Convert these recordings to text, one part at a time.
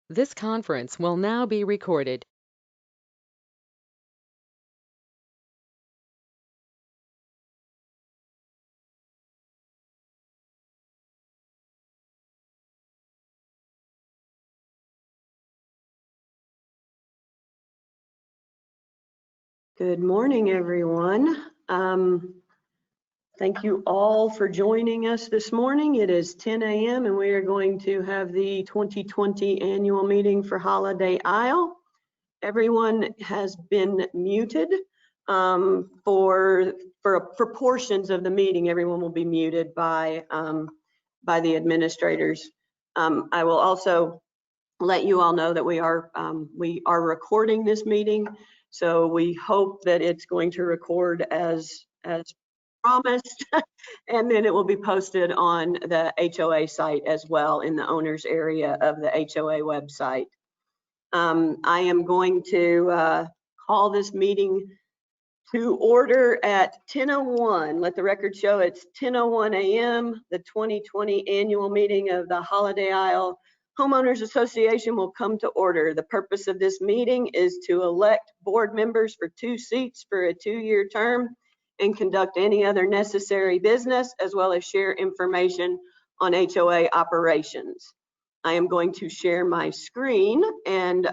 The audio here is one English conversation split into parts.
This conference will now be recorded. Good morning, everyone. Thank you all for joining us this morning. It is 10 a.m. and we are going to have the 2020 annual meeting for Holiday Isle. Everyone has been muted for portions of the meeting. Everyone will be muted by the administrators. I will also let you all know that we are recording this meeting, so we hope that it's going to record as promised, and then it will be posted on the HOA site as well in the owners area of the HOA website. I am going to call this meeting to order at 10:01. Let the record show it's 10:01 a.m. The 2020 annual meeting of the Holiday Isle Homeowners Association will come to order. The purpose of this meeting is to elect board members for 2 seats for a 2-year term and conduct any other necessary business, as well as share information on HOA operations. I am going to share my screen and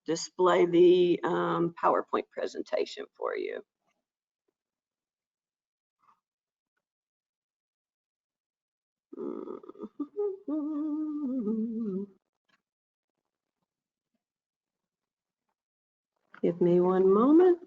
display the PowerPoint presentation for you. Give me one moment.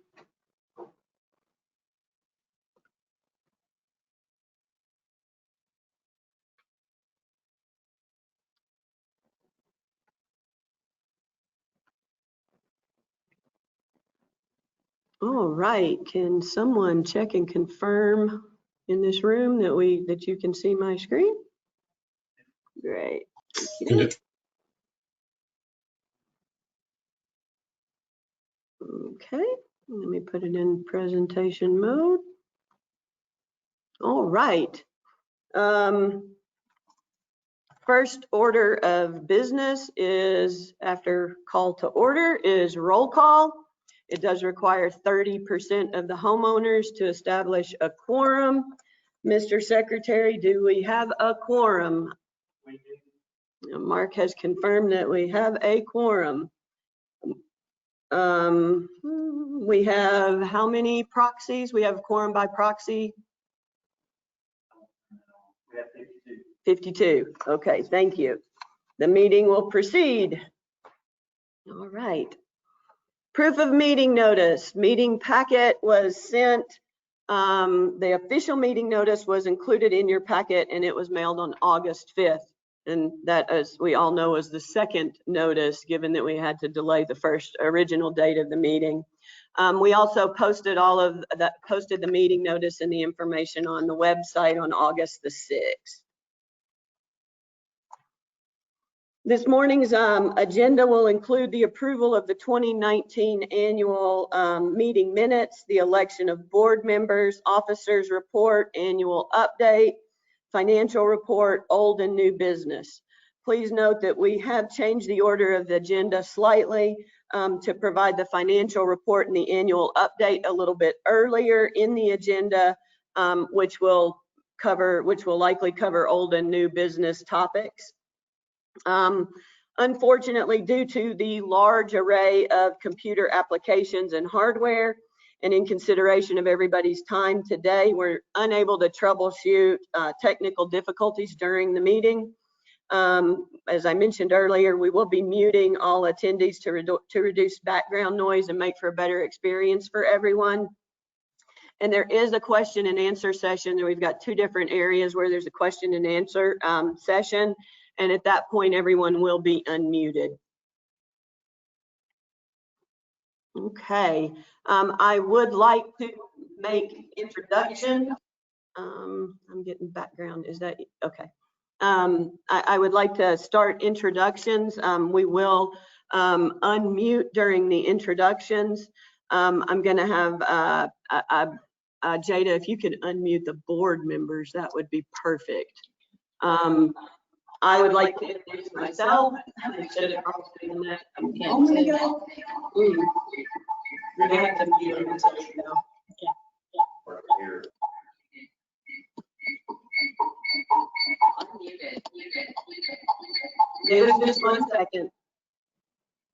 All right, can someone check and confirm in this room that you can see my screen? Great, thank you. Okay, let me put it in presentation mode. All right. First order of business is, after call to order, is roll call. It does require 30% of the homeowners to establish a quorum. Mr. Secretary, do we have a quorum? We do. Mark has confirmed that we have a quorum. We have how many proxies? We have a quorum by proxy? We have 52. 52. Okay, thank you. The meeting will proceed. All right. Proof of meeting notice. Meeting packet was sent. The official meeting notice was included in your packet and it was mailed on August 5th. And that, as we all know, is the second notice, given that we had to delay the first original date of the meeting. We also posted posted the meeting notice and the information on the website on August the 6th. This morning's agenda will include the approval of the 2019 annual meeting minutes, the election of board members, officers report, annual update, financial report, old and new business. Please note that we have changed the order of the agenda slightly to provide the financial report and the annual update a little bit earlier in the agenda, which will likely cover old and new business topics. Unfortunately, due to the large array of computer applications and hardware, and in consideration of everybody's time today, we're unable to troubleshoot technical difficulties during the meeting. As I mentioned earlier, we will be muting all attendees to reduce background noise and make for a better experience for everyone. And there is a question and answer session. We've got 2 different areas where there's a question and answer session. And at that point, everyone will be unmuted. Okay, I would like to make introduction. I'm getting background, is that, okay. I would like to start introductions. We will unmute during the introductions. I'm gonna have, Jada, if you could unmute the board members, that would be perfect. I would like to introduce myself. I should have probably done that. Oh my God. You're gonna have to mute them until you know. Give us just 1 second.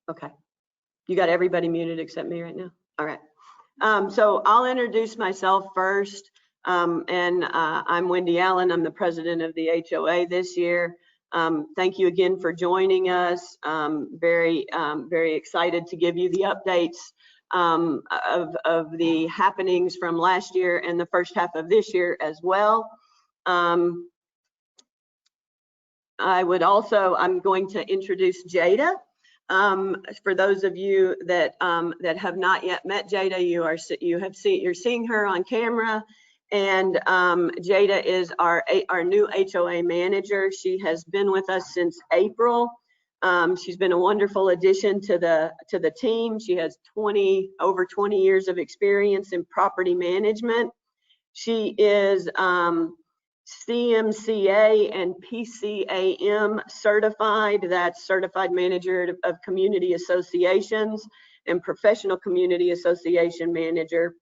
Okay. You got everybody muted except me right now? All right. So I'll introduce myself first. I'm Wendy Allen. I'm the president of the HOA this year. Thank you again for joining us. Very excited to give you the updates of the happenings from last year and the first half of this year as well. I'm going to introduce Jada. For those of you that have not yet met Jada, you're seeing her on camera, and Jada is our new HOA manager. She has been with us since April. She's been a wonderful addition to the team. She has over 20 years of experience in property management. She is CMCA and PCAM certified. That's Certified Manager of Community Associations and Professional Community Association Manager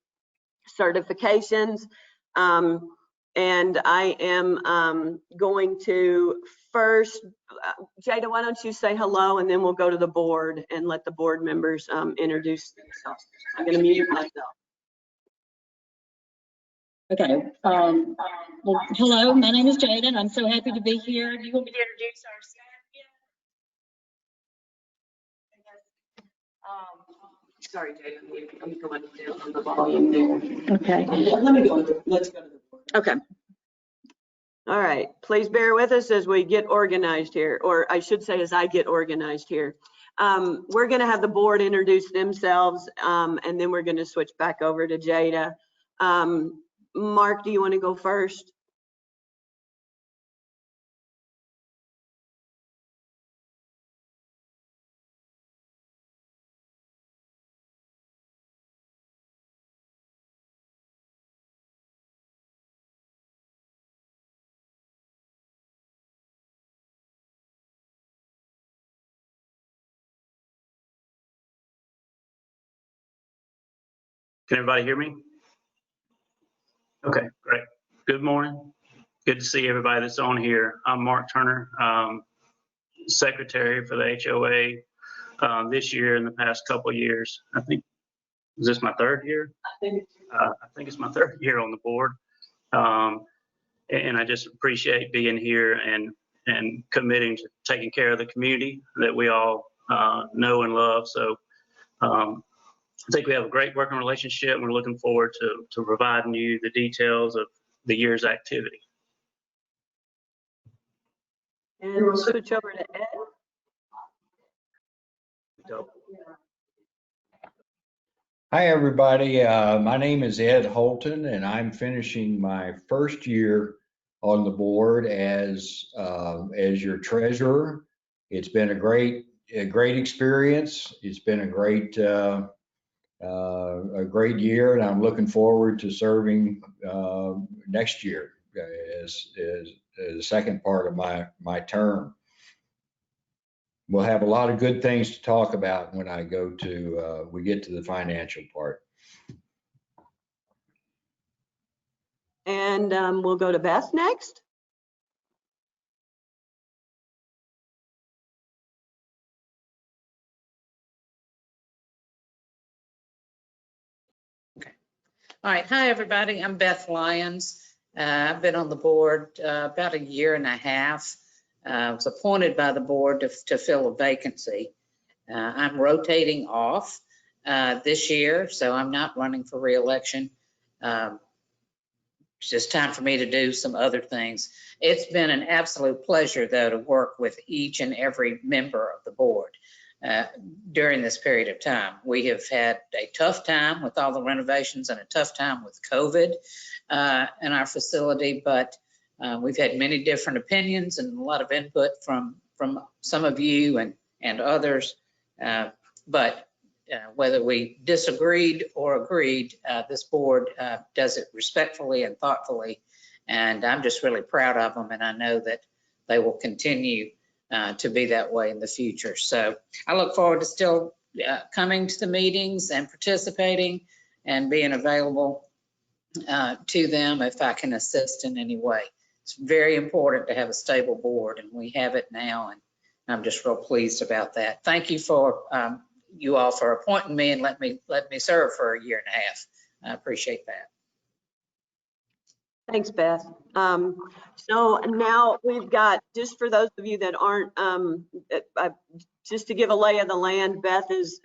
certifications. And I am going to first, Jada, why don't you say hello, and then we'll go to the board and let the board members introduce themselves. I'm going to mute myself. Okay. Well, hello, my name is Jada, and I'm so happy to be here. Do you want me to introduce our staff? Sorry, Jada, I'm going down on the volume there. Okay. Let me go. Let's go to the board. Okay. All right. Please bear with us as we get organized here, or I should say as I get organized here. We're going to have the board introduce themselves, and then we're going to switch back over to Jada. Mark, do you want to go first? Can everybody hear me? Okay, great. Good morning. Good to see everybody that's on here. I'm Mark Turner, secretary for the HOA this year and the past couple of years. I think, is this my third year? I think it's my third year on the board. And I just appreciate being here and committing to taking care of the community that we all know and love. So I think we have a great working relationship, and we're looking forward to providing you the details of the year's activity. And we'll switch over to Ed. Hi, everybody. My name is Ed Holton, and I'm finishing my first year on the board as your treasurer. It's been a great experience. It's been a great year, and I'm looking forward to serving next year as the second part of my term. We'll have a lot of good things to talk about when we get to the financial part. And we'll go to Beth next. All right. Hi, everybody. I'm Beth Lyons. I've been on the board about 1.5 years. I was appointed by the board to fill a vacancy. I'm rotating off this year, so I'm not running for re-election. It's just time for me to do some other things. It's been an absolute pleasure, though, to work with each and every member of the board during this period of time. We have had a tough time with all the renovations and a tough time with COVID in our facility, but we've had many different opinions and a lot of input from some of you and others. But whether we disagreed or agreed, this board does it respectfully and thoughtfully. And I'm just really proud of them. And I know that they will continue to be that way in the future. So I look forward to still coming to the meetings and participating and being available to them if I can assist in any way. It's very important to have a stable board, and we have it now, and I'm just real pleased about that. Thank you for you all for appointing me and let me serve for a year and a half. I appreciate that. Thanks, Beth. So now we've got, just for those of you that aren't, just to give a lay of the land, Beth is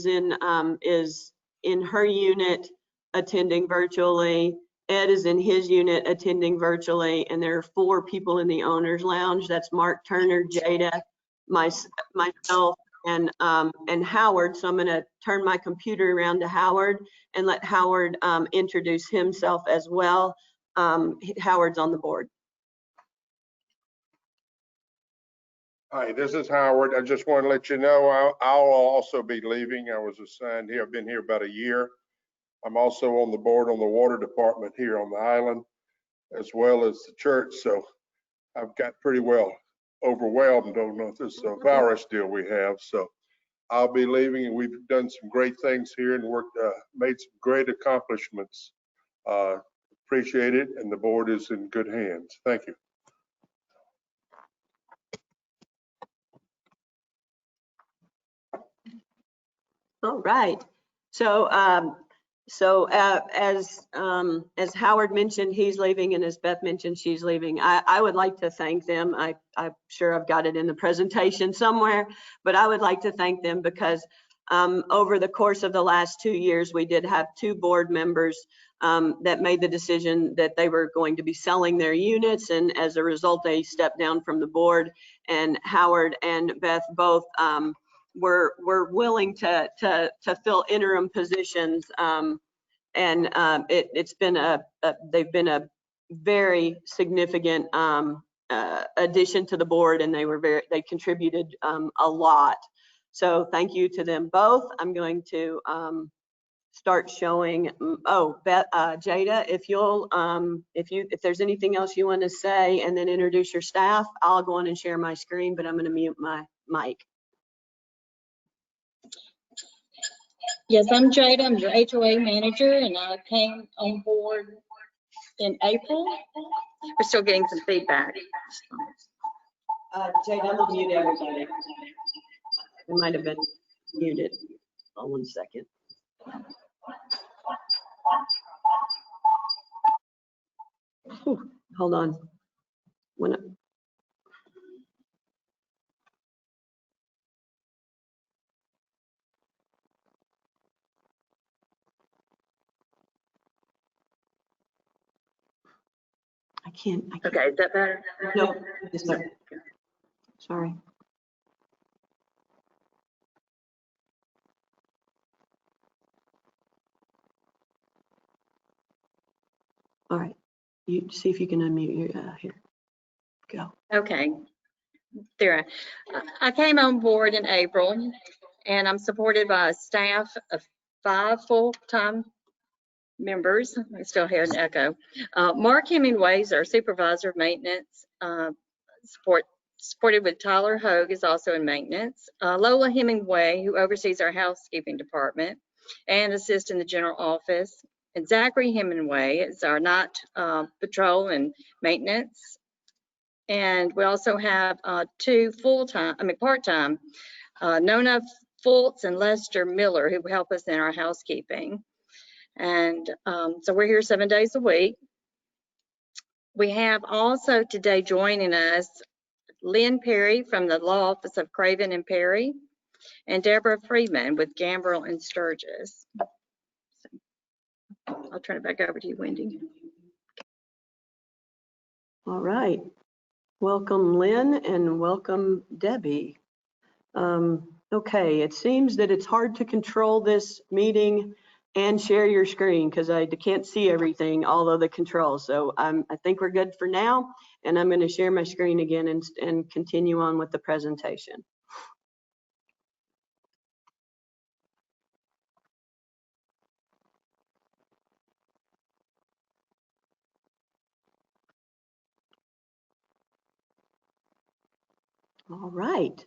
in her unit attending virtually. Ed is in his unit attending virtually, and there are 4 people in the owner's lounge. That's Mark Turner, Jada, myself, and Howard. So I'm going to turn my computer around to Howard and let Howard introduce himself as well. Howard's on the board. Hi, this is Howard. I just want to let you know I'll also be leaving. I was assigned here. I've been here about a year. I'm also on the board on the water department here on the island, as well as the church. So I've got pretty well overwhelmed on this virus deal we have. So I'll be leaving, and we've done some great things here and made some great accomplishments. Appreciate it, and the board is in good hands. Thank you. All right. So, as Howard mentioned, he's leaving, and as Beth mentioned, she's leaving. I would like to thank them. I'm sure I've got it in the presentation somewhere, but I would like to thank them because over the course of the last 2 years, we did have 2 board members that made the decision that they were going to be selling their units, and as a result, they stepped down from the board. And Howard and Beth both were willing to fill interim positions, and it's been they've been a very significant addition to the board, and they contributed a lot. So thank you to them both. I'm going to start showing. Beth, Jada, if there's anything else you want to say, and then introduce your staff, I'll go on and share my screen, but I'm going to mute my mic. Yes, I'm Jada. I'm your HOA manager, and I came on board in April. We're still getting some feedback. Jada, I'm gonna mute everybody. It might have been muted. Oh, 1 second. Whew, hold on. I can't. Okay, is that better? No, it's not. Sorry. All right. You see if you can unmute your here. Go. Okay. There. I came on board in April, and I'm supported by a staff of 5 full-time members. I still hear an echo. Mark Hemingway is our supervisor of maintenance. Supported with Tyler Hogue is also in maintenance. Lola Hemingway, who oversees our housekeeping department and assists in the general office. And Zachary Hemingway is our night patrol and maintenance. And we also have 2 part-time, Nona Fultz and Lester Miller, who help us in our housekeeping. And so we're here 7 days a week. We have also today joining us Lynn Perry from the law office of Craven and Perry, and Deborah Freeman with Gambrell and Sturgis. I'll turn it back over to you, Wendy. All right. Welcome, Lynn, and welcome, Debbie. Okay, it seems that it's hard to control this meeting and share your screen because I can't see everything, all of the controls. So I think we're good for now, and I'm going to share my screen again and continue on with the presentation. All right.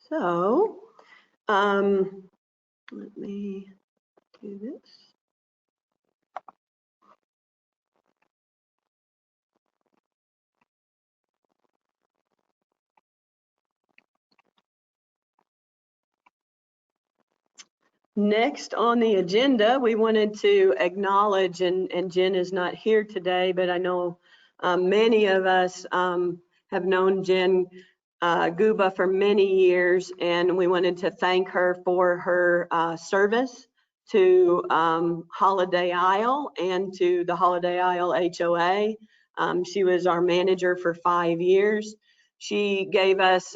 So, let me do this. Next on the agenda, we wanted to acknowledge, and Jen is not here today, but I know many of us have known Jen Guba for many years, and we wanted to thank her for her service to Holiday Isle and to the Holiday Isle HOA. She was our manager for 5 years. She gave us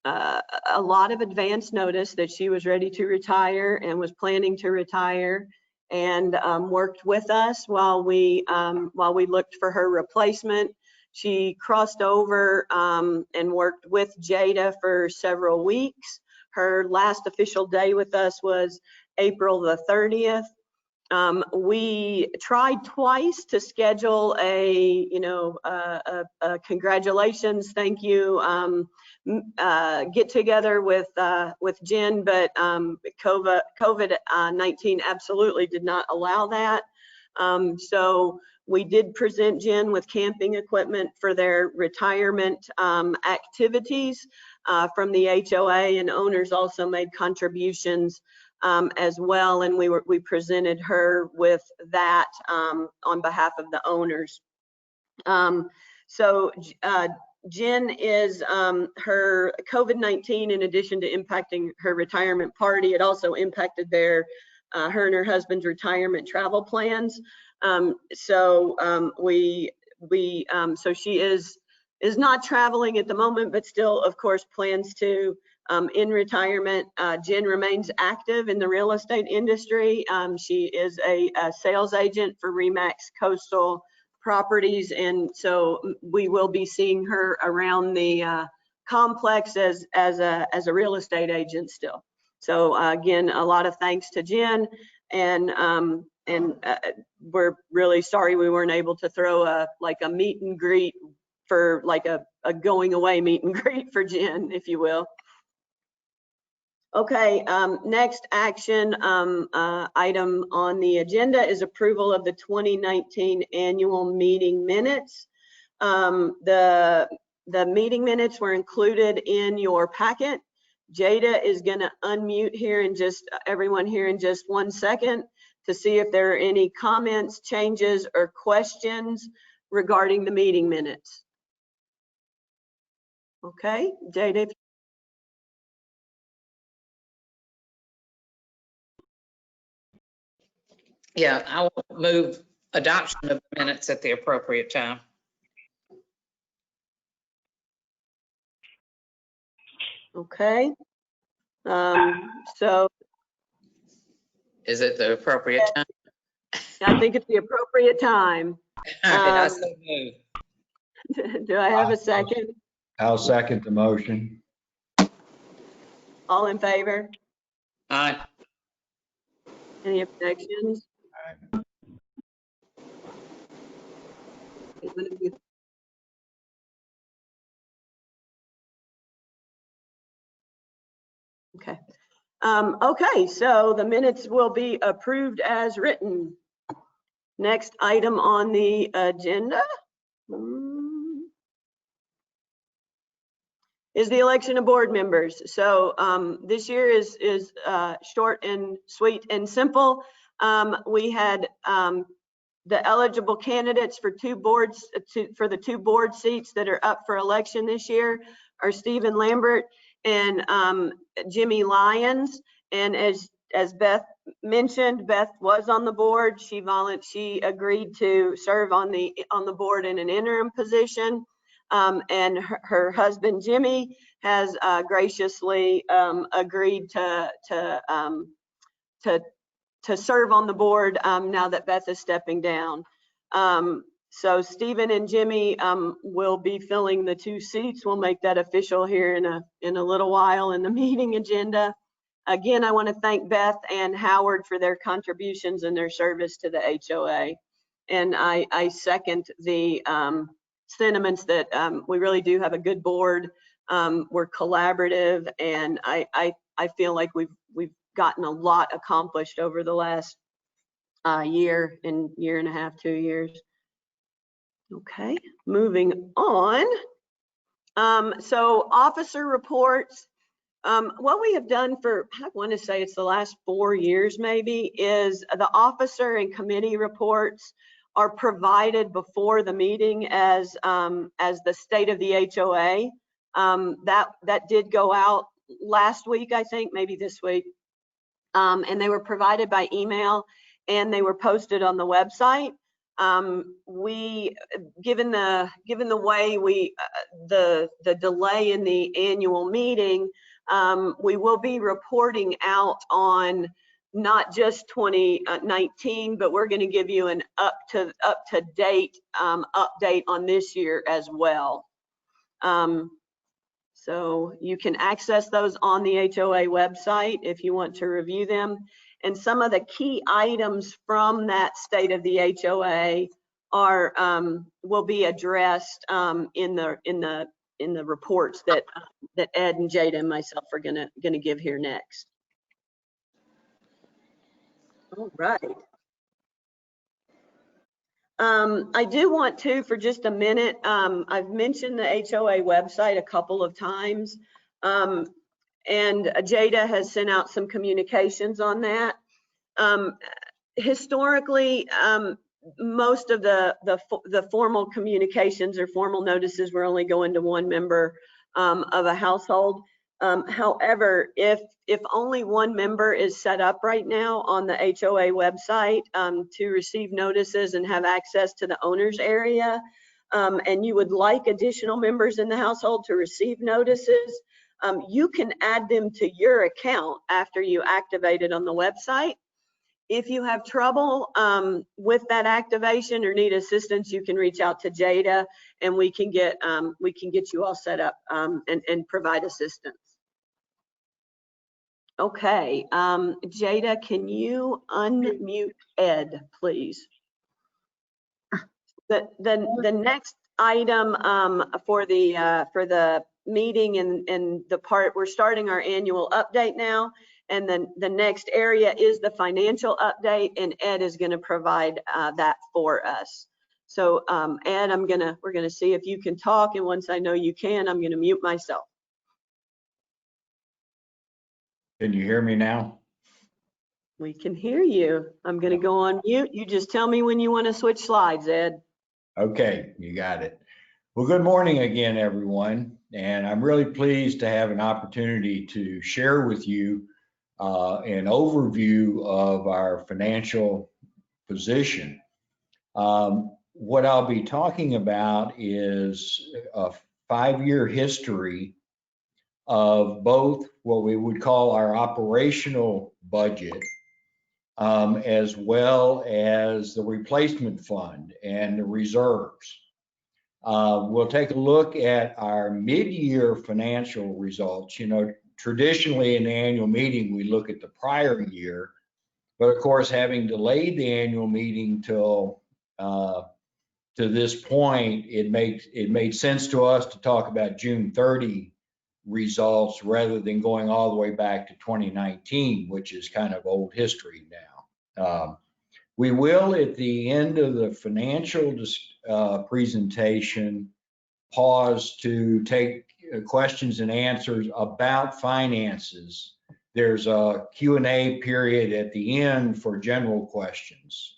a lot of advance notice that she was ready to retire and was planning to retire, and worked with us while we looked for her replacement. She crossed over and worked with Jada for several weeks. Her last official day with us was April the 30th. We tried twice to schedule a congratulations, thank you, get together with Jen, but COVID-19 absolutely did not allow that. So we did present Jen with camping equipment for their retirement activities from the HOA, and owners also made contributions as well, and we presented her with that on behalf of the owners. Jen is her COVID-19, in addition to impacting her retirement party, it also impacted her and her husband's retirement travel plans. So she is not traveling at the moment, but still, of course, plans to in retirement. Jen remains active in the real estate industry. She is a sales agent for Remax Coastal Properties, and so we will be seeing her around the complex as a real estate agent still. So again, a lot of thanks to Jen, and we're really sorry we weren't able to throw a meet and greet for a going away meet and greet for Jen, if you will. Okay, next action item on the agenda is approval of the 2019 annual meeting minutes. The meeting minutes were included in your packet. Jada is going to unmute here in everyone here in just 1 second to see if there are any comments, changes, or questions regarding the meeting minutes. Okay, Jada. Yeah, I will move adoption of the minutes at the appropriate time. Okay. So Is it the appropriate time? I think it's the appropriate time. I so move. Do I have a second? I'll second the motion. All in favor? Aye. Any objections? Okay. Okay, so the minutes will be approved as written. Next item on the agenda is the election of board members. So this year is short and sweet and simple. We had the eligible candidates for for the two board seats that are up for election this year are Stephen Lambert and Jimmy Lyons. And as Beth mentioned, Beth was on the board. She agreed to serve on the board in an interim position. And her husband Jimmy has graciously agreed to serve on the board now that Beth is stepping down. So Stephen and Jimmy will be filling the two seats. We'll make that official here in a little while in the meeting agenda. Again, I want to thank Beth and Howard for their contributions and their service to the HOA. And I second the sentiments that we really do have a good board. We're collaborative, and I feel like we've gotten a lot accomplished over the last year and a half, 2 years. Okay, moving on. So officer reports. What we have done for, I want to say it's the last 4 years maybe, is the officer and committee reports are provided before the meeting as the state of the HOA. That did go out last week, I think, maybe this week. And they were provided by email and they were posted on the website. Given the way the delay in the annual meeting, we will be reporting out on not just 2019, but we're going to give you an up to date update on this year as well. So you can access those on the HOA website if you want to review them. And some of the key items from that state of the HOA will be addressed in the reports that Ed and Jada and myself are gonna give here next. All right. I do want to, for just a minute, I've mentioned the HOA website a couple of times, and Jada has sent out some communications on that. Historically, most of the formal communications or formal notices were only going to one member of a household. However, if only one member is set up right now on the HOA website to receive notices and have access to the owner's area, and you would like additional members in the household to receive notices, you can add them to your account after you activate it on the website. If you have trouble with that activation or need assistance, you can reach out to Jada and we can get you all set up and provide assistance. Okay, Jada, can you unmute Ed, please? The next item for the meeting and the part, we're starting our annual update now. And then the next area is the financial update, and Ed is going to provide that for us. So Ed, we're gonna see if you can talk, and once I know you can, I'm going to mute myself. Can you hear me now? We can hear you. I'm going to go on mute. You just tell me when you want to switch slides, Ed. Okay, you got it. Well, good morning again, everyone. And I'm really pleased to have an opportunity to share with you an overview of our financial position. What I'll be talking about is a 5-year history of both what we would call our operational budget, as well as the replacement fund and the reserves. We'll take a look at our mid-year financial results. You know, traditionally in the annual meeting, we look at the prior year, but of course, having delayed the annual meeting till to this point, it made sense to us to talk about June 30 results rather than going all the way back to 2019, which is kind of old history now. We will, at the end of the financial presentation, pause to take questions and answers about finances. There's a Q&A period at the end for general questions.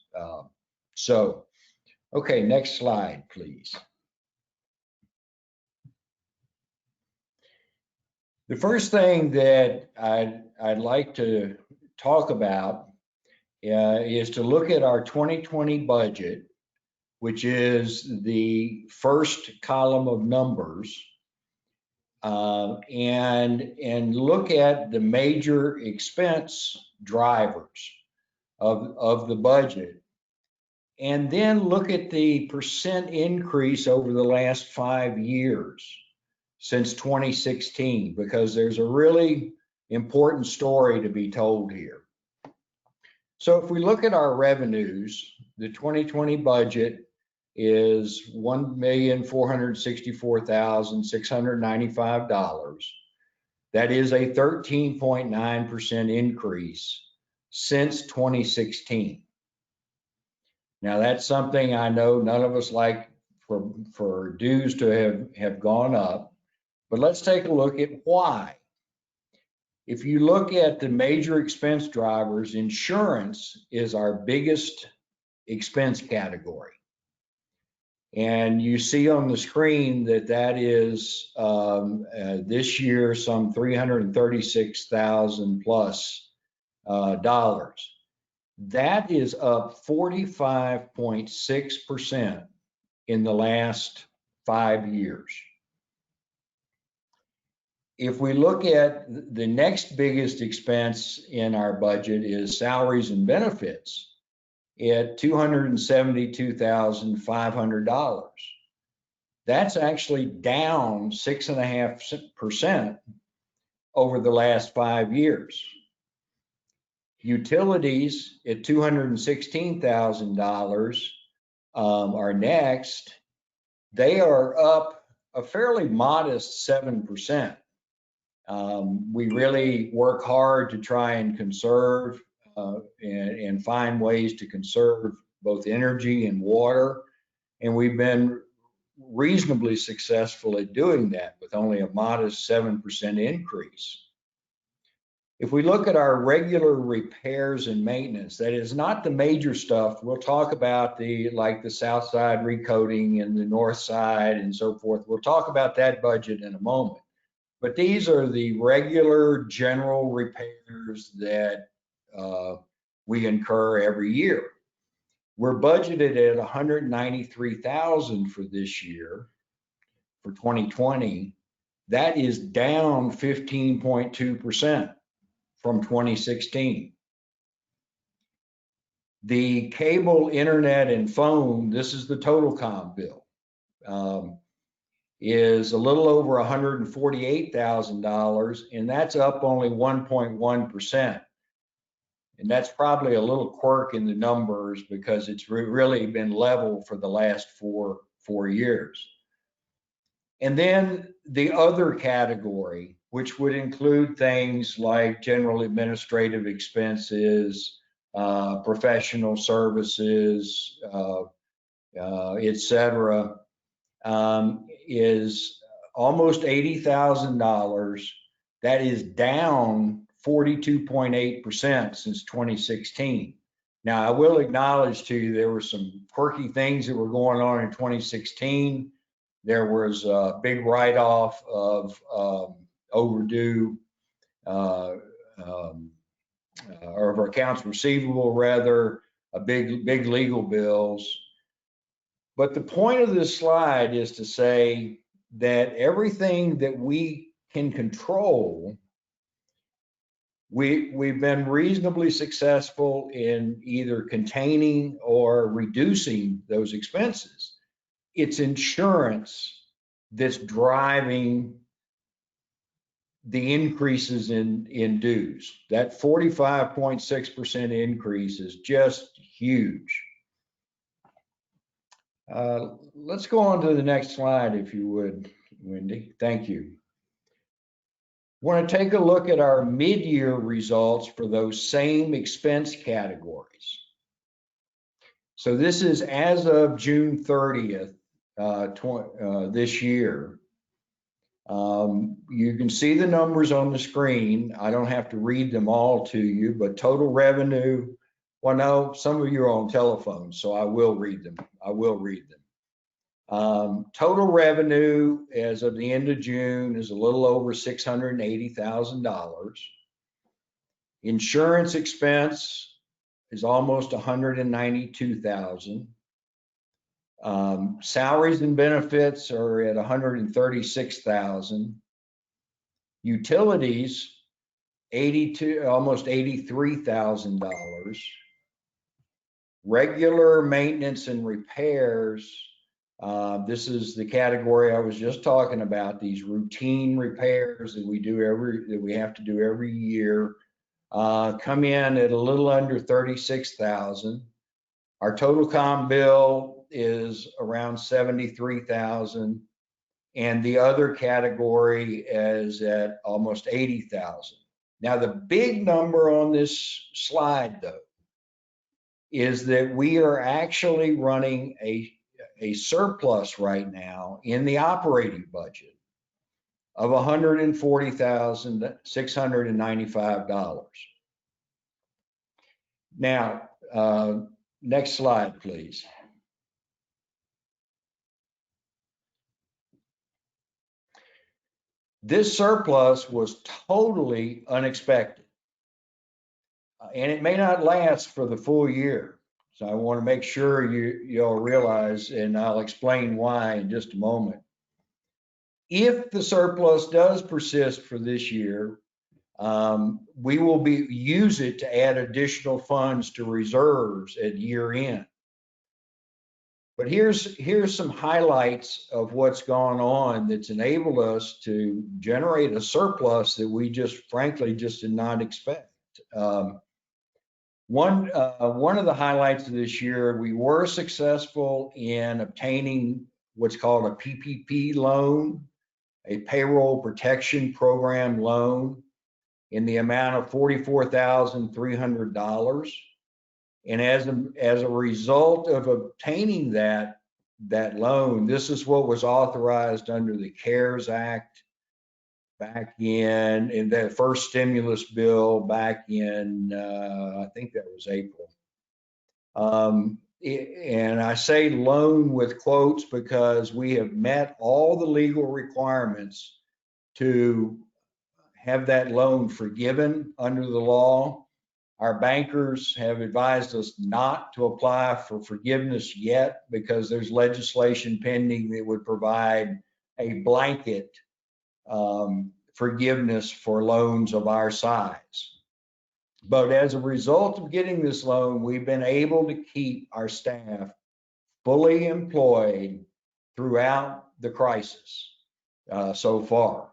Okay, next slide, please. The first thing that I'd like to talk about is to look at our 2020 budget, which is the first column of numbers, and look at the major expense drivers of the budget. And then look at the percent increase over the last 5 years since 2016, because there's a really important story to be told here. So if we look at our revenues, the 2020 budget is $1,464,695. That is a 13.9% increase since 2016. Now, that's something I know none of us like for dues to have gone up, but let's take a look at why. If you look at the major expense drivers, insurance is our biggest expense category. And you see on the screen that that is this year some $336,000 plus dollars. That is up 45.6% in the last 5 years. If we look at the next biggest expense in our budget is salaries and benefits at $272,500. That's actually down 6.5% over the last 5 years. Utilities at $216,000 are next. They are up a fairly modest 7%. We really work hard to try and conserve and find ways to conserve both energy and water. And we've been reasonably successful at doing that with only a modest 7% increase. If we look at our regular repairs and maintenance, that is not the major stuff. We'll talk about like the south side recoating and the north side and so forth. We'll talk about that budget in a moment. But these are the regular general repairs that we incur every year. We're budgeted at $193,000 for this year, for 2020. That is down 15.2% from 2016. The cable, internet, and phone, this is the total comm bill, is a little over $148,000, and that's up only 1.1%. And that's probably a little quirk in the numbers because it's really been level for the last four years. And then the other category, which would include things like general administrative expenses, professional services, etc., is almost $80,000. That is down 42.8% since 2016. Now, I will acknowledge to you there were some quirky things that were going on in 2016. There was a big write-off of overdue or of accounts receivable, rather, big legal bills. But the point of this slide is to say that everything that we can control, we've been reasonably successful in either containing or reducing those expenses. It's insurance that's driving the increases in dues. That 45.6% increase is just huge. Let's go on to the next slide, if you would, Wendy. Thank you. Want to take a look at our mid-year results for those same expense categories. So this is as of June 30th this year. You can see the numbers on the screen. I don't have to read them all to you, but total revenue, well, no, some of you are on telephones, so I will read them. Total revenue as of the end of June is a little over $680,000. Insurance expense is almost $192,000. Salaries and benefits are at $136,000. Utilities, almost $83,000. Regular maintenance and repairs, this is the category I was just talking about, these routine repairs that we have to do every year, come in at a little under $36,000. Our total comm bill is around 73,000. And the other category is at almost 80,000. Now, the big number on this slide, though, is that we are actually running a surplus right now in the operating budget of $140,695. Now, next slide, please. This surplus was totally unexpected, and it may not last for the full year. So I want to make sure you all realize, and I'll explain why in just a moment. If the surplus does persist for this year, we will use it to add additional funds to reserves at year end. But here's some highlights of what's gone on that's enabled us to generate a surplus that we frankly did not expect. One of the highlights of this year, we were successful in obtaining what's called a PPP loan, a payroll protection program loan, in the amount of $44,300. And as a result of obtaining that loan, this is what was authorized under the CARES Act back in the first stimulus bill back in, I think that was April. And I say loan with quotes because we have met all the legal requirements to have that loan forgiven under the law. Our bankers have advised us not to apply for forgiveness yet because there's legislation pending that would provide a blanket forgiveness for loans of our size. But as a result of getting this loan, we've been able to keep our staff fully employed throughout the crisis so far.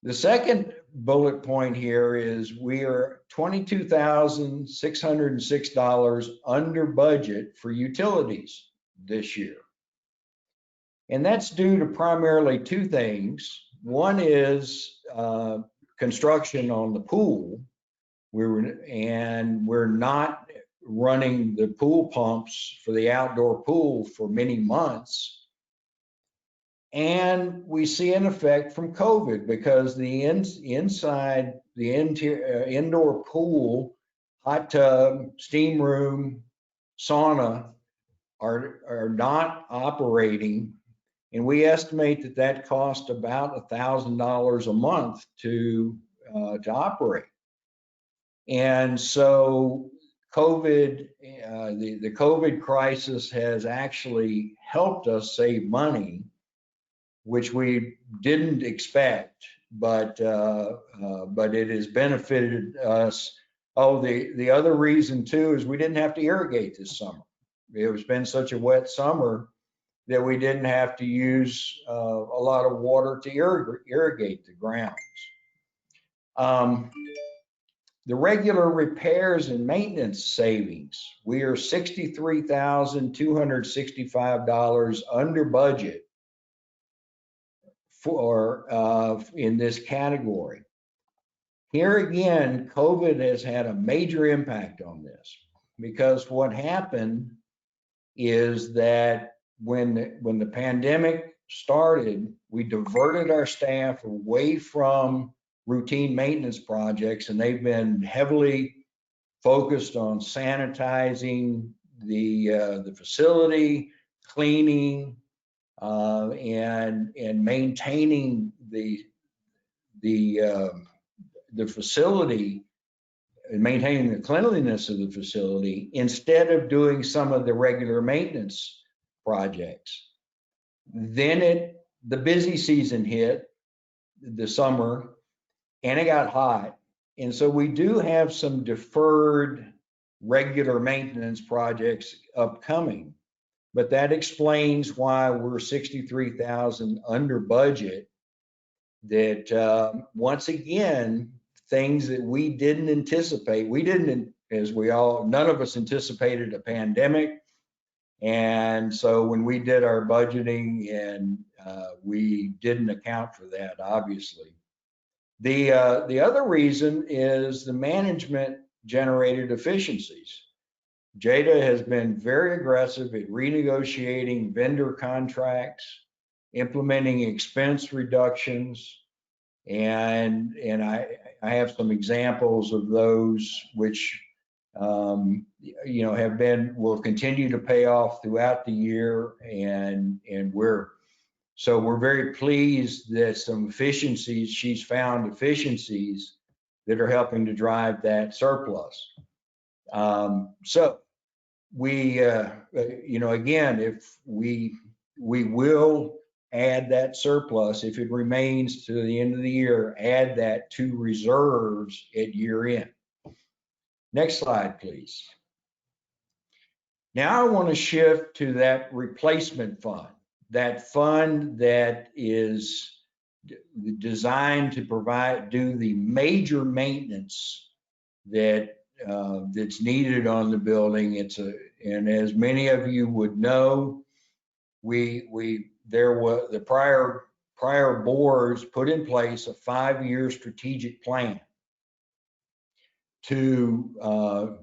The second bullet point here is we are $22,606 under budget for utilities this year. And that's due to primarily two things. One is construction on the pool. We're not running the pool pumps for the outdoor pool for many months. And we see an effect from COVID because the indoor pool, hot tub, steam room, sauna are not operating. And we estimate that cost about $1,000 a month to operate. And so COVID, the COVID crisis has actually helped us save money, which we didn't expect, but it has benefited us. Oh, the other reason too is we didn't have to irrigate this summer. It's been such a wet summer that we didn't have to use a lot of water to irrigate the grounds. The regular repairs and maintenance savings, we are $63,265 under budget for in this category. Here again, COVID has had a major impact on this because what happened is that when the pandemic started, we diverted our staff away from routine maintenance projects, and they've been heavily focused on sanitizing the facility, cleaning, and maintaining the facility and maintaining the cleanliness of the facility instead of doing some of the regular maintenance projects. Then the busy season hit, the summer, and it got hot. And so we do have some deferred regular maintenance projects upcoming, but that explains why we're 63,000 under budget. That once again, things that we didn't anticipate. None of us anticipated a pandemic. And so when we did our budgeting, and we didn't account for that, obviously. The other reason is the management generated efficiencies. Jada has been very aggressive at renegotiating vendor contracts, implementing expense reductions, and I have some examples of those which will continue to pay off throughout the year, and we're very pleased that some efficiencies, she's found efficiencies that are helping to drive that surplus. So we, again, if we will add that surplus, if it remains to the end of the year, add that to reserves at year end. Next slide, please. Now I want to shift to that replacement fund, that fund that is designed to do the major maintenance that's needed on the building. And as many of you would know, there was the prior boards put in place a 5-year strategic plan to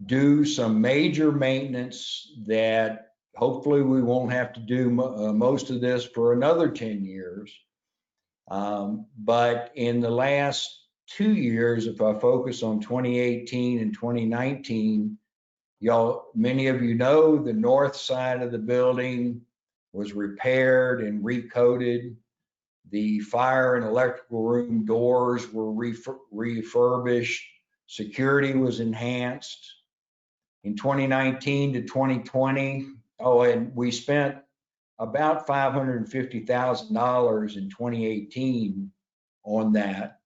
do some major maintenance that hopefully we won't have to do most of this for another 10 years. But in the last 2 years, if I focus on 2018 and 2019, many of you know the north side of the building was repaired and recoated. The fire and electrical room doors were refurbished. Security was enhanced. In 2019 to 2020, and we spent about $550,000 in 2018 on that.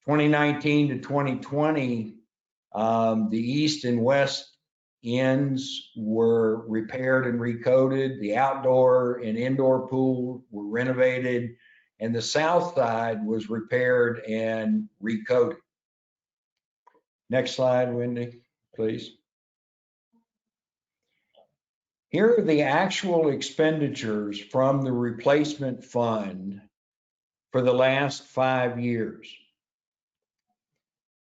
2019 to 2020, the east and west ends were repaired and recoated. The outdoor and indoor pool were renovated, and the south side was repaired and recoated. Next slide, Wendy, please. Here are the actual expenditures from the replacement fund for the last 5 years.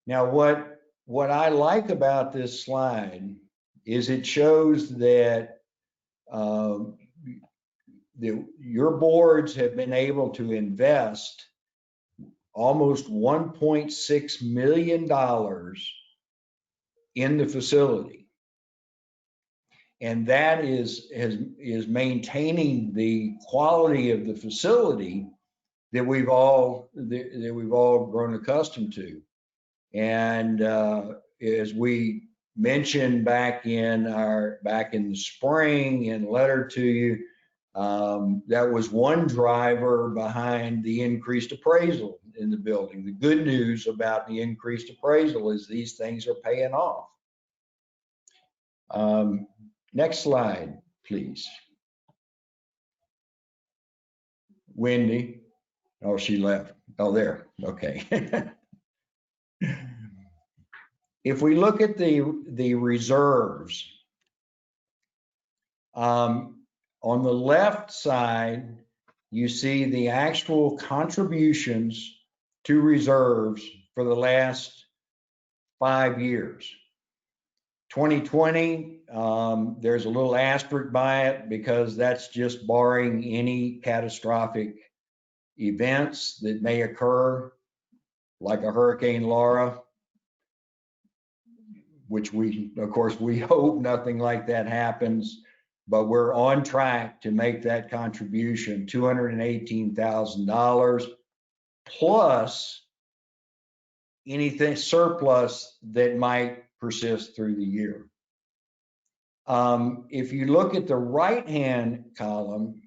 Now, what I like about this slide is it shows that your boards have been able to invest almost $1.6 million in the facility. And that is maintaining the quality of the facility that we've all grown accustomed to. And as we mentioned back in the spring in a letter to you, that was one driver behind the increased appraisal in the building. The good news about the increased appraisal is these things are paying off. Next slide, please. Wendy. Oh, she left. Oh, there. Okay. If we look at the reserves, on the left side, you see the actual contributions to reserves for the last 5 years. 2020, there's a little asterisk by it because that's just barring any catastrophic events that may occur, like a Hurricane Laura, which of course, we hope nothing like that happens, but we're on track to make that contribution, $218,000, plus anything surplus that might persist through the year. If you look at the right-hand column,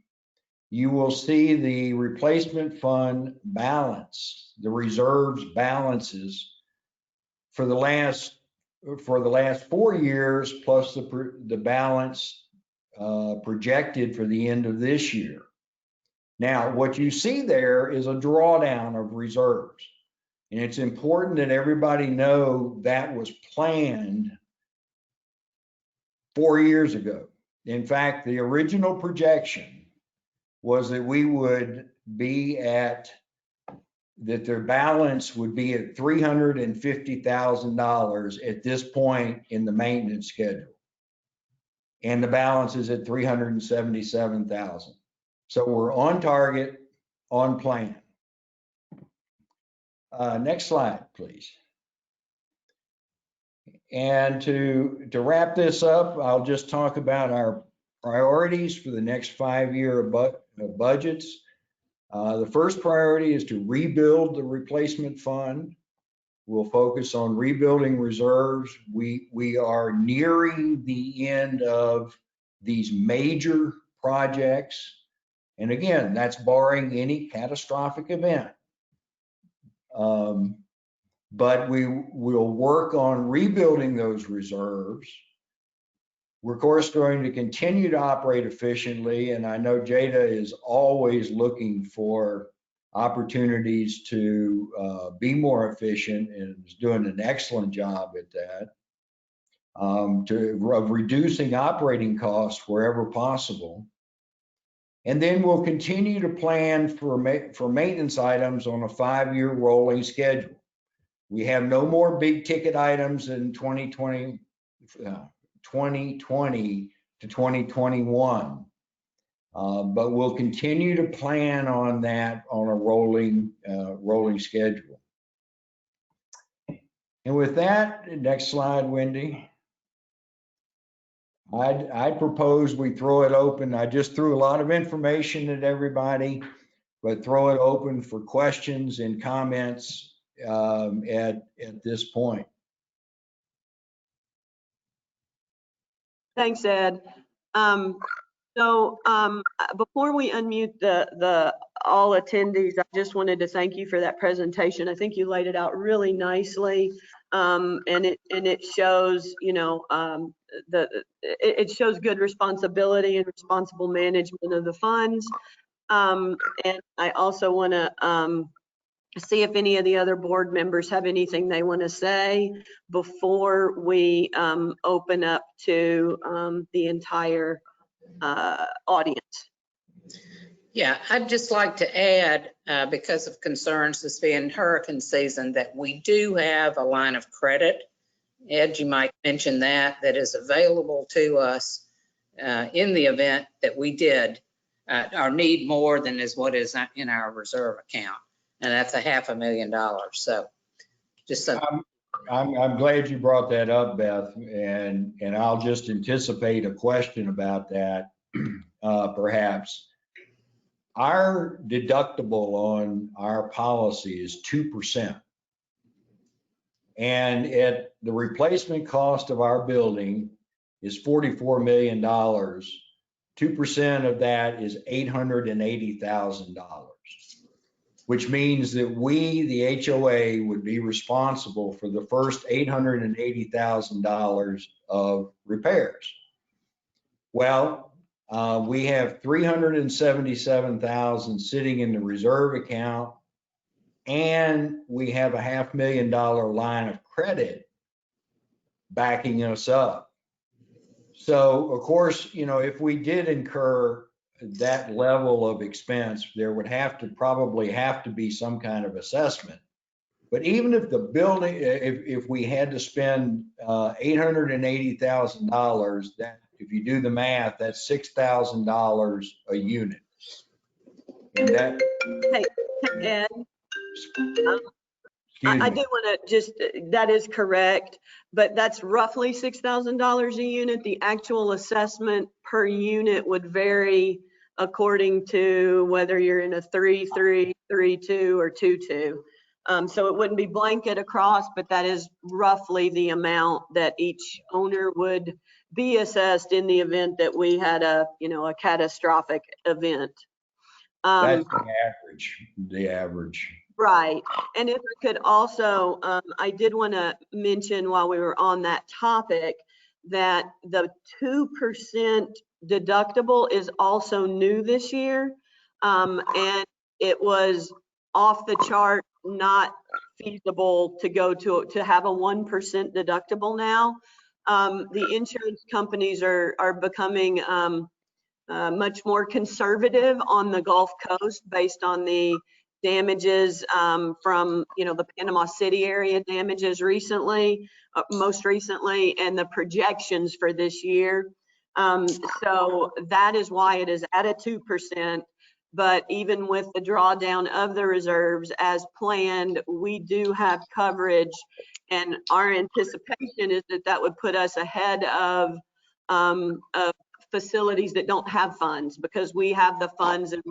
you will see the replacement fund balance, the reserves balances for the last 4 years, plus the balance projected for the end of this year. Now, what you see there is a drawdown of reserves. And it's important that everybody know that was planned 4 years ago. In fact, the original projection was that we would be at, that their balance would be at $350,000 at this point in the maintenance schedule. And the balance is at $377,000. So we're on target, on plan. Next slide, please. And to wrap this up, I'll just talk about our priorities for the next 5-year budgets. The first priority is to rebuild the replacement fund. We'll focus on rebuilding reserves. We are nearing the end of these major projects. And again, that's barring any catastrophic event. But we will work on rebuilding those reserves. We're of course going to continue to operate efficiently, and I know Jada is always looking for opportunities to be more efficient and is doing an excellent job at that, of reducing operating costs wherever possible. And then we'll continue to plan for maintenance items on a 5-year rolling schedule. We have no more big ticket items in 2020 to 2021. But we'll continue to plan on that on a rolling schedule. And with that, next slide, Wendy. I propose we throw it open. I just threw a lot of information at everybody, but throw it open for questions and comments at this point. Thanks, Ed. Before we unmute the all attendees, I just wanted to thank you for that presentation. I think you laid it out really nicely, and it shows, you know, it shows good responsibility and responsible management of the funds. And I also want to see if any of the other board members have anything they want to say before we open up to the entire audience. Yeah, I'd just like to add, because of concerns this being hurricane season, that we do have a line of credit. Ed, you might mention that is available to us in the event that we did or need more than is what is in our reserve account. And that's $500,000. So just so. I'm glad you brought that up, Beth, and I'll just anticipate a question about that, perhaps. Our deductible on our policy is 2%. And at the replacement cost of our building is $44 million. 2% of that is $880,000, which means that we, the HOA, would be responsible for the first $880,000 of repairs. Well, we have $377,000 sitting in the reserve account, and we have a $500,000 line of credit backing us up. So of course, you know, if we did incur that level of expense, there would probably have to be some kind of assessment. But even if the building, if we had to spend $880,000, that if you do the math, that's $6,000 a unit. And that. Hey, Ed. I do want to just, that is correct, but that's roughly $6,000 a unit. The actual assessment per unit would vary according to whether you're in a 3.3, 3.2, or 2.2. So it wouldn't be blanket across, but that is roughly the amount that each owner would be assessed in the event that we had a catastrophic event. That's the average. Right. And if I could also, I did want to mention while we were on that topic that the 2% deductible is also new this year. And it was off the chart, not feasible to go to have a 1% deductible now. the insurance companies are becoming much more conservative on the Gulf Coast based on the damages from, the Panama City area damages recently, most recently, and the projections for this year. So that is why it is at a 2%. But even with the drawdown of the reserves as planned, we do have coverage, and our anticipation is that that would put us ahead of facilities that don't have funds, because we have the funds and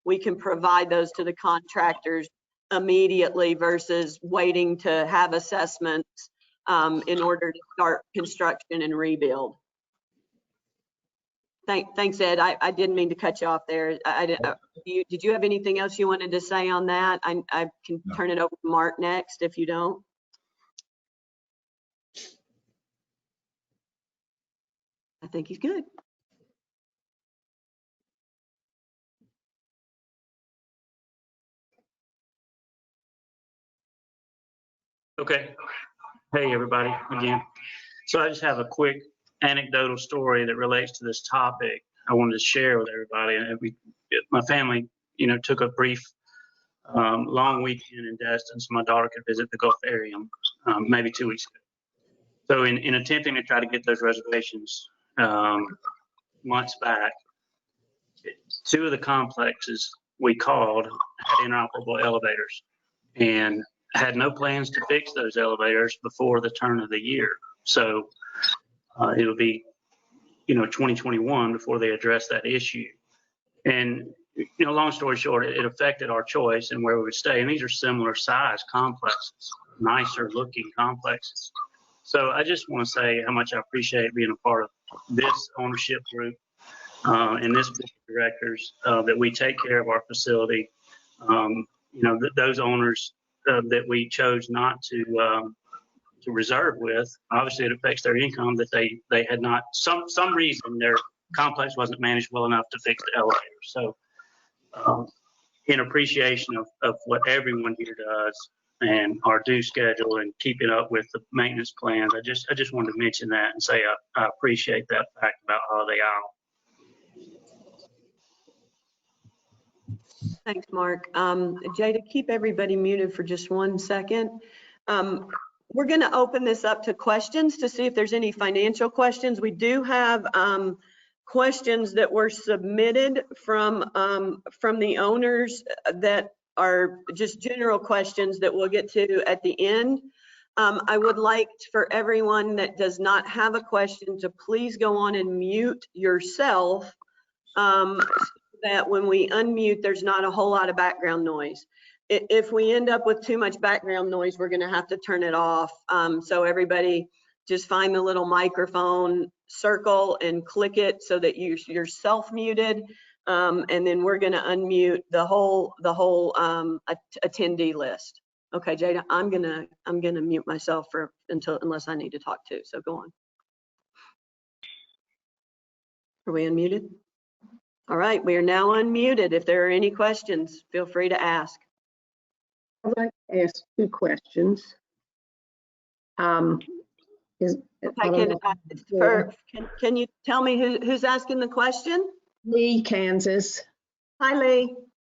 we can provide those to the contractors immediately versus waiting to have assessments in order to start construction and rebuild. Thanks, Ed. I didn't mean to cut you off there. Did you have anything else you wanted to say on that? I can turn it over to Mark next if you don't. I think he's good. Okay. Hey, everybody, again. So I just have a quick anecdotal story that relates to this topic I wanted to share with everybody. And my family, took a brief, long weekend in Destin so my daughter could visit the Gulf area maybe 2 weeks ago. So in attempting to try to get those reservations months back, 2 of the complexes we called had inoperable elevators and had no plans to fix those elevators before the turn of the year. So it'll be, 2021 before they address that issue. And, long story short, it affected our choice and where we would stay. And these are similar size complexes, nicer looking complexes. So I just want to say how much I appreciate being a part of this ownership group and this board of directors, that we take care of our facility. Those owners that we chose not to reserve with, obviously it affects their income, that they had not, some reason their complex wasn't managed well enough to fix the elevator. So in appreciation of what everyone here does and our due schedule and keeping up with the maintenance plans, I just wanted to mention that and say I appreciate that fact about Holiday Isle. Thanks, Mark. Jada, keep everybody muted for just 1 second. We're going to open this up to questions to see if there's any financial questions. We do have questions that were submitted from the owners that are just general questions that we'll get to at the end. I would like for everyone that does not have a question to please go on and mute yourself, so that when we unmute, there's not a whole lot of background noise. If we end up with too much background noise, we're going to have to turn it off. So everybody just find the little microphone circle and click it so that you're self-muted. And then we're going to unmute the whole attendee list. Okay, Jada, I'm gonna mute myself unless I need to talk too. So go on. Are we unmuted? All right, we are now unmuted. If there are any questions, feel free to ask. I'd like to ask 2 questions. Can you tell me who's asking the question? Lee, Kansas. Hi, Lee.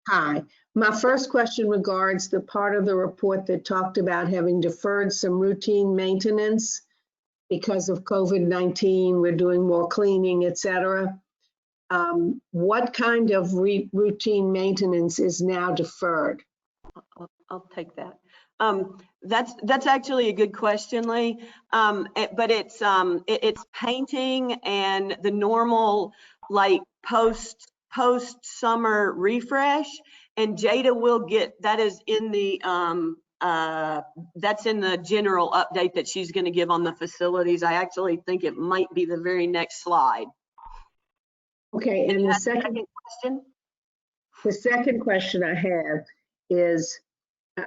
Hi. My first question regards the part of the report that talked about having deferred some routine maintenance because of COVID-19. We're doing more cleaning, et cetera. What kind of routine maintenance is now deferred? I'll take that. That's actually a good question, Lee. But it's painting and the normal like post summer refresh. And Jada will get that is in the that's in the general update that she's going to give on the facilities. I actually think it might be the very next slide. Okay, and the second question I have is,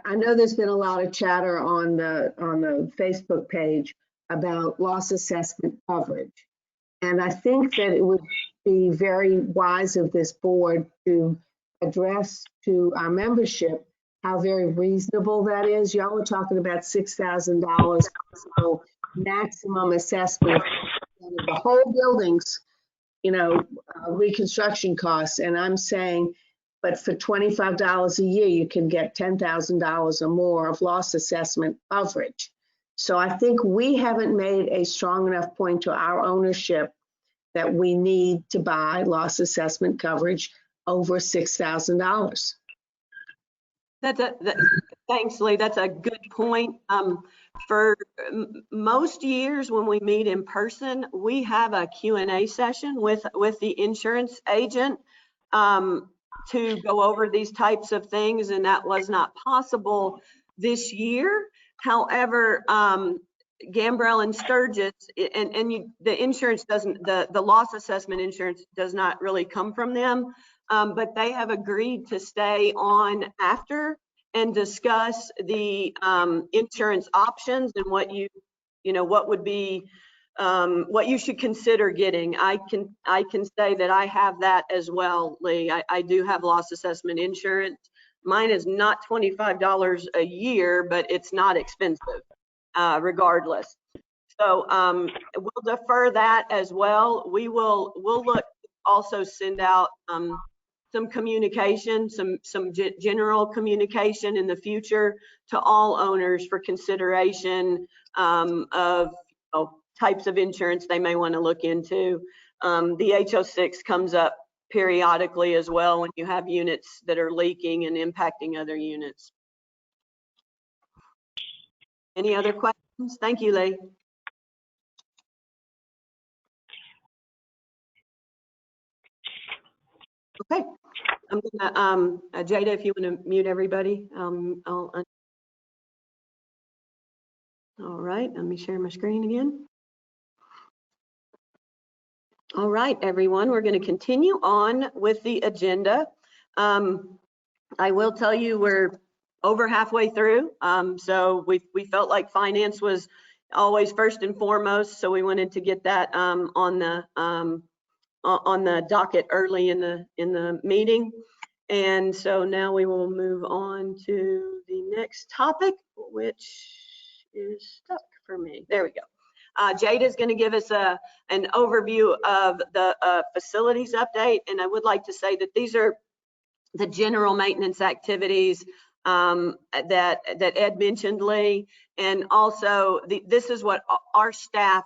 I know there's been a lot of chatter on the Facebook page about loss assessment coverage. And I think that it would be very wise of this board to address to our membership how very reasonable that is. Y'all were talking about $6,000 maximum assessment of the whole building's, reconstruction costs. And I'm saying, but for $25 a year, you can get $10,000 or more of loss assessment coverage. So I think we haven't made a strong enough point to our ownership that we need to buy loss assessment coverage over $6,000. Thanks, Lee. That's a good point. For most years when we meet in person, we have a Q&A session with the insurance agent to go over these types of things, and that was not possible this year. However, Gambrell and Sturgis, the insurance doesn't, the loss assessment insurance does not really come from them, but they have agreed to stay on after and discuss the insurance options and what what would be, what you should consider getting. I can say that I have that as well, Lee. I do have loss assessment insurance. Mine is not $25 a year, but it's not expensive, regardless. So we'll defer that as well. We'll look to also send out some communication, some general communication in the future to all owners for consideration of types of insurance they may want to look into. The HO6 comes up periodically as well when you have units that are leaking and impacting other units. Any other questions? Thank you, Lee. Okay, I'm gonna, Jada, if you want to mute everybody, all right, let me share my screen again. All right, everyone, we're going to continue on with the agenda. I will tell you we're over halfway through, so we felt like finance was always first and foremost, so we wanted to get that on the docket early in the meeting. And so now we will move on to the next topic, which is stuck for me. There we go. Jada is going to give us an overview of the facilities update. And I would like to say that these are the general maintenance activities that Ed mentioned, Lee. And also this is what our staff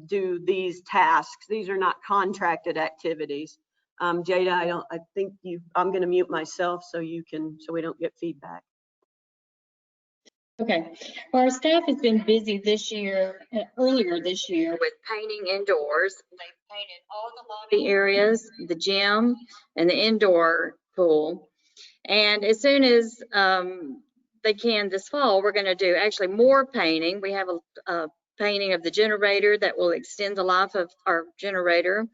do these tasks. These are not contracted activities. Jada, I think I'm going to mute myself so we don't get feedback. Okay, well, our staff has been busy this year, earlier this year, with painting indoors. They've painted all the lobby areas, the gym, and the indoor pool. And as soon as they can this fall, we're going to do actually more painting. We have a painting of the generator that will extend the life of our generator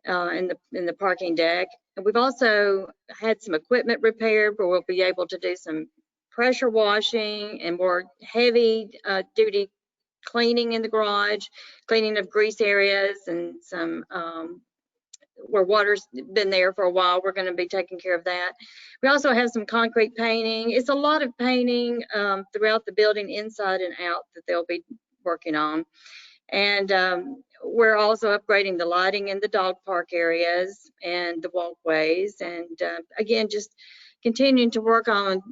in the parking deck. And we've also had some equipment repaired where we'll be able to do some pressure washing and more heavy duty cleaning in the garage, cleaning of grease areas and some where water's been there for a while. We're going to be taking care of that. We also have some concrete painting. It's a lot of painting throughout the building, inside and out, that they'll be working on. And we're also upgrading the lighting in the dog park areas and the walkways. And again, just continuing to work on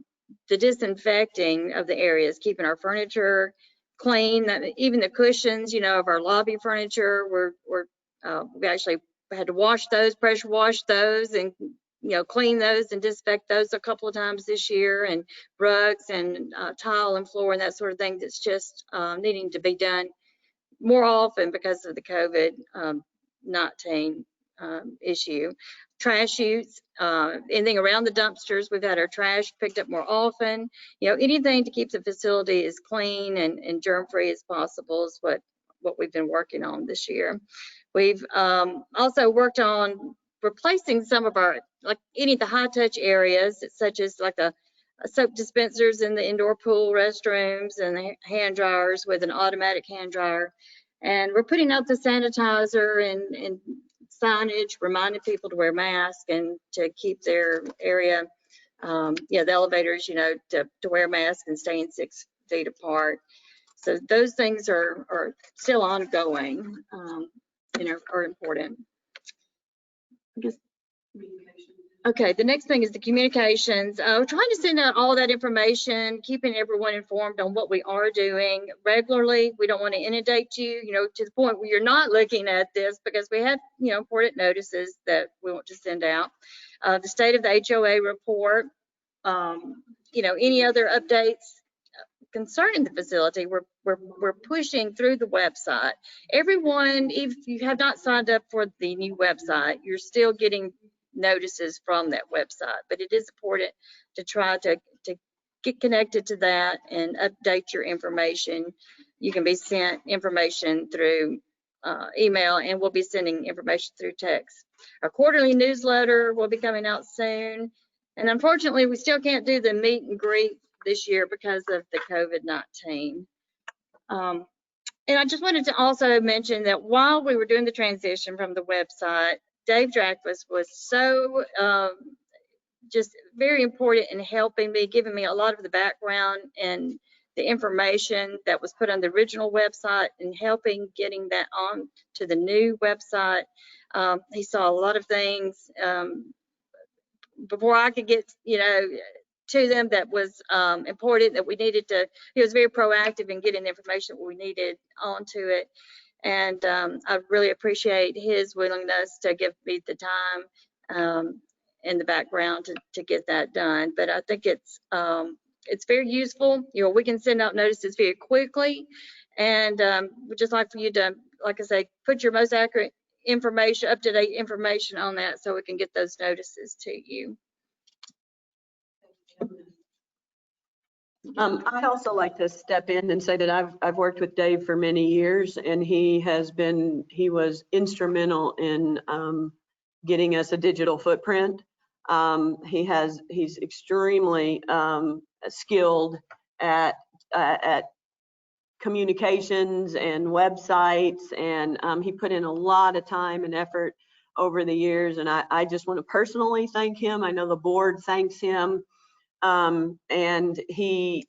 the disinfecting of the areas, keeping our furniture clean, even the cushions, of our lobby furniture. We actually had to wash those, pressure wash those, and clean those and disinfect those a couple of times this year, and rugs and tile and floor and that sort of thing that's just needing to be done more often because of the COVID-19 issue. Trash chutes, anything around the dumpsters, we've had our trash picked up more often. Anything to keep the facility as clean and germ-free as possible is what we've been working on this year. We've also worked on replacing some of our, any of the high-touch areas, such as the soap dispensers in the indoor pool restrooms and the hand dryers with an automatic hand dryer. And we're putting out the sanitizer and signage, reminding people to wear masks and to keep their area, the elevators, to wear masks and staying 6 feet apart. So those things are still ongoing, are important. I guess. Okay, the next thing is the communications. We're trying to send out all that information, keeping everyone informed on what we are doing regularly. We don't want to inundate you, to the point where you're not looking at this, because we have, important notices that we want to send out. The state of the HOA report, any other updates concerning the facility, we're pushing through the website. Everyone, if you have not signed up for the new website, you're still getting notices from that website, but it is important to try to get connected to that and update your information. You can be sent information through email, and we'll be sending information through text. Our quarterly newsletter will be coming out soon, and unfortunately we still can't do the meet and greet this year because of the COVID-19. And I just wanted to also mention that while we were doing the transition from the website, Dave Drackless was so just very important in helping me, giving me a lot of the background and the information that was put on the original website, and helping getting that on to the new website. He saw a lot of things before I could get, to them that was important, that we needed to. He was very proactive in getting the information we needed onto it. And I really appreciate his willingness to give me the time and the background to get that done. But I think it's very useful. We can send out notices very quickly, and we'd just like for you to, like I say, put your most accurate information, up-to-date information on that, so we can get those notices to you. I'd also like to step in and say that I've worked with Dave for many years, and he was instrumental in getting us a digital footprint. He's extremely skilled at communications and websites, and he put in a lot of time and effort over the years, and I just want to personally thank him. I know the board thanks him. And he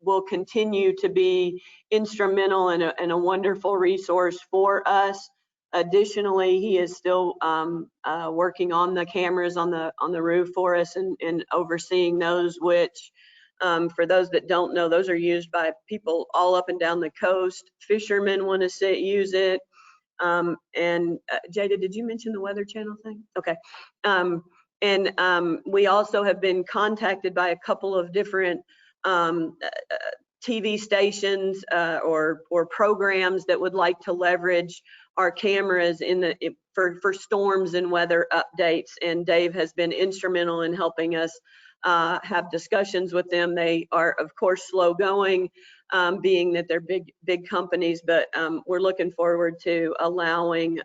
will continue to be instrumental and a wonderful resource for us. Additionally, he is still working on the cameras on the roof for us, and overseeing those, which for those that don't know, those are used by people all up and down the coast. Fishermen want to use it. And Jada, did you mention the Weather Channel thing? Okay. And we also have been contacted by a couple of different TV stations or programs that would like to leverage our cameras for storms and weather updates. And Dave has been instrumental in helping us have discussions with them. They are, of course, slow going, being that they're big companies, but we're looking forward to allowing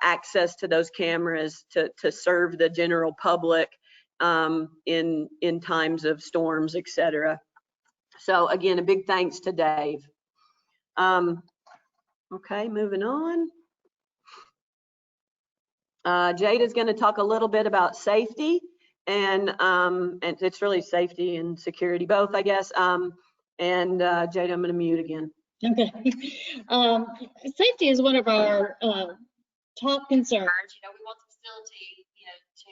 access to those cameras to serve the general public in times of storms, etc. So again, a big thanks to Dave. Okay, moving on. Jada's going to talk a little bit about safety, and it's really safety and security both, I guess. And Jada, I'm going to mute again. Okay. Safety is one of our top concerns. We want the facility, to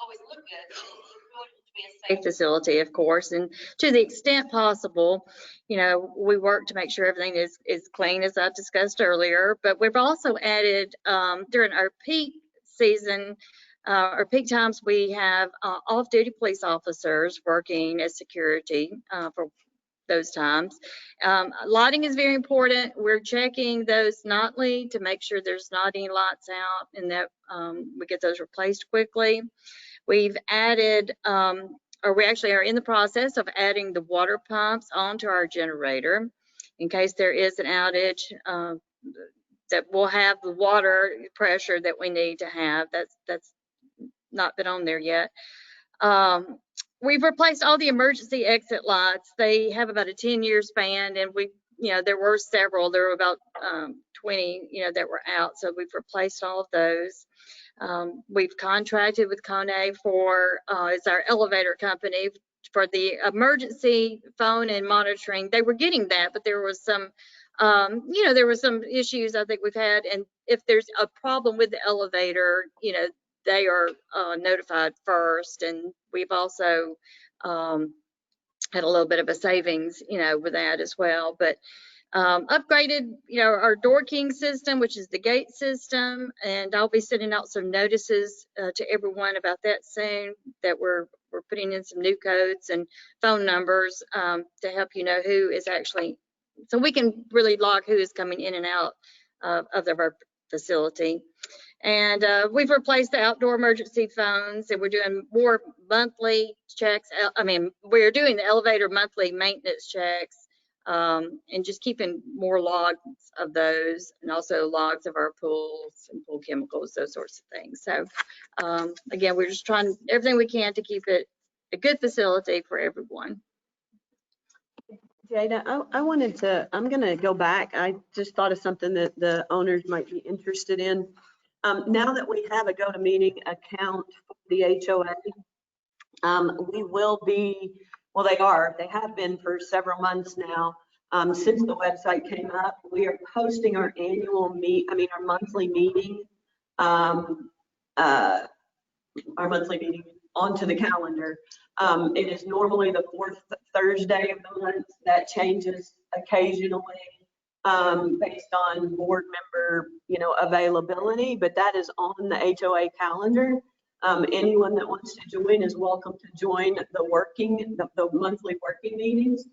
always look good. We want it to be a safe facility, of course, and to the extent possible, we work to make sure everything is clean, as I discussed earlier. But we've also added during our peak season, or peak times, we have off-duty police officers working as security for those times. Lighting is very important. We're checking those nightly to make sure there's not any lights out, and that we get those replaced quickly. We've added, or we actually are in the process of adding the water pumps onto our generator in case there is an outage, that we'll have the water pressure that we need to have. That's not been on there yet. We've replaced all the emergency exit lights. They have about a 10-year span, and there were several. There were about 20, that were out. So we've replaced all of those. We've contracted with Kone for, it's our elevator company, for the emergency phone and monitoring, they were getting that, but there was some, there were some issues I think we've had. And if there's a problem with the elevator, they are notified first. And we've also had a little bit of a savings, with that as well. But upgraded, our Door King system, which is the gate system, and I'll be sending out some notices to everyone about that soon, that we're putting in some new codes and phone numbers to help who is actually, so we can really log who is coming in and out of our facility. And we've replaced the outdoor emergency phones, and we're doing more monthly checks. We're doing the elevator monthly maintenance checks, and just keeping more logs of those, and also logs of our pools and pool chemicals, those sorts of things. So again, we're just trying everything we can to keep it a good facility for everyone. Jada, I'm going to go back. I just thought of something that the owners might be interested in. Now that we have a GoToMeeting account for the HOA, we will be, well, they have been for several months now. Since the website came up, we are posting our our monthly meeting, onto the calendar. It is normally the fourth Thursday of the month. That changes occasionally based on board member, availability, but that is on the HOA calendar. Anyone that wants to join is welcome to join the monthly working meetings.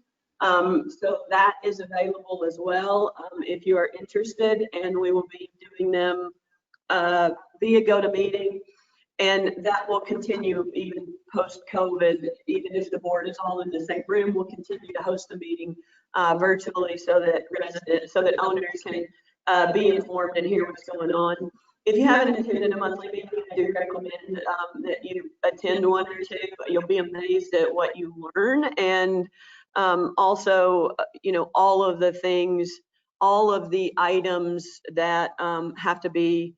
So that is available as well if you are interested, and we will be doing them via GoToMeeting. And that will continue even post-COVID. Even if the board is all in the same room, we'll continue to host the meeting virtually so that owners can be informed and hear what's going on. If you haven't attended a monthly meeting, I do recommend that you attend one or two. You'll be amazed at what you learn. And also, all of the things, all of the items that have to be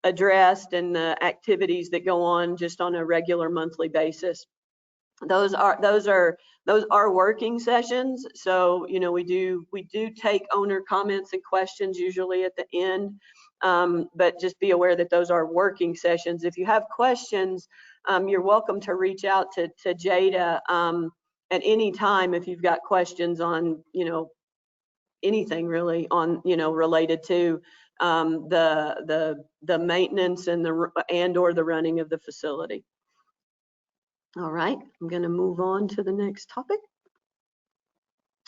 addressed, and the activities that go on just on a regular monthly basis. Those are working sessions. So, we do take owner comments and questions usually at the end, but just be aware that those are working sessions. If you have questions, you're welcome to reach out to Jada at any time if you've got questions on, anything really on, related to the maintenance and or the running of the facility. All right, I'm going to move on to the next topic.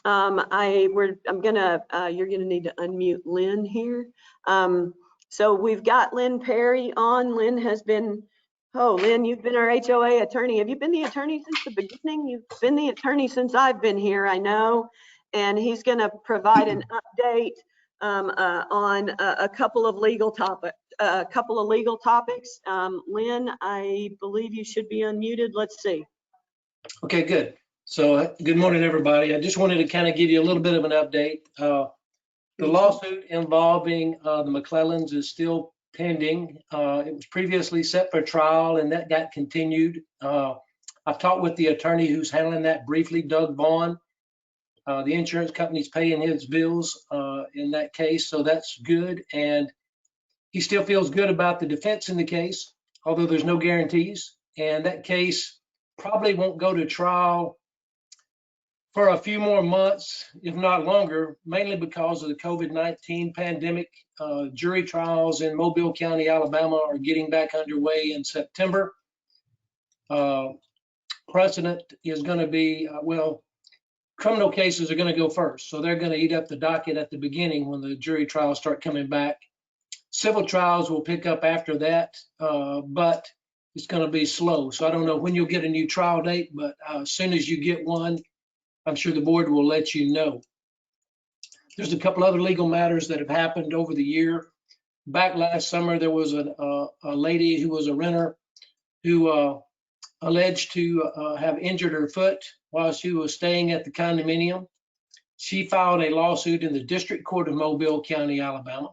You're going to need to unmute Lynn here. So we've got Lynn Perry on. Lynn has been, Lynn, you've been our HOA attorney. Have you been the attorney since the beginning? You've been the attorney since I've been here, I know. And he's going to provide an update on a couple of legal topics. Lynn, I believe you should be unmuted. Let's see. Okay, good. So good morning, everybody. I just wanted to kind of give you a little bit of an update. The lawsuit involving the McClellans is still pending. It was previously set for trial, and that got continued. I've talked with the attorney who's handling that briefly, Doug Vaughn. The insurance company's paying his bills in that case, so that's good. And he still feels good about the defense in the case, although there's no guarantees. And that case probably won't go to trial for a few more months, if not longer, mainly because of the COVID-19 pandemic. Jury trials in Mobile County, Alabama are getting back underway in September. Precedent is going to be, criminal cases are going to go first. So they're going to eat up the docket at the beginning when the jury trials start coming back. Civil trials will pick up after that, but it's going to be slow. So I don't know when you'll get a new trial date, but as soon as you get one, I'm sure the board will let you know. There's a couple other legal matters that have happened over the year. Back last summer, there was a lady who was a renter who alleged to have injured her foot while she was staying at the condominium. She filed a lawsuit in the District Court of Mobile County, Alabama.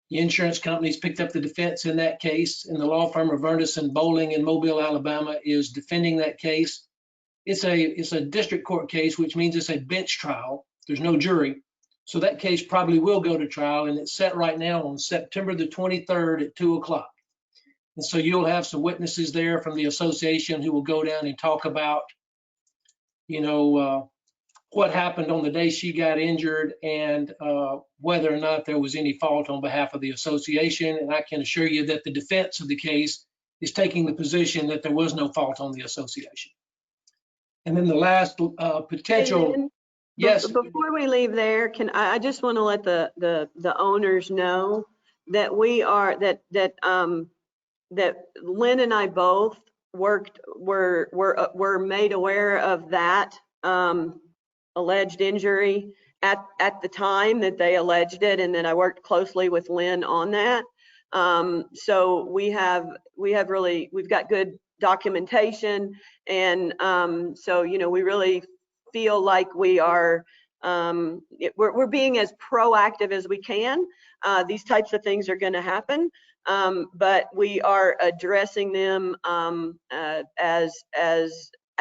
The insurance companies picked up the defense in that case, and the law firm of Ernest & Bowling in Mobile, Alabama is defending that case. it's a district court case, which means it's a bench trial. There's no jury. So that case probably will go to trial, and it's set right now on September the 23rd at 2:00. And so you'll have some witnesses there from the association who will go down and talk about, what happened on the day she got injured and whether or not there was any fault on behalf of the association. And I can assure you that the defense of the case is taking the position that there was no fault on the association. And then the last potential, And yes. Before we leave there, I just want to let the owners know that we are, that Lynn and I both were made aware of that alleged injury at the time that they alleged it, and then I worked closely with Lynn on that. So we've got good documentation, and so we really feel like we are we're being as proactive as we can. These types of things are going to happen, but we are addressing them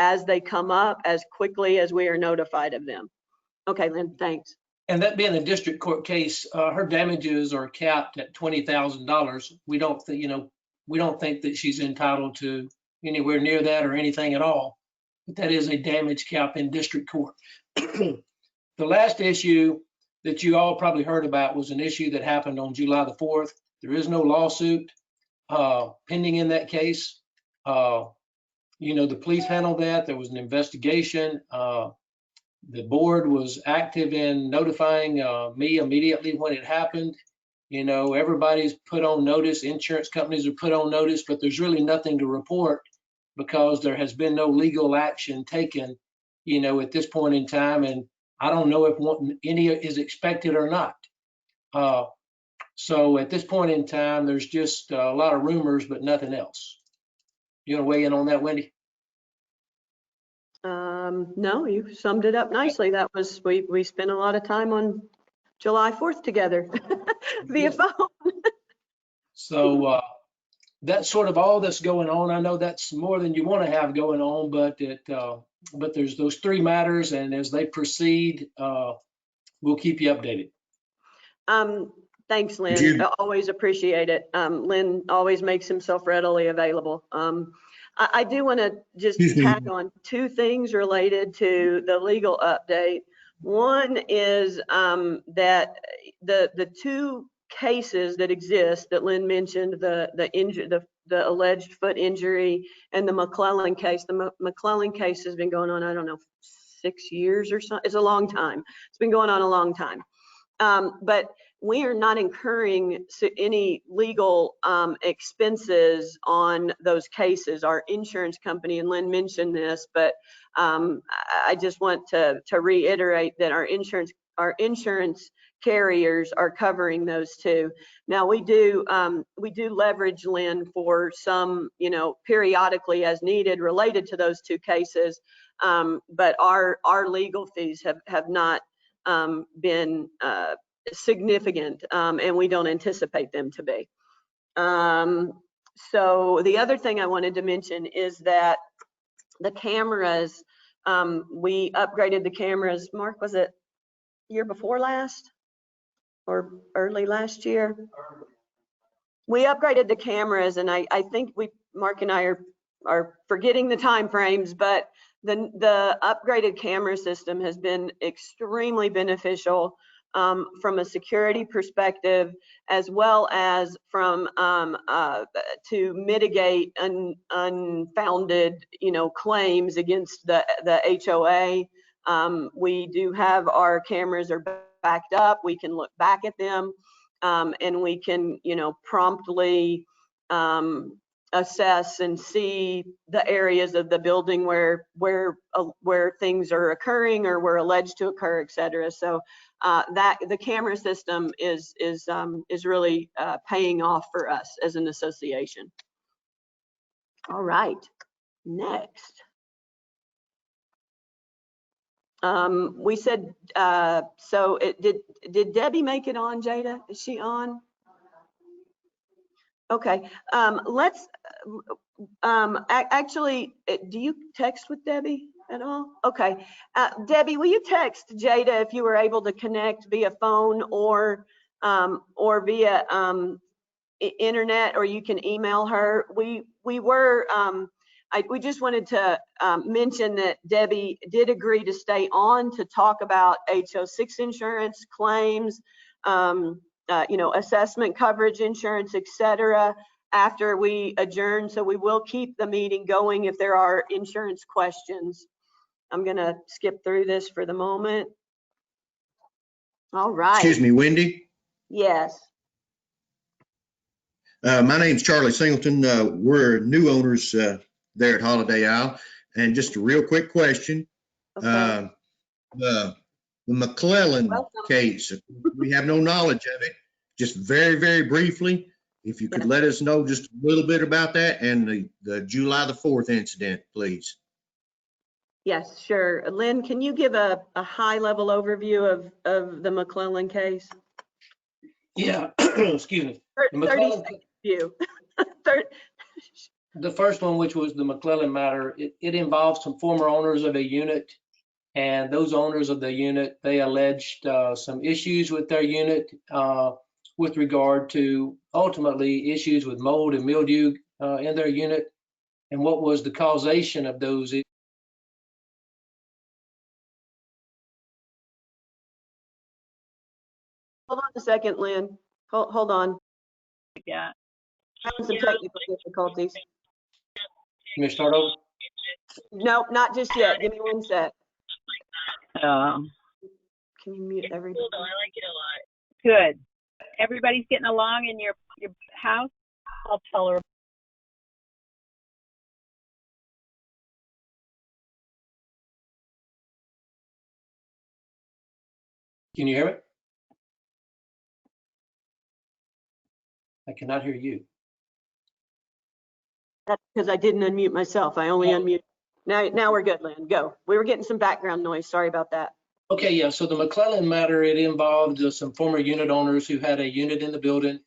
as they come up, as quickly as we are notified of them. Okay, Lynn, thanks. And that being a district court case, her damages are capped at $20,000. We don't think that she's entitled to anywhere near that or anything at all. But that is a damage cap in district court. The last issue that you all probably heard about was an issue that happened on July the 4th. There is no lawsuit pending in that case. The police handled that. There was an investigation. The board was active in notifying me immediately when it happened. Everybody's put on notice. Insurance companies are put on notice, but there's really nothing to report because there has been no legal action taken, at this point in time. And I don't know if any is expected or not. So at this point in time, there's just a lot of rumors, but nothing else. You want to weigh in on that, Wendy? No, you summed it up nicely. That was, we spent a lot of time on July 4th together via phone. So that's sort of all that's going on. I know that's more than you want to have going on, but there's those three matters, and as they proceed, we'll keep you updated. Thanks, Lynn. I always appreciate it. Lynn always makes himself readily available. I do want to just tag on two things related to the legal update. One is that the two cases that exist that Lynn mentioned, the alleged foot injury and the McClellan case. The McClellan case has been going on, I don't know, 6 years or so. It's a long time. It's been going on a long time. But we are not incurring any legal expenses on those cases. Our insurance company, and Lynn mentioned this, but I just want to reiterate that our insurance carriers are covering those too. Now we do leverage Lynn for some, periodically as needed related to those two cases, but our legal fees have not been significant, and we don't anticipate them to be. So the other thing I wanted to mention is that the cameras, we upgraded the cameras. Mark, was it year before last or early last year? We upgraded the cameras, and I think Mark and I are forgetting the time frames, but the upgraded camera system has been extremely beneficial from a security perspective, as well as from to mitigate unfounded, claims against the HOA. We do have our cameras are backed up. We can look back at them, and we can, promptly assess and see the areas of the building where things are occurring or were alleged to occur, et cetera. So that the camera system is really paying off for us as an association. All right, next. We said, so did Debbie make it on, Jada? Is she on? Okay, let's, actually, do you text with Debbie? at all? Okay. Debbie, will you text Jada if you were able to connect via phone or via internet, or you can email her? We just wanted to mention that Debbie did agree to stay on to talk about HO6 insurance claims, assessment coverage insurance, et cetera, after we adjourn. So we will keep the meeting going if there are insurance questions. I'm going to skip through this for the moment. All right. Excuse me, Wendy. Yes. My name's Charlie Singleton. We're new owners there at Holiday Isle. And just a real quick question. Okay. The McClellan Welcome. case, we have no knowledge of it. Just very, very briefly, if you could let us know just a little bit about that and the July the 4th incident, please. Yes, sure. Lynn, can you give a high-level overview of the McClellan case? Yeah, excuse me. The 30 McClellan- second view. The first one, which was the McClellan matter, it involved some former owners of a unit. And those owners of the unit, they alleged some issues with their unit with regard to ultimately issues with mold and mildew in their unit. And what was the causation of those? Hold on a second, Lynn. Hold on. Yeah. Having some technical difficulties. Can we start over? No, not just yet. Give me one sec. Um, Can you mute everybody? I like it a lot. Good. Everybody's getting along in your house? I'll tell her. Can you hear me? I cannot hear you. That's because I didn't unmute myself. I only unmuted. Now we're good, Lynn. Go. We were getting some background noise. Sorry about that. Okay, yeah, so the McClellan matter, it involved some former unit owners who had a unit in the building.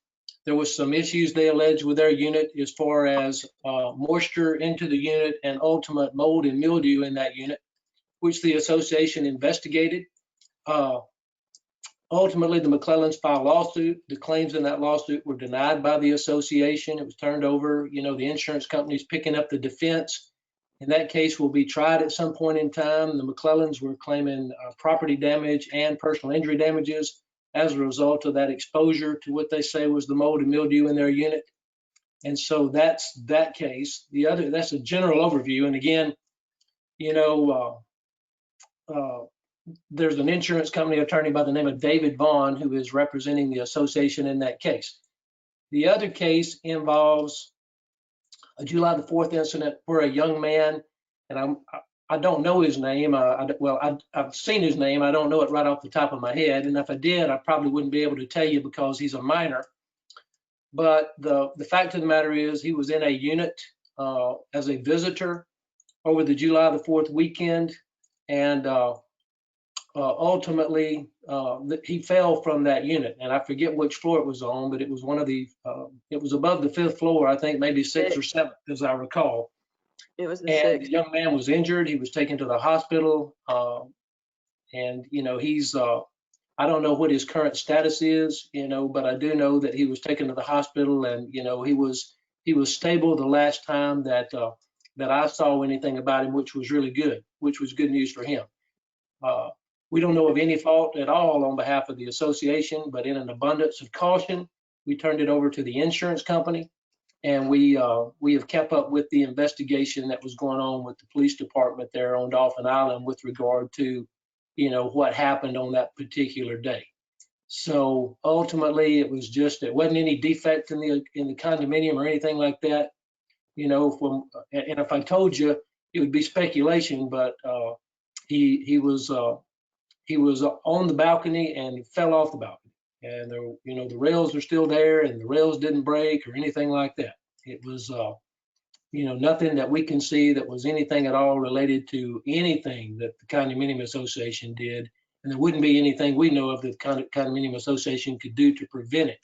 There was some issues they alleged with their unit as far as moisture into the unit and ultimate mold and mildew in that unit, which the association investigated. Ultimately, the McClellans filed a lawsuit. The claims in that lawsuit were denied by the association. It was turned over. You know, the insurance company's picking up the defense. And that case will be tried at some point in time. The McClellans were claiming property damage and personal injury damages as a result of that exposure to what they say was the mold and mildew in their unit. And so that's that case. That's a general overview. And again, you know, there's an insurance company attorney by the name of David Vaughn who is representing the association in that case. The other case involves a July the 4th incident where a young man, and I don't know his name. I've seen his name. I don't know it right off the top of my head. And if I did, I probably wouldn't be able to tell you because he's a minor. But the fact of the matter is he was in a unit as a visitor over the July the 4th weekend. And ultimately, he fell from that unit, and I forget which floor it was on, but it was one of the, it was above the 5th floor, I think maybe 6th or 7th, as I recall. It was the And 6th. the young man was injured. He was taken to the hospital, and you know, he's, I don't know what his current status is, you know, but I do know that he was taken to the hospital, and you know, he was stable the last time that I saw anything about him, which was really good, which was good news for him. We don't know of any fault at all on behalf of the association, but in an abundance of caution, we turned it over to the insurance company, and we have kept up with the investigation that was going on with the police department there on Dauphin Island with regard to, you know, what happened on that particular day. So ultimately, it wasn't any defect in the condominium or anything like that. You know, and if I told you, it would be speculation, but he was on the balcony and he fell off the balcony, and there, you know, the rails are still there and the rails didn't break or anything like that. It was, you know, nothing that we can see that was anything at all related to anything that the condominium association did. And there wouldn't be anything we know of that the condominium association could do to prevent it.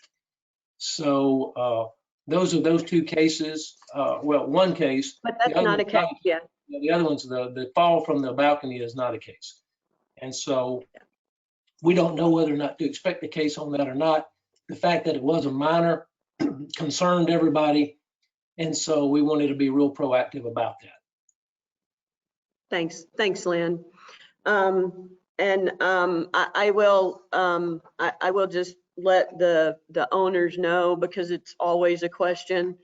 So those are those two cases. Well, one case. But that's not a case, yeah. The other ones, the fall from the balcony is not a case. And so we don't know whether or not to expect a case on that or not. The fact that it was a minor concerned everybody. And so we wanted to be real proactive about that. Thanks, Lynn. I will just let the owners know, because it's always a question,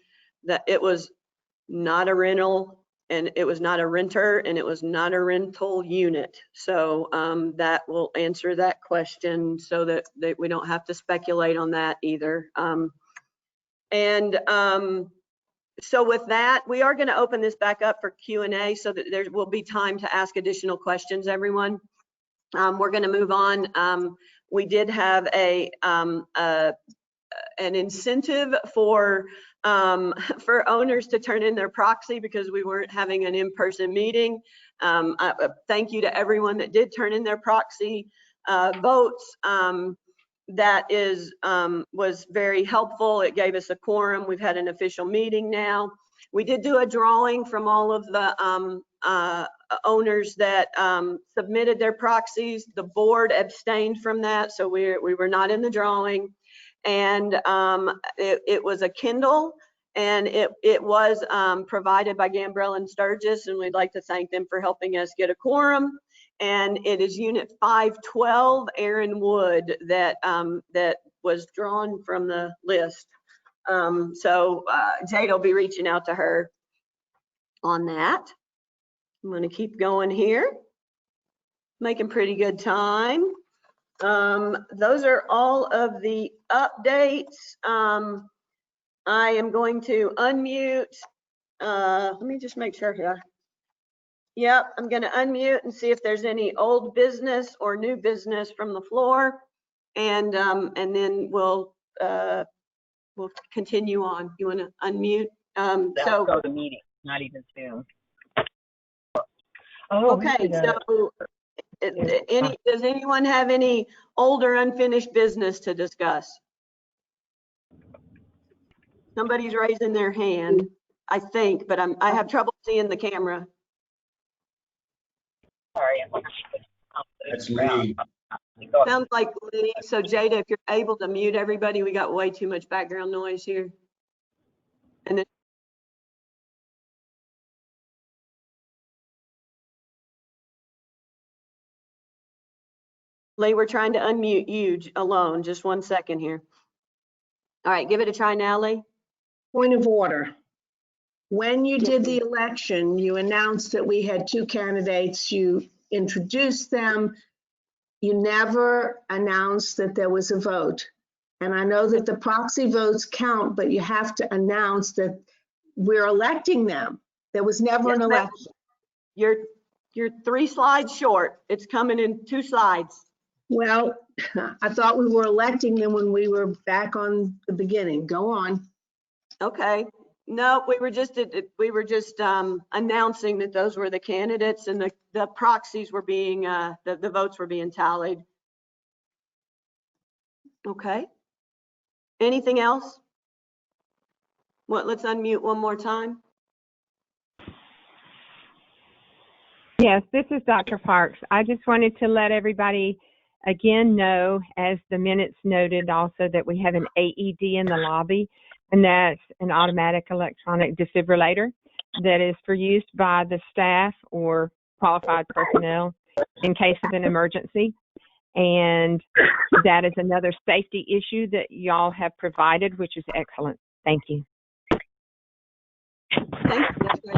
that it was not a rental, and it was not a renter, and it was not a rental unit. So that will answer that question, so that we don't have to speculate on that either. So with that, we are going to open this back up for Q&A, so that there will be time to ask additional questions, everyone. We're going to move on. We did have an incentive for owners to turn in their proxy, because we weren't having an in-person meeting. Thank you to everyone that did turn in their proxy votes. That was very helpful. It gave us a quorum. We've had an official meeting now. We did do a drawing from all of the owners that submitted their proxies. The board abstained from that, so we were not in the drawing. And it was a Kindle, and it was provided by Gambrell and Sturgis, and we'd like to thank them for helping us get a quorum. And it is unit 512, Aaron Wood, that was drawn from the list. So Jade will be reaching out to her on that. I'm going to keep going here, making pretty good time. Those are all of the updates. I am going to unmute. Let me just make sure here. Yep, I'm going to unmute and see if there's any old business or new business from the floor, and then we'll continue on. You want to unmute? So go to meeting, not even Zoom. Okay, so does anyone have any old or unfinished business to discuss? Somebody's raising their hand, I think, but I have trouble seeing the camera. Sorry. That's Lee. Sounds like Lee. So Jada, if you're able to mute everybody, we got way too much background noise here. And then Lee, we're trying to unmute you alone. Just 1 second here. All right, give it a try now, Lee. Point of order. When you did the election, you announced that we had 2 candidates. You introduced them. You never announced that there was a vote. And I know that the proxy votes count, but you have to announce that we're electing them. There was never an election. You're 3 slides short. It's coming in 2 slides. Well, I thought we were electing them when we were back on the beginning. Go on. Okay. No, we were just announcing that those were the candidates, and the proxies were being the votes were being tallied. Okay. Anything else? Let's unmute one more time. Yes, this is Dr. Parks. I just wanted to let everybody again know, as the minutes noted also, that we have an AED in the lobby, and that's an automatic electronic defibrillator that is for use by the staff or qualified personnel in case of an emergency. And that is another safety issue that y'all have provided, which is excellent. Thank you. Thank you.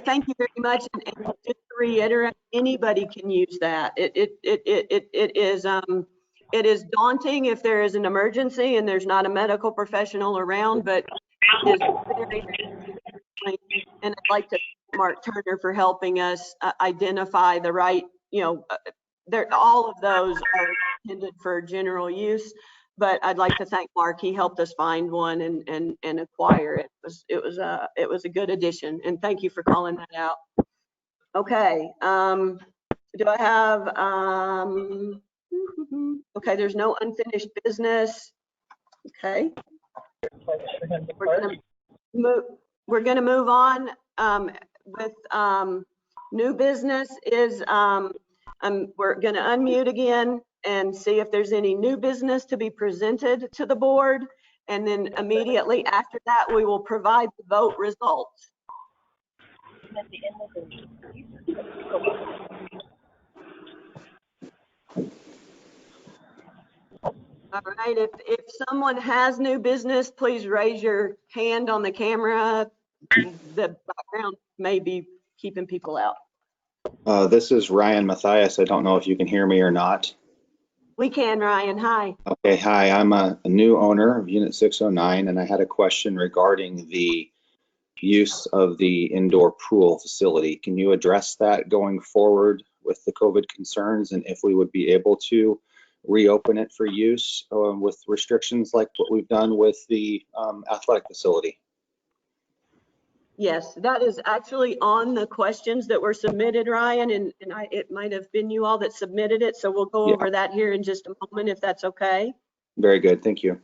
Thank you very much. And just to reiterate, anybody can use that. It is daunting if there is an emergency and there's not a medical professional around, but it is very, and I'd like to thank Mark Turner for helping us identify the right, all of those are intended for general use. But I'd like to thank Mark. He helped us find one and acquire it. It was a good addition, and thank you for calling that out. Okay. Do I have Okay, there's no unfinished business. Okay. We're gonna move on with new business is we're gonna unmute again and see if there's any new business to be presented to the board. And then immediately after that, we will provide the vote results. All right, if someone has new business, please raise your hand on the camera. The background may be keeping people out. This is Ryan Matthias. I don't know if you can hear me or not. We can, Ryan. Hi. Okay, hi. I'm a new owner of Unit 609, and I had a question regarding the use of the indoor pool facility. Can you address that going forward with the COVID concerns, and if we would be able to reopen it for use with restrictions like what we've done with the athletic facility? Yes, that is actually on the questions that were submitted, Ryan, and it might have been you all that submitted it, so we'll go over that here in just a moment, if that's okay. Very good, thank you.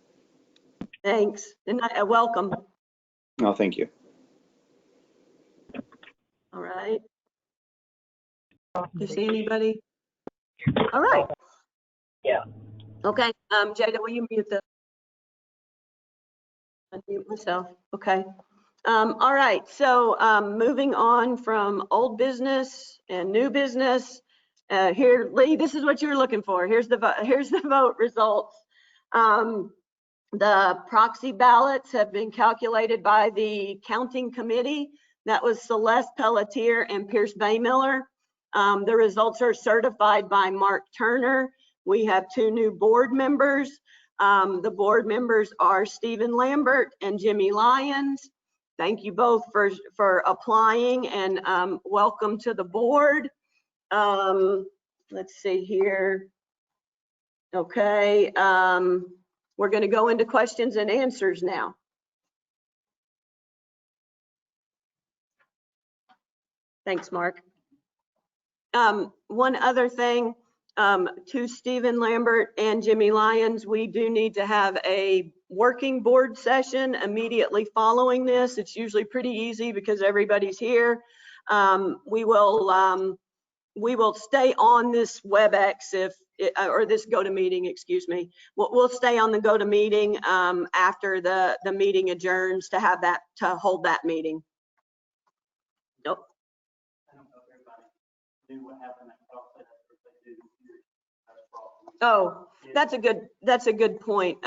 Thanks, and welcome. Oh, thank you. All right. Do you see anybody? All right. Yeah. Okay, Jada, will you mute unmute myself? Okay. All right, so moving on from old business and new business. Here, Lee, this is what you were looking for. Here's the vote results. The proxy ballots have been calculated by the counting committee. That was Celeste Pelletier and Pierce Baymiller. The results are certified by Mark Turner. We have 2 new board members. The board members are Stephen Lambert and Jimmy Lyons. Thank you both for applying, and welcome to the board. Let's see here. Okay, we're going to go into questions and answers now. Thanks, Mark. One other thing, to Stephen Lambert and Jimmy Lyons, we do need to have a working board session immediately following this. It's usually pretty easy because everybody's here. We will stay on this WebEx or this GoToMeeting, excuse me. We'll stay on the GoToMeeting after the meeting adjourns to hold that meeting. Nope. I don't know if everybody knew what happened at process. Oh, that's a good point,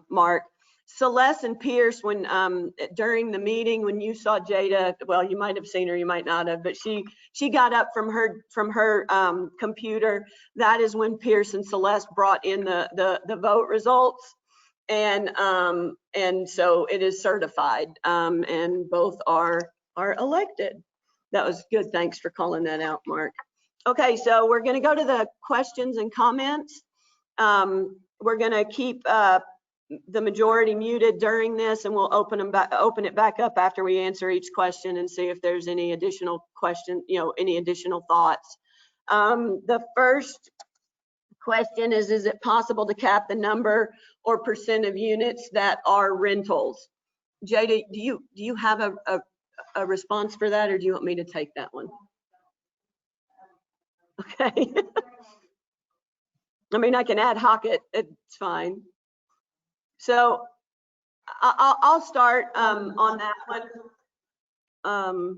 Mark. Celeste and Pierce, when during the meeting, when you saw Jada, well, you might have seen her, you might not have, but she got up from her computer. That is when Pierce and Celeste brought in the vote results, and so it is certified, and both are elected. That was good. Thanks for calling that out, Mark. Okay, so we're going to go to the questions and comments. We're going to keep the majority muted during this, and we'll open it back up after we answer each question and see if there's any additional question, any additional thoughts. The first question is it possible to cap the number or percent of units that are rentals? Jada, do you have a response for that, or do you want me to take that one? Okay. I mean, I can ad hoc it, it's fine. So I'll start on that one.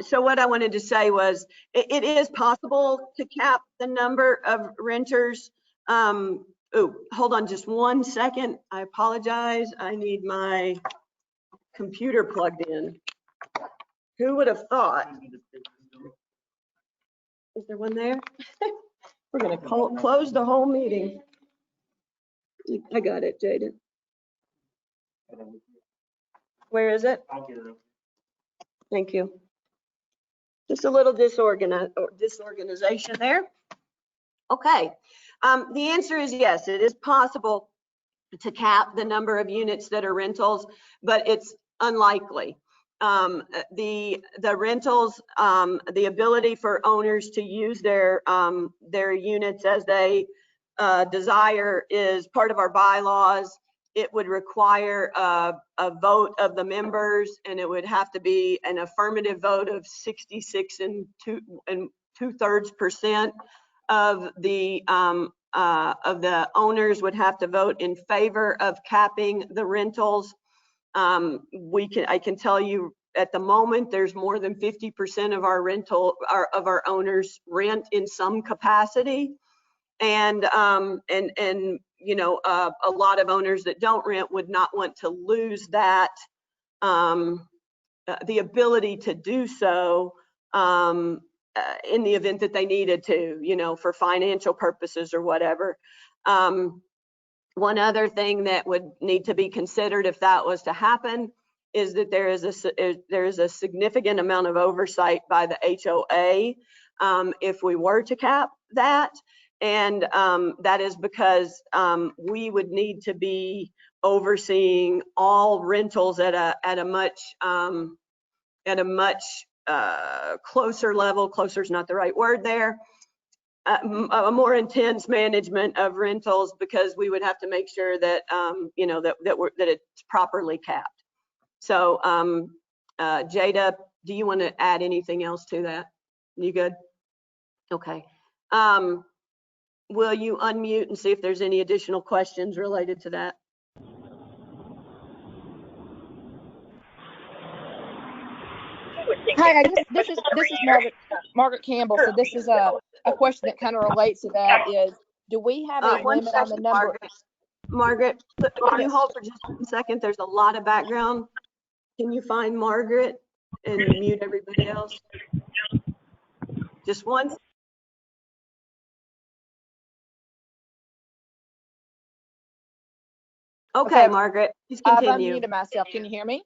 So what I wanted to say was it is possible to cap the number of renters. Oh, hold on just 1 second. I apologize. I need my computer plugged in. Who would have thought? Is there one there? We're going to close the whole meeting. I got it, Jaden. Where is it? I'll get it. Thank you. Just a little disorganization there. Okay. The answer is yes, it is possible to cap the number of units that are rentals, but it's unlikely. the rentals, the ability for owners to use their units as they desire is part of our bylaws. It would require a vote of the members, and it would have to be an affirmative vote of 66 and 2/3% of the owners would have to vote in favor of capping the rentals. I can tell you at the moment, there's more than 50% of our owners rent in some capacity. And you know, a lot of owners that don't rent would not want to lose that, the ability to do so in the event that they needed to, you know, for financial purposes or whatever. One other thing that would need to be considered if that was to happen is that there is a significant amount of oversight by the HOA if we were to cap that. And that is because we would need to be overseeing all rentals at a much closer level. Closer is not the right word there. A more intense management of rentals, because we would have to make sure that you know, that it's properly capped. So Jada, do you want to add anything else to that? You good? Okay. Will you unmute and see if there's any additional questions related to that? Hi, this is Margaret Campbell. So this is a question that kind of relates to that. Is, do we have a limit on the number? Margaret, can you hold for just a second? There's a lot of background. Can you find Margaret and mute everybody else? Just one. Okay, Margaret, please continue. I've unmuted myself. Can you hear me?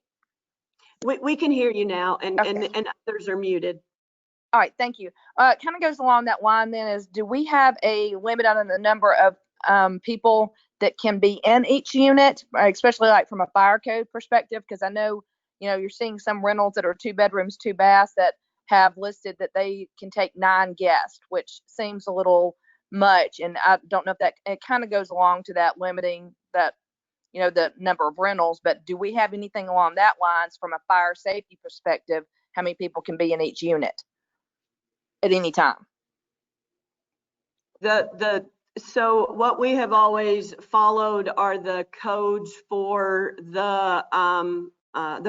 We can hear you now, and others are muted. All right, thank you. Kind of goes along that line then, is do we have a limit on the number of people that can be in each unit, especially like from a fire code perspective? Because I know, you know, you're seeing some rentals that are 2 bedrooms, 2 baths that have listed that they can take 9 guests, which seems a little much. And I don't know if that, it kind of goes along to that limiting that, you know, the number of rentals, but do we have anything along that lines from a fire safety perspective, how many people can be in each unit at any time? So what we have always followed are the codes for the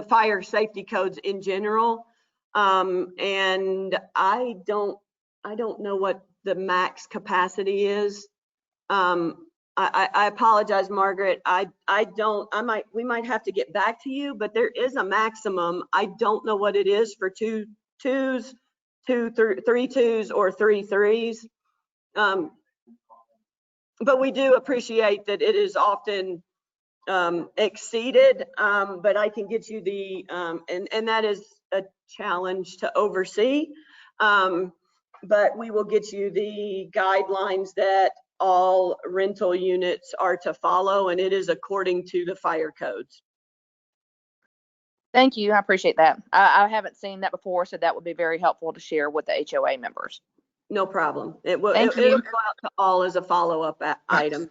fire safety codes in general. And I don't know what the max capacity is. I apologize, Margaret. We might have to get back to you, but there is a maximum. I don't know what it is for 2 twos, 3 twos, or 3 threes. But we do appreciate that it is often exceeded, but I can get you the, and that is a challenge to oversee. But we will get you the guidelines that all rental units are to follow, and it is according to the fire codes. Thank you. I appreciate that. I haven't seen that before, so that would be very helpful to share with the HOA members. No problem. It'll go Thank you. out to all as a follow-up item.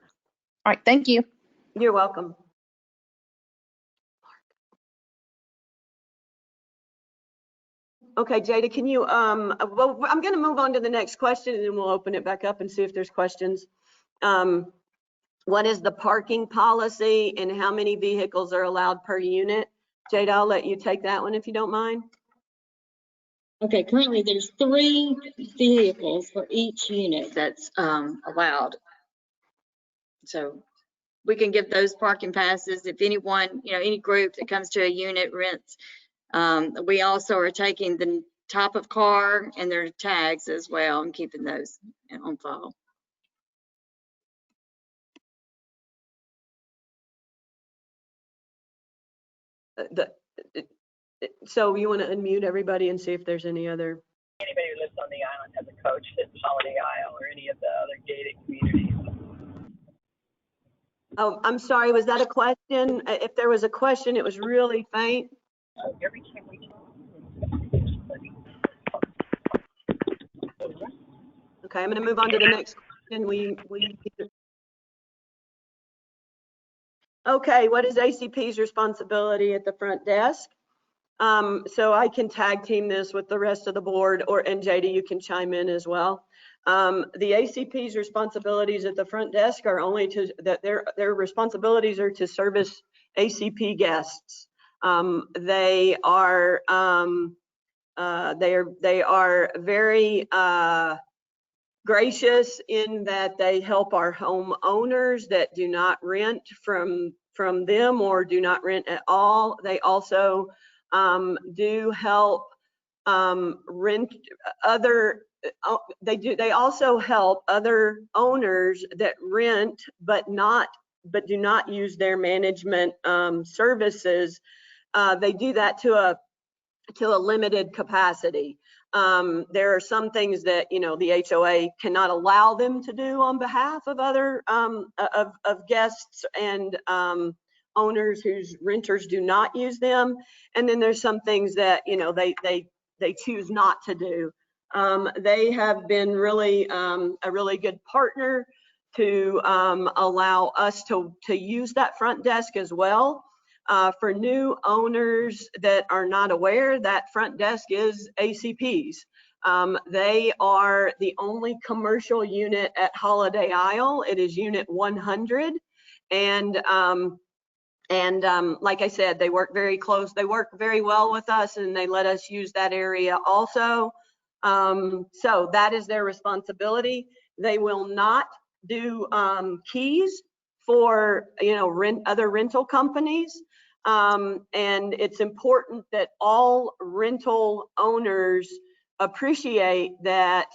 All right. Thank you. You're welcome. Okay, Jada, can you, well, I'm going to move on to the next question, and then we'll open it back up and see if there's questions. What is the parking policy and how many vehicles are allowed per unit? Jada, I'll let you take that one if you don't mind. Okay, currently there's 3 vehicles for each unit that's allowed. So we can give those parking passes if anyone, you know, any group that comes to a unit rents. We also are taking the top of car and their tags as well and keeping those on file. So you want to unmute everybody and see if there's any other. Anybody who lives on the island has a coach that's Holiday Isle or any of the other gated communities. Oh, I'm sorry, was that a question? If there was a question, it was really faint. Every time we talk. Okay, I'm going to move on to the next question. Okay, what is ACP's responsibility at the front desk? So I can tag team this with the rest of the board, and JD, you can chime in as well. The ACP's responsibilities at the front desk are only that their responsibilities are to service ACP guests. They are very gracious in that they help our homeowners that do not rent from them or do not rent at all. They also do help rent other. They also help other owners that rent but do not use their management services. They do that to a limited capacity. There are some things that the HOA cannot allow them to do on behalf of other of guests and owners whose renters do not use them. And then there's some things that they choose not to do. They have been really a really good partner to allow us to use that front desk as well. For new owners that are not aware, that front desk is ACP's. They are the only commercial unit at Holiday Isle. It is unit 100. And like I said, they work very close. They work very well with us, and they let us use that area also. So that is their responsibility. They will not do keys for other rental companies. And it's important that all rental owners appreciate that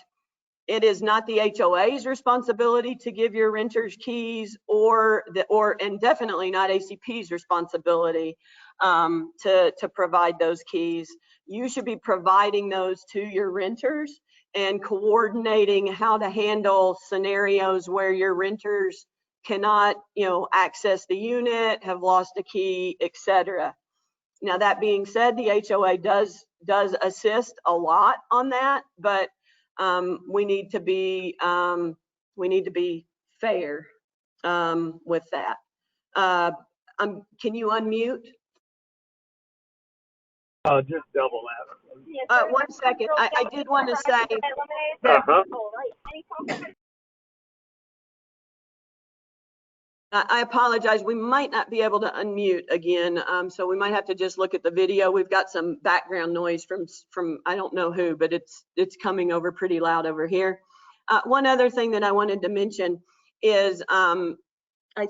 it is not the HOA's responsibility to give your renters keys, and definitely not ACP's responsibility to provide those keys. You should be providing those to your renters and coordinating how to handle scenarios where your renters cannot, access the unit, have lost a key, etc. Now, that being said, the HOA does assist a lot on that, but we need to be fair with that. Can you unmute? Just double that. 1 second. I did want to say. I apologize. We might not be able to unmute again, so we might have to just look at the video. We've got some background noise from I don't know who, but it's coming over pretty loud over here. One other thing that I wanted to mention is I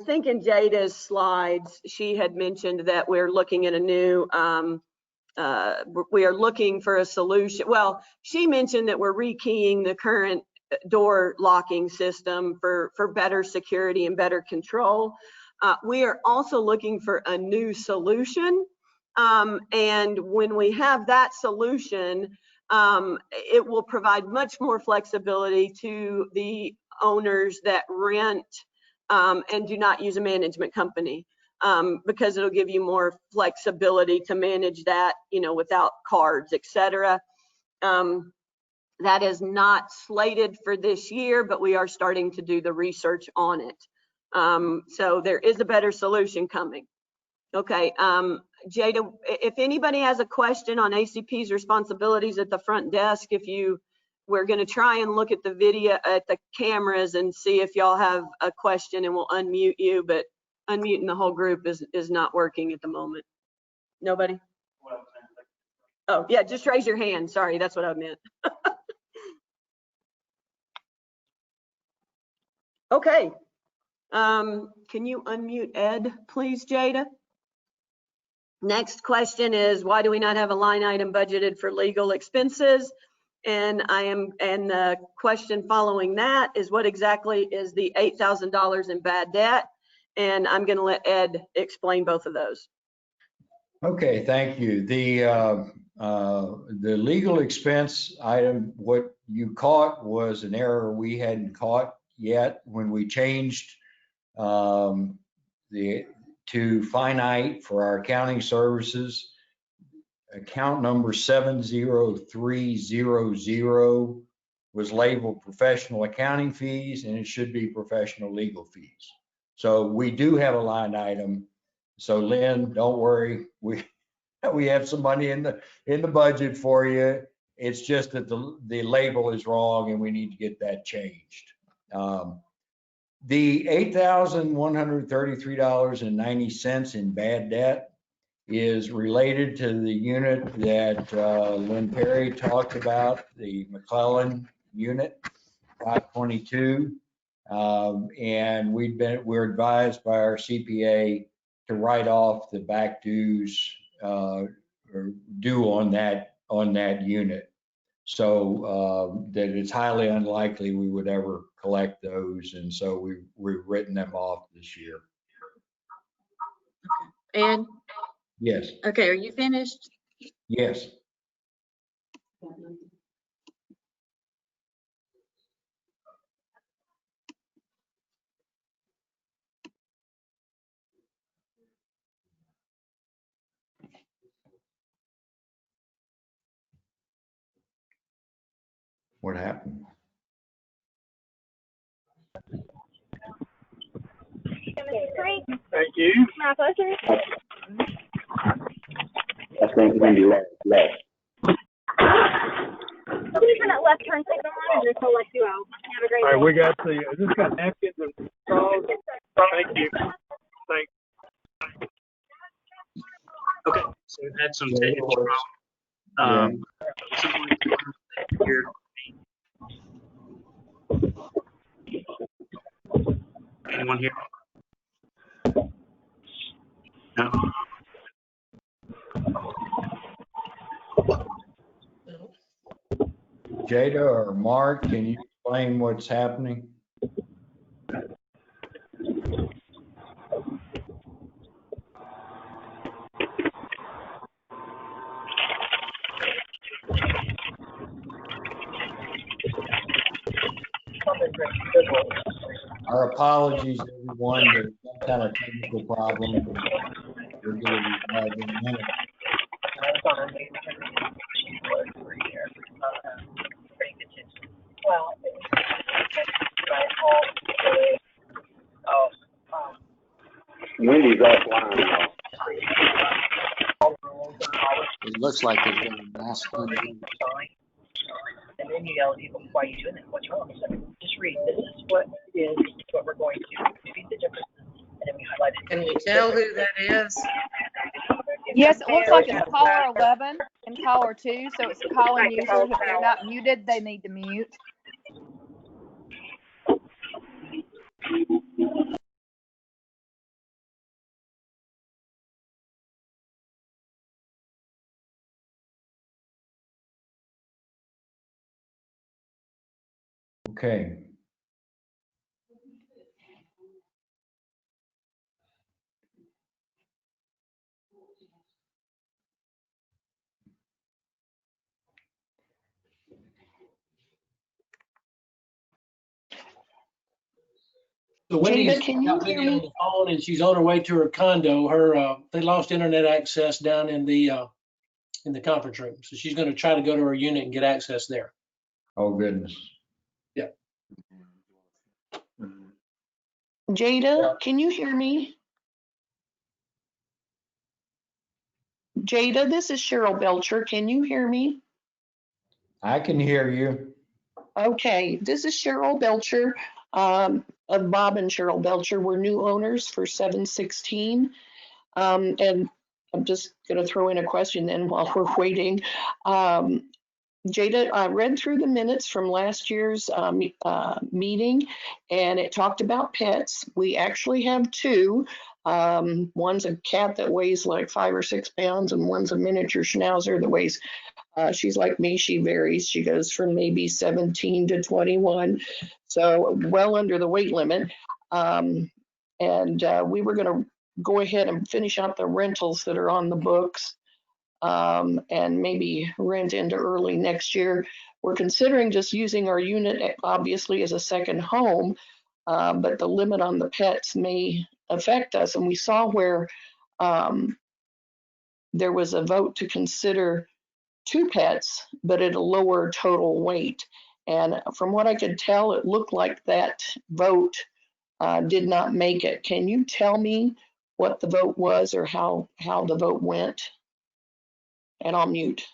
think in Jada's slides, she had mentioned that we're looking at a new, we are looking for a solution. Well, she mentioned that we're rekeying the current door locking system for better security and better control. We are also looking for a new solution. And when we have that solution, it will provide much more flexibility to the owners that rent and do not use a management company, because it'll give you more flexibility to manage that, without cards, etc. That is not slated for this year, but we are starting to do the research on it. So there is a better solution coming. Okay, Jada, if anybody has a question on ACP's responsibilities at the front desk, we're going to try and look at the video at the cameras and see if y'all have a question, and we'll unmute you, but unmuting the whole group is not working at the moment. Nobody? Oh, yeah, just raise your hand. Sorry, that's what I meant. Okay. Can you unmute Ed, please, Jada? Next question is, why do we not have a line item budgeted for legal expenses? And the question following that is, what exactly is the $8,000 in bad debt? And I'm going to let Ed explain both of those. Okay, thank you. The legal expense item, what you caught was an error we hadn't caught yet when we changed to finite for our accounting services. account number 70300 was labeled professional accounting fees, and it should be professional legal fees. So we do have a line item. So Lynn, don't worry, we have some money in the budget for you. It's just that the label is wrong and we need to get that changed. The $8,133.90 in bad debt is related to the unit that Lynn Perry talked about, the McClellan unit, 522. And we're advised by our CPA to write off the back dues or due on that unit. So that it's highly unlikely we would ever collect those. And so we've written them off this year. Ed? Yes. Okay, are you finished? Yes. What happened? Thank you. My pleasure. I think Wendy left. So we turn that left turn signal on and just let you out. Have a great All day. right, we got is this got napkins and straws? Thank you. Thanks. Okay, so we had some technical problems. Someone here. Anyone here? No. Jada or Mark, can you explain what's happening? Our apologies, everyone. There's some kind of technical problem. We're going to resolve in a minute. Wendy's offline now. It looks like there's been a mass cleansing. And then you yell at people, why are you doing that? What's wrong? So just read, this is what it is, this is what we're going to do. Read the differences, and then we highlight it. Can we tell who that is? Yes, it looks like it's caller 11 and caller 2, so it's calling users. If they're not muted, they need to mute. Okay. So Wendy's Jada, can you got hear Wendy on me? the phone and she's on her way to her condo. They lost internet access down in the conference room. So she's going to try to go to her unit and get access there. Oh, goodness. Yeah. Jada, can you hear me? Jada, this is Cheryl Belcher. Can you hear me? I can hear you. Okay, this is Cheryl Belcher of Bob and Cheryl Belcher. We're new owners for 716. And I'm just going to throw in a question then while we're waiting. Jada, I read through the minutes from last year's meeting, and it talked about pets. We actually have two. One's a cat that weighs like 5 or 6 pounds, and one's a miniature schnauzer that weighs, she's like me, she varies. She goes from maybe 17 to 21, so well under the weight limit. And we were going to go ahead and finish out the rentals that are on the books. And maybe rent into early next year. We're considering just using our unit obviously as a second home, but the limit on the pets may affect us. And we saw where there was a vote to consider 2 pets, but at a lower total weight. And from what I could tell, it looked like that vote did not make it. Can you tell me what the vote was or how the vote went? And I'll mute.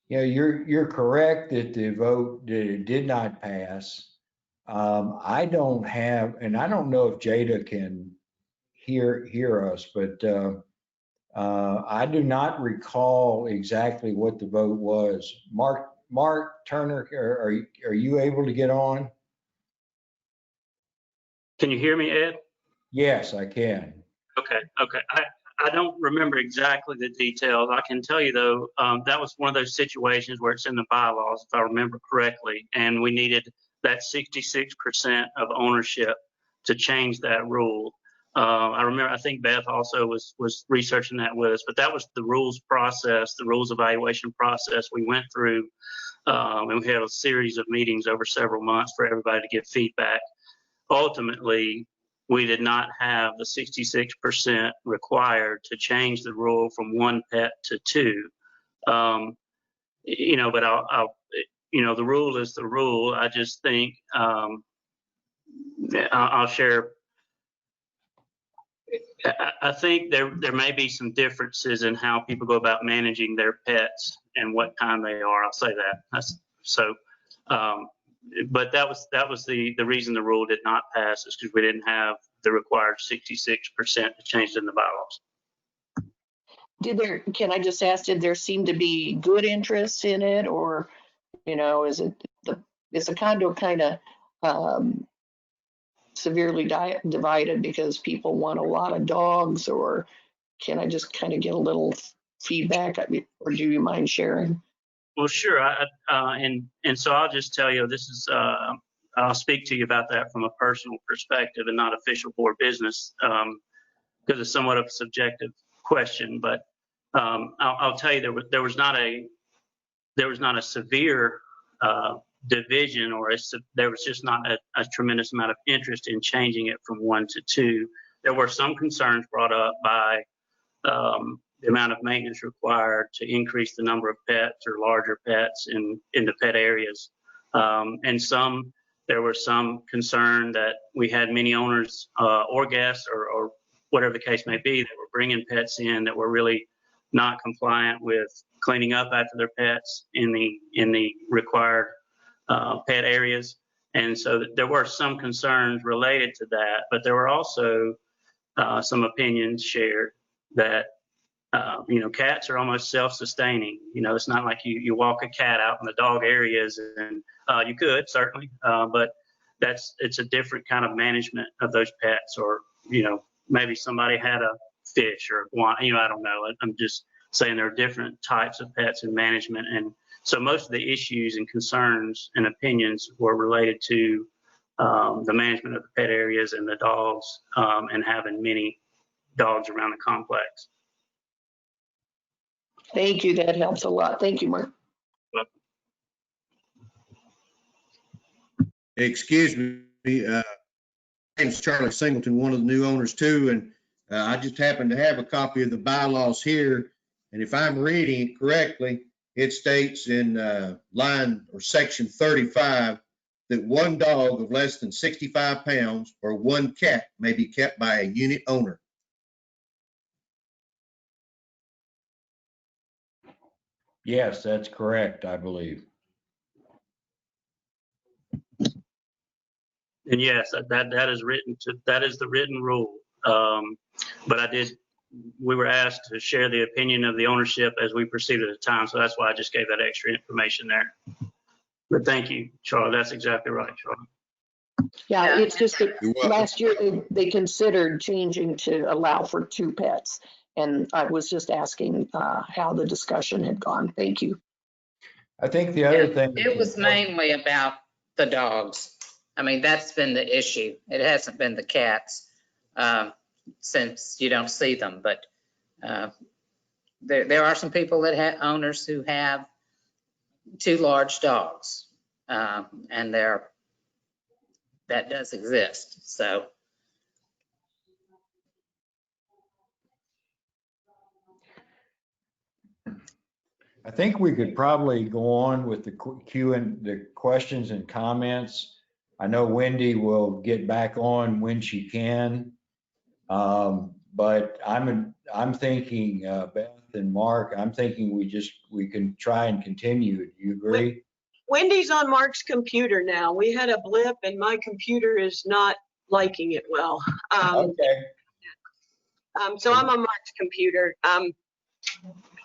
Yeah, you're correct that the vote did not pass. I don't have, and I don't know if Jada can hear us, but I do not recall exactly what the vote was. Mark Turner, are you able to get on? Can you hear me, Ed? Yes, I can. Okay. I don't remember exactly the details. I can tell you though, that was one of those situations where it's in the bylaws, if I remember correctly, and we needed that 66% of ownership to change that rule. I remember, I think Beth also was researching that with us, but that was the rules process, the rules evaluation process we went through. And we had a series of meetings over several months for everybody to give feedback. Ultimately, we did not have the 66% required to change the rule from 1 pet to 2. You know, but the rule is the rule. I just think I'll share. I think there may be some differences in how people go about managing their pets and what kind they are. I'll say that. But that was the reason the rule did not pass, is because we didn't have the required 66% to change in the bylaws. Can I just ask, did there seem to be good interest in it, or, you know, is the condo kind of severely divided because people want a lot of dogs, or can I just kind of get a little feedback, or do you mind sharing? Well, sure. And so I'll just tell you, this is, I'll speak to you about that from a personal perspective and not official board business, because it's somewhat of a subjective question. But I'll tell you, there was not a severe division, or there was just not a tremendous amount of interest in changing it from 1 to 2. There were some concerns brought up by the amount of maintenance required to increase the number of pets or larger pets in the pet areas. And there was some concern that we had many owners or guests or whatever the case may be that were bringing pets in that were really not compliant with cleaning up after their pets in the required pet areas. And so there were some concerns related to that, but there were also some opinions shared that cats are almost self-sustaining. It's not like you walk a cat out in the dog areas, and you could certainly, but it's a different kind of management of those pets. Or maybe somebody had a fish or a guano, I don't know. I'm just saying there are different types of pets and management, and so most of the issues and concerns and opinions were related to the management of the pet areas and the dogs, and having many dogs around the complex. Thank you. That helps a lot. Thank you, Mark. Excuse me, my name's Charlie Singleton, one of the new owners too, and I just happen to have a copy of the bylaws here. And if I'm reading it correctly, it states in line or section 35 that 1 dog of less than 65 pounds or 1 cat may be kept by a unit owner. Yes, that's correct, I believe. And yes, that is the written rule. But we were asked to share the opinion of the ownership as we proceeded at the time. So that's why I just gave that extra information there. But thank you, Charlie. That's exactly right, Charlie. Yeah, it's just that last year they considered changing to allow for 2 pets. And I was just asking how the discussion had gone. Thank you. I think the other thing. It was mainly about the dogs. I mean, that's been the issue. It hasn't been the cats, since you don't see them. But there are some people that owners who have 2 large dogs, and that does exist. So I think we could probably go on with the queue and the questions and comments. I know Wendy will get back on when she can. But I'm thinking, Beth and Mark, I'm thinking we can try and continue. Do you agree? Wendy's on Mark's computer now. We had a blip and my computer is not liking it well. Okay, So I'm on Mark's computer.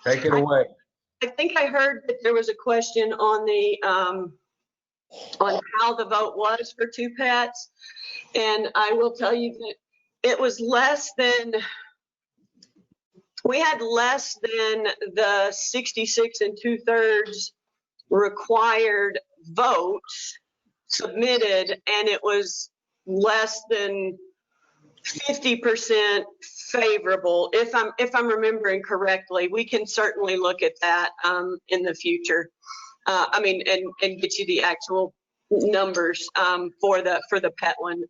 take it away. I think I heard that there was a question on the, on how the vote was for two pets. And I will tell you that it was less than, we had less than the 66 2/3 required votes submitted, and it was less than 50% favorable, if I'm remembering correctly. We can certainly look at that in the future. I mean, and get you the actual numbers for the pet one.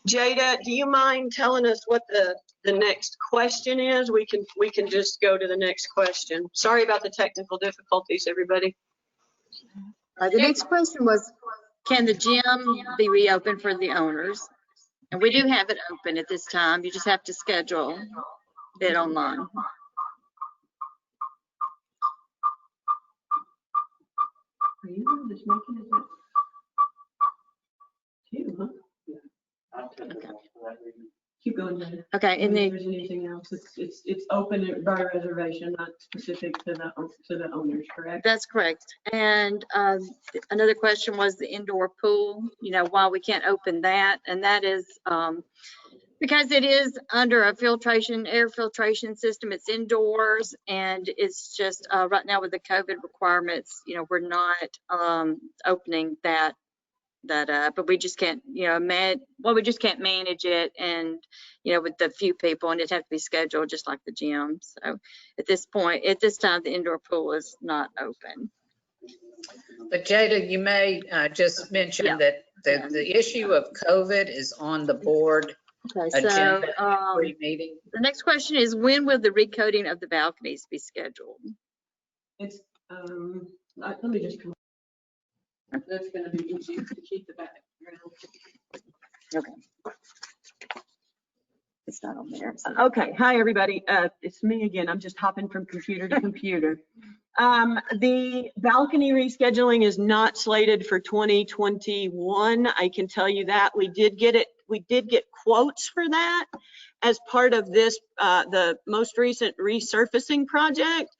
Jada, do you mind telling us what the next question is? We can just go to the next question. Sorry about the technical difficulties, everybody. The next question was, can the gym be reopened for the owners? And we do have it open at this time. You just have to schedule it online. Are you just making it two, huh? Okay. Keep going, Jada. Okay, and If then there's anything else, it's open by reservation, not specific to the owners, correct? that's correct. And another question was the indoor pool, you know, why we can't open that. And that is because it is under a air filtration system. It's indoors, and it's just right now with the COVID requirements, you know, we're not opening that up, but we just can't, you know, we just can't manage it, and you know, with the few people, and it'd have to be scheduled just like the gym. So at this time, the indoor pool is not open. But Jada, you may just mention that the issue of COVID is on the board agenda meeting. The next question is, when will the recoating of the balconies be scheduled? It's let me just come. That's going to be easy to keep the background. Okay. It's not on there. So. Okay. Hi, everybody. It's me again. I'm just hopping from computer to computer. The balcony rescheduling is not slated for 2021. I can tell you that. We did get quotes for that as part of this, the most recent resurfacing project.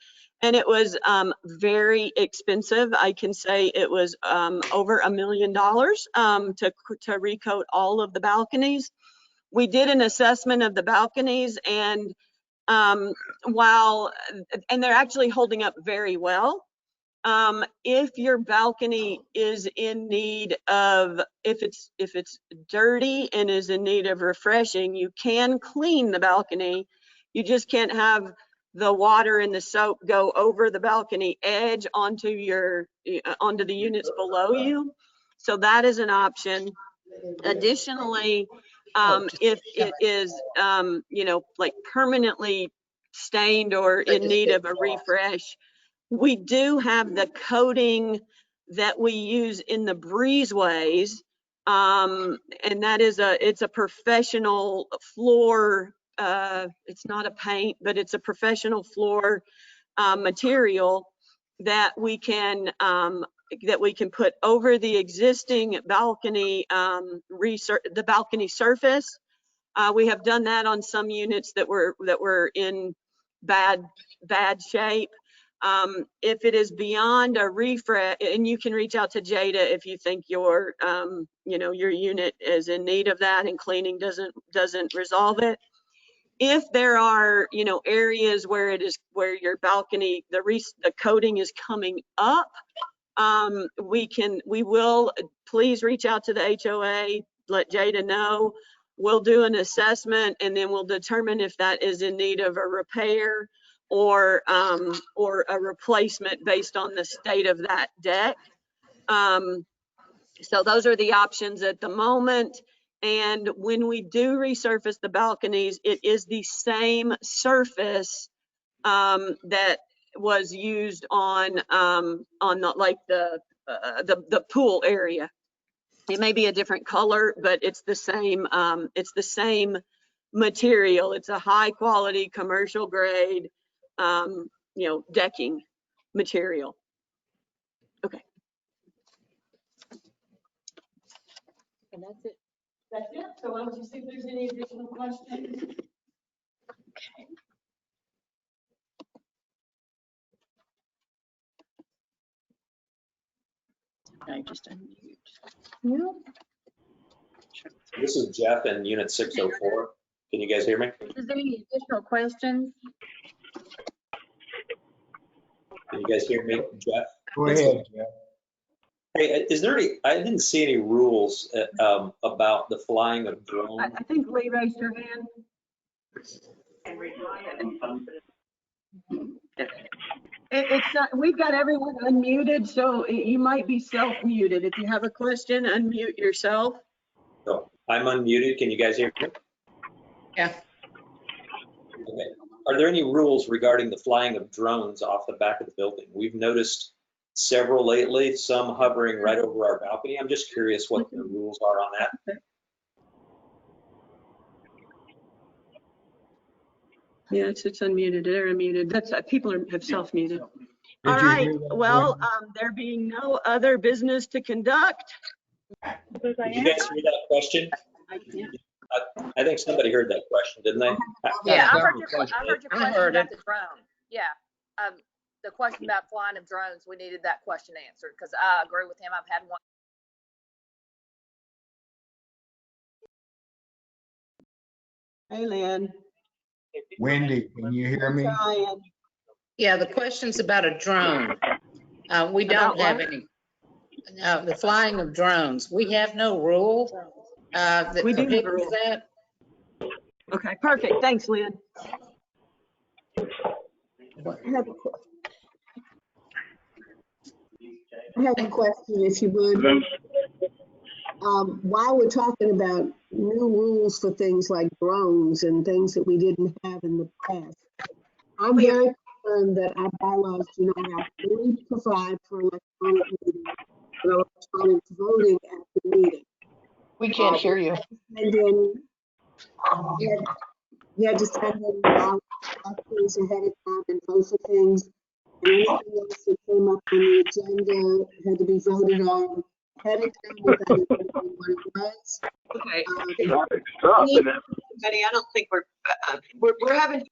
And it was very expensive. I can say it was over $1 million to recoat all of the balconies. We did an assessment of the balconies, and they're actually holding up very well. If your balcony is in need of, if it's dirty and is in need of refreshing, you can clean the balcony. You just can't have the water and the soap go over the balcony edge onto the units below you. So that is an option. Additionally, if it is, you know, like permanently stained or in need of a refresh, we do have the coating that we use in the breezeways. And that is it's a professional floor. It's not a paint, but it's a professional floor material that we can put over the existing balcony, the balcony surface. We have done that on some units that were in bad shape. If it is beyond a refresh, and you can reach out to Jada if you think your your unit is in need of that and cleaning doesn't resolve it. If there are, you know, areas where your balcony, the coating is coming up, we will, please reach out to the HOA, let Jada know. We'll do an assessment, and then we'll determine if that is in need of a repair or a replacement based on the state of that deck. So those are the options at the moment. And when we do resurface the balconies, it is the same surface that was used on the, like the pool area. It may be a different color, but it's the same material. It's a high quality commercial grade, decking material. Okay. And that's it. That's it. So why don't you see if there's any additional questions? Okay. I just unmute. Yep. This is Jeff in Unit 604. Can you guys hear me? Is there any additional questions? Can you guys hear me, Jeff? Go ahead, Jeff. Hey, is there any, I didn't see any rules about the flying of drones. I think Lee raised her hand. We've got everyone unmuted, so you might be self-muted. If you have a question, unmute yourself. So I'm unmuted. Can you guys hear me? Yeah. Okay. Are there any rules regarding the flying of drones off the back of the building? We've noticed several lately, some hovering right over our balcony. I'm just curious what the rules are on that. Yeah, it's unmuted. They're unmuted. That's people have self-muted. All right. Well, there being no other business to conduct. Did you guys hear that question? I think somebody heard that question, didn't they? Yeah, I heard your question about the drone. Yeah. The question about flying of drones, we needed that question answered because I agree with him. I've had one. Hey, Lynn. Wendy, can you hear me? Yeah, the question's about a drone. We don't have any. The flying of drones. We have no rule that prohibits that. Okay, perfect. Thanks, Lynn. I have a question, if you would. While we're talking about new rules for things like drones and things that we didn't have in the past, I'm very concerned that our bylaws do not actually provide for electronic meetings and electronic voting at the meeting. We can't hear you. And then you had to send in things ahead of time and vote for things. And anything else that came up on the agenda had to be voted on ahead of time without even knowing what it was. Okay. Betty, I don't think we're having.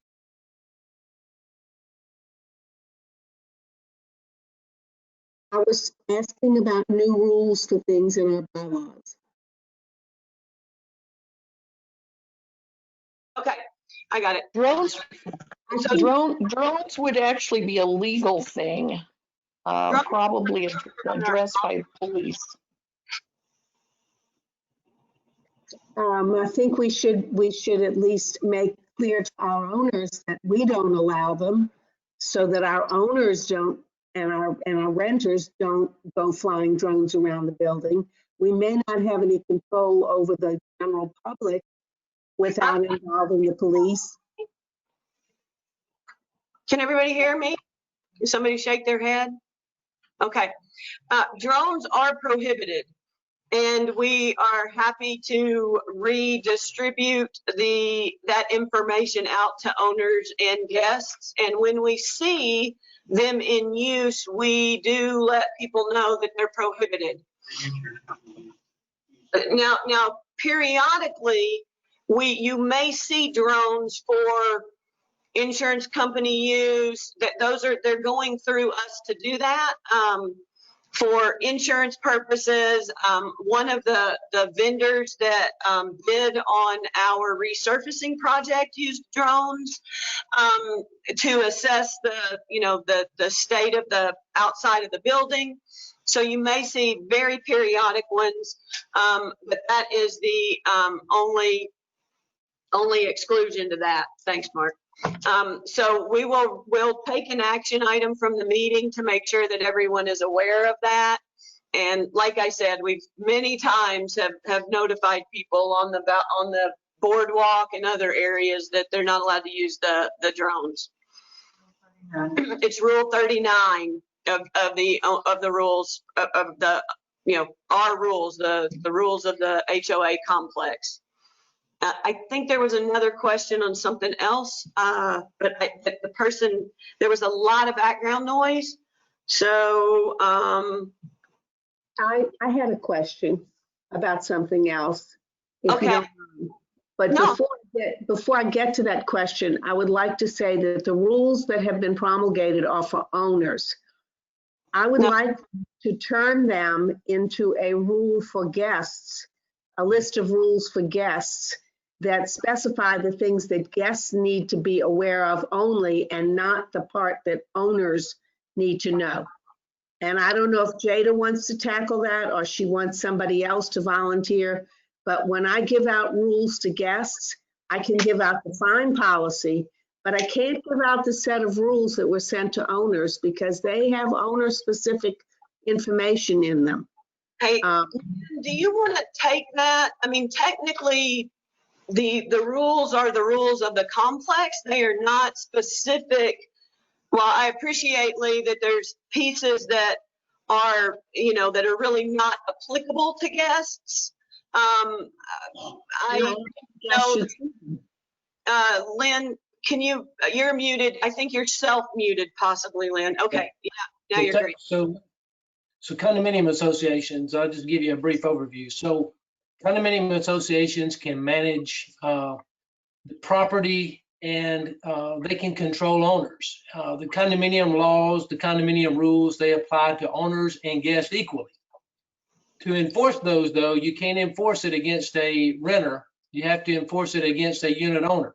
I was asking about new rules for things in our bylaws. Okay, I got it. Drones would actually be a legal thing, probably addressed by police. I think we should at least make clear to our owners that we don't allow them, so that our owners don't and our renters don't go flying drones around the building. We may not have any control over the general public without involving the police. Can everybody hear me? Did somebody shake their head? Okay. Drones are prohibited, and we are happy to redistribute that information out to owners and guests. And when we see them in use, we do let people know that they're prohibited. Now, periodically, you may see drones for insurance company use. They're going through us to do that for insurance purposes. One of the vendors that bid on our resurfacing project used drones to assess the state of the outside of the building. So you may see very periodic ones, but that is the only exclusion to that. Thanks, Mark. So we'll take an action item from the meeting to make sure that everyone is aware of that. And like I said, we've many times have notified people on the boardwalk and other areas that they're not allowed to use the drones. It's Rule 39 of the rules of the, our rules, the rules of the HOA complex. I think there was another question on something else, but the person, there was a lot of background noise. So I had a question about something else. if you Okay. don't mind. But No. before I get to that question, I would like to say that the rules that have been promulgated are for owners. I would No. like to turn them into a rule for guests, a list of rules for guests that specify the things that guests need to be aware of only and not the part that owners need to know. And I don't know if Jada wants to tackle that or she wants somebody else to volunteer. But when I give out rules to guests, I can give out the fine policy, but I can't give out the set of rules that were sent to owners because they have owner-specific information in them. Hey, do you want to take that? I mean, technically, the rules are the rules of the complex. They are not specific. Well, I appreciate, Lee, that there's pieces that are, that are really not applicable to guests. Lynn, you're muted. I think you're self-muted possibly, Lynn. Okay, yeah, now you're great. So condominium associations, I'll just give you a brief overview. So condominium associations can manage the property and they can control owners. The condominium laws, the condominium rules, they apply to owners and guests equally. To enforce those, though, you can't enforce it against a renter. You have to enforce it against a unit owner.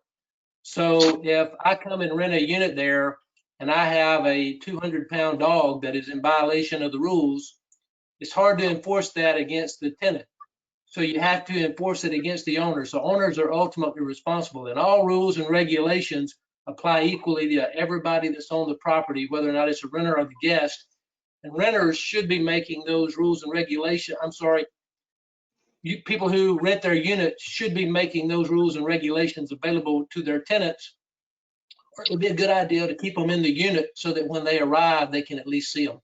So if I come and rent a unit there and I have a 200-pound dog that is in violation of the rules, it's hard to enforce that against the tenant. So you have to enforce it against the owner. So owners are ultimately responsible. And all rules and regulations apply equally to everybody that's on the property, whether or not it's a renter or the guest. And renters should be making those rules and regulations. People who rent their units should be making those rules and regulations available to their tenants. Or it would be a good idea to keep them in the unit so that when they arrive, they can at least see them.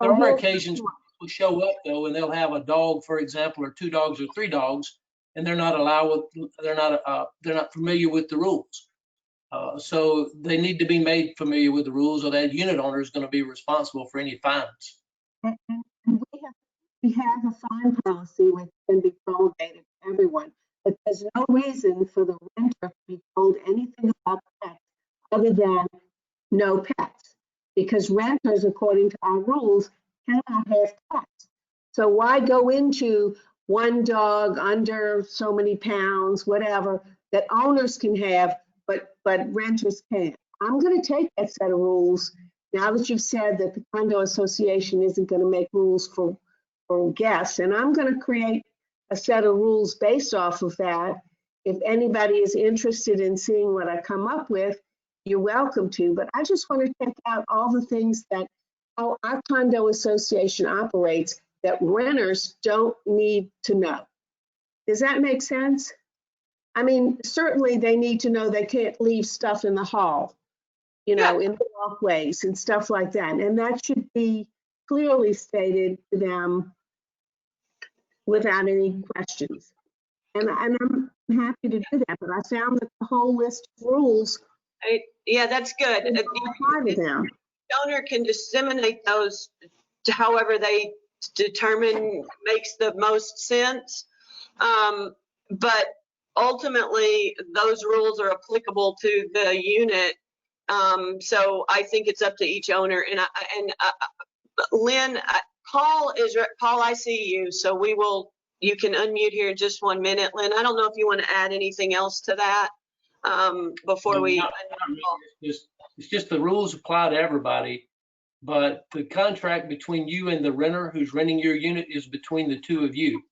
There are occasions when people show up though, and they'll have a dog, for example, or 2 dogs or 3 dogs, and they're not familiar with the rules. So they need to be made familiar with the rules, or that unit owner is going to be responsible for any fines. We have a fine policy which can be promulgated to everyone, but there's no reason for the renter to be told anything about pets other than no pets, because renters, according to our rules, cannot have pets. So why go into 1 dog under so many pounds, whatever, that owners can have, but renters can't? I'm going to take that set of rules now that you've said that the condo association isn't going to make rules for guests, and I'm going to create a set of rules based off of that. If anybody is interested in seeing what I come up with, you're welcome to, but I just want to check out all the things that how our condo association operates that renters don't need to know. Does that make sense? I mean, certainly they need to know they can't leave stuff in the hall, in the walkways and stuff like that. And that should be clearly stated to them without any questions. And I'm happy to do that, but I found that the whole list of rules. Yeah, that's good. The owner can disseminate those to however they determine makes the most sense. But ultimately, those rules are applicable to the unit. So I think it's up to each owner. And Lynn, Paul, I see you. So you can unmute here in just 1 minute. Lynn, I don't know if you want to add anything else to that before we. It's just the rules apply to everybody, but the contract between you and the renter who's renting your unit is between the 2 of you.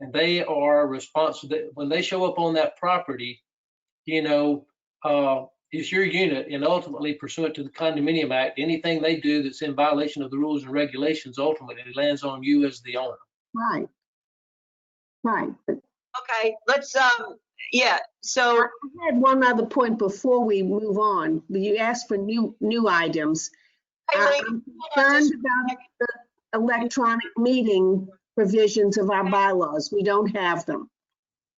And they are responsible when they show up on that property, it's your unit, and ultimately pursuant to the Condominium Act, anything they do that's in violation of the rules and regulations ultimately lands on you as the owner. Right. Okay, let's Yeah, so I had one other point before we move on. You asked for new items. I'm concerned about the electronic meeting provisions of our bylaws. We don't have them.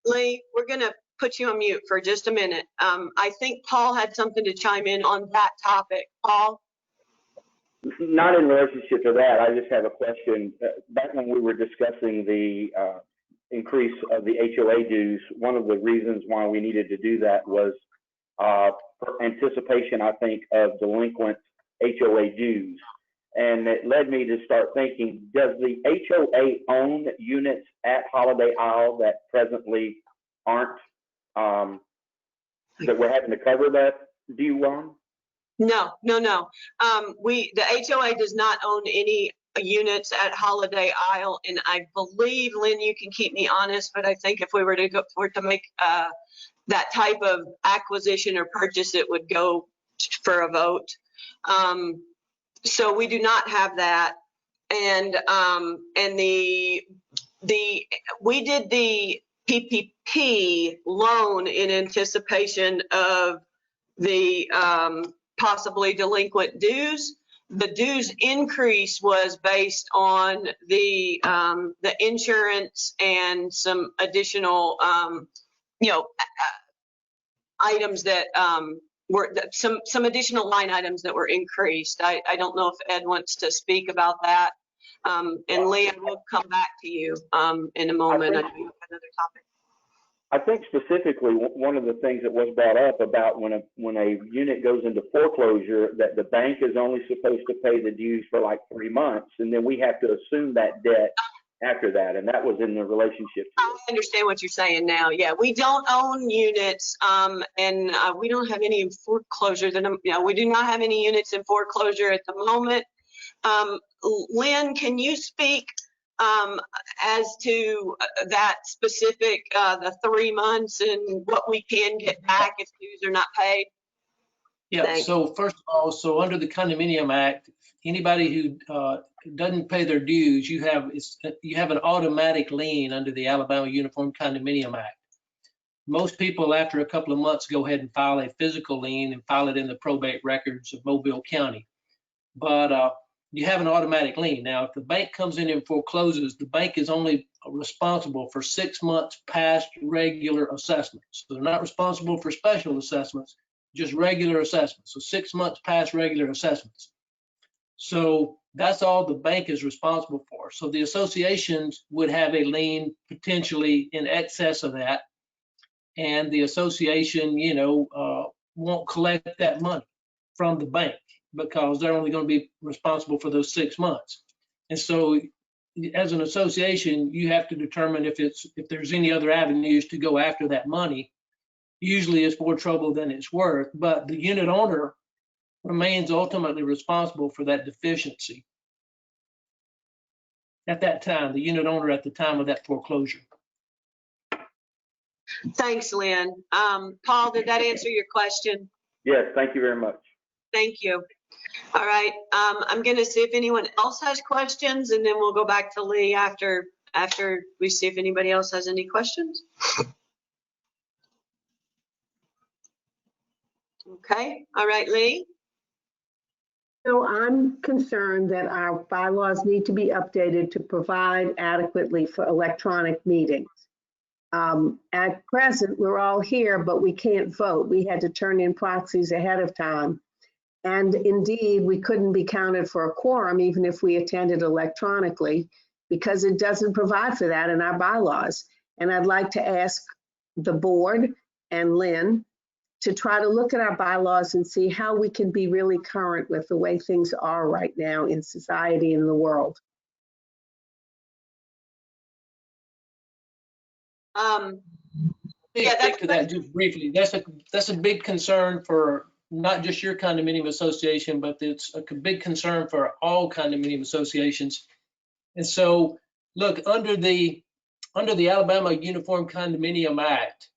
Lee, we're going to put you on mute for just a minute. I think Paul had something to chime in on that topic. Paul? Not in relationship to that, I just have a question. Back when we were discussing the increase of the HOA dues, one of the reasons why we needed to do that was for anticipation, I think, of delinquent HOA dues. And it led me to start thinking, does the HOA own units at Holiday Isle that presently aren't, that we're having to cover that due on? No. The HOA does not own any units at Holiday Isle, and I believe, Lynn, you can keep me honest, but I think if we were to make that type of acquisition or purchase, it would go for a vote. So we do not have that, and we did the PPP loan in anticipation of the possibly delinquent dues. The dues increase was based on the insurance and some additional, items that were some additional line items that were increased. I don't know if Ed wants to speak about that. And Leah, we'll come back to you in a moment. I know you have another topic. I think specifically, one of the things that was brought up about when a unit goes into foreclosure, that the bank is only supposed to pay the dues for like 3 months, and then we have to assume that debt after that, and that was in the relationship. I understand what you're saying now. Yeah, we don't own units, and we don't have any in foreclosure. We do not have any units in foreclosure at the moment. Lynn, can you speak as to that specific, the 3 months and what we can get back if dues are not paid? Yeah, Thanks. so first of all, so under the Condominium Act, anybody who doesn't pay their dues, you have an automatic lien under the Alabama Uniform Condominium Act. Most people, after a couple of months, go ahead and file a physical lien and file it in the probate records of Mobile County. But you have an automatic lien. Now, if the bank comes in and forecloses, the bank is only responsible for 6 months past regular assessments. So they're not responsible for special assessments, just regular assessments. So 6 months past regular assessments. So that's all the bank is responsible for. So the associations would have a lien potentially in excess of that. And the association, won't collect that money from the bank because they're only going to be responsible for those 6 months. And so as an association, you have to determine if there's any other avenues to go after that money. Usually it's more trouble than it's worth, but the unit owner remains ultimately responsible for that deficiency at that time, the unit owner at the time of that foreclosure. Thanks, Lynn. Paul, did that answer your question? Yes, thank you very much. Thank you. All right, I'm going to see if anyone else has questions, and then we'll go back to Lee after we see if anybody else has any questions. Okay, all right, Lee. So I'm concerned that our bylaws need to be updated to provide adequately for electronic meetings. At present, we're all here, but we can't vote. We had to turn in proxies ahead of time. And indeed, we couldn't be counted for a quorum even if we attended electronically because it doesn't provide for that in our bylaws. And I'd like to ask the board and Lynn to try to look at our bylaws and see how we can be really current with the way things are right now in society and the world. Yeah, Speak to that just briefly. That's a big concern for not just your condominium association, but it's a big concern for all condominium associations. And so, look, under the Alabama Uniform Condominium Act,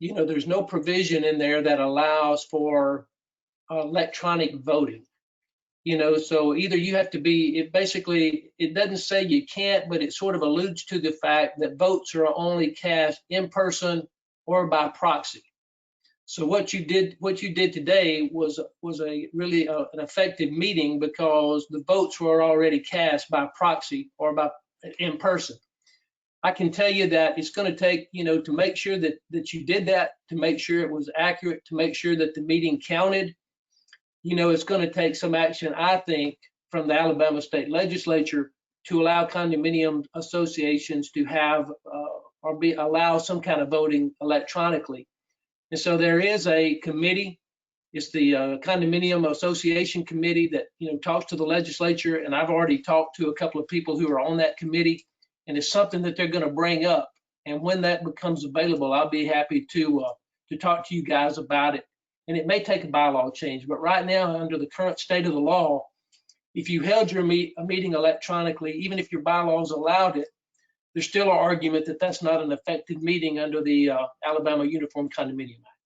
there's no provision in there that allows for electronic voting. So either you have to be, it doesn't say you can't, but it sort of alludes to the fact that votes are only cast in person or by proxy. So what you did today was a really an effective meeting because the votes were already cast by proxy or by in person. I can tell you that it's going to take, to make sure that you did that, to make sure it was accurate, to make sure that the meeting counted. It's going to take some action, I think, from the Alabama State Legislature to allow condominium associations to have allow some kind of voting electronically. And so there is a committee. It's the Condominium Association Committee that talks to the legislature, and I've already talked to a couple of people who are on that committee, and it's something that they're going to bring up. And when that becomes available, I'll be happy to talk to you guys about it. And it may take a bylaw change, but right now, under the current state of the law, if you held your meeting electronically, even if your bylaws allowed it, there's still an argument that that's not an effective meeting under the Alabama Uniform Condominium Act.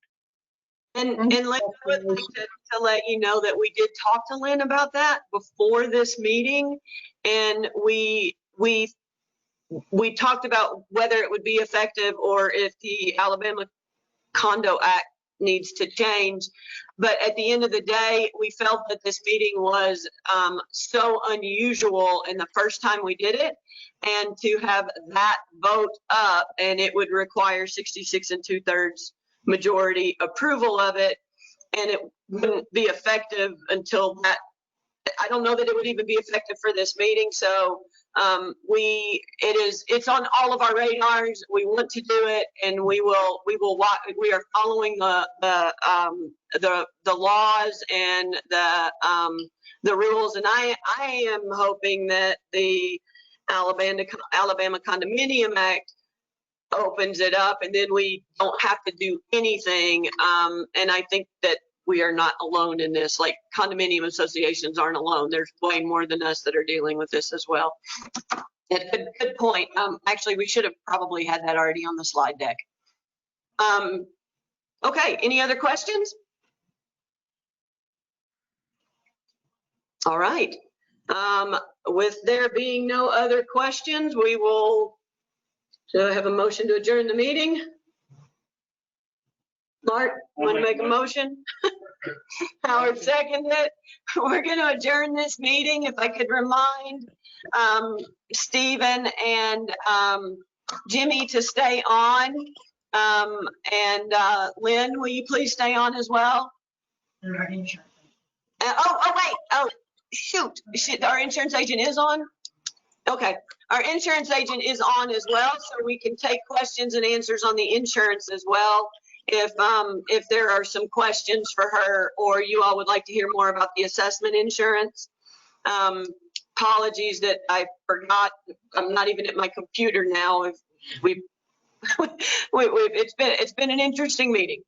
And Lynn, I would like to let you know that we did talk to Lynn about that before this meeting, and we talked about whether it would be effective or if the Alabama Condo Act needs to change. But at the end of the day, we felt that this meeting was so unusual in the first time we did it, and to have that vote up, and it would require 66 2/3 majority approval of it, and it wouldn't be effective until that. I don't know that it would even be effective for this meeting. So it's on all of our radars. We want to do it, and we are following the laws and the rules. And I am hoping that the Alabama Condominium Act opens it up, and then we don't have to do anything. And I think that we are not alone in this. Like, condominium associations aren't alone. There's way more than us that are dealing with this as well. Good point. Actually, we should have probably had that already on the slide deck. Okay, any other questions? All right. With there being no other questions, we will have a motion to adjourn the meeting. Mark, want to make a motion? Howard seconded it. We're going to adjourn this meeting. If I could remind Stephen and Jimmy to stay on. And Lynn, will you please stay on as well? Wait. Oh, shoot. Our insurance agent is on? Okay. Our insurance agent is on as well, so we can take questions and answers on the insurance as well. If there are some questions for her, or you all would like to hear more about the assessment insurance. Apologies that I forgot. I'm not even at my computer now. It's been an interesting meeting.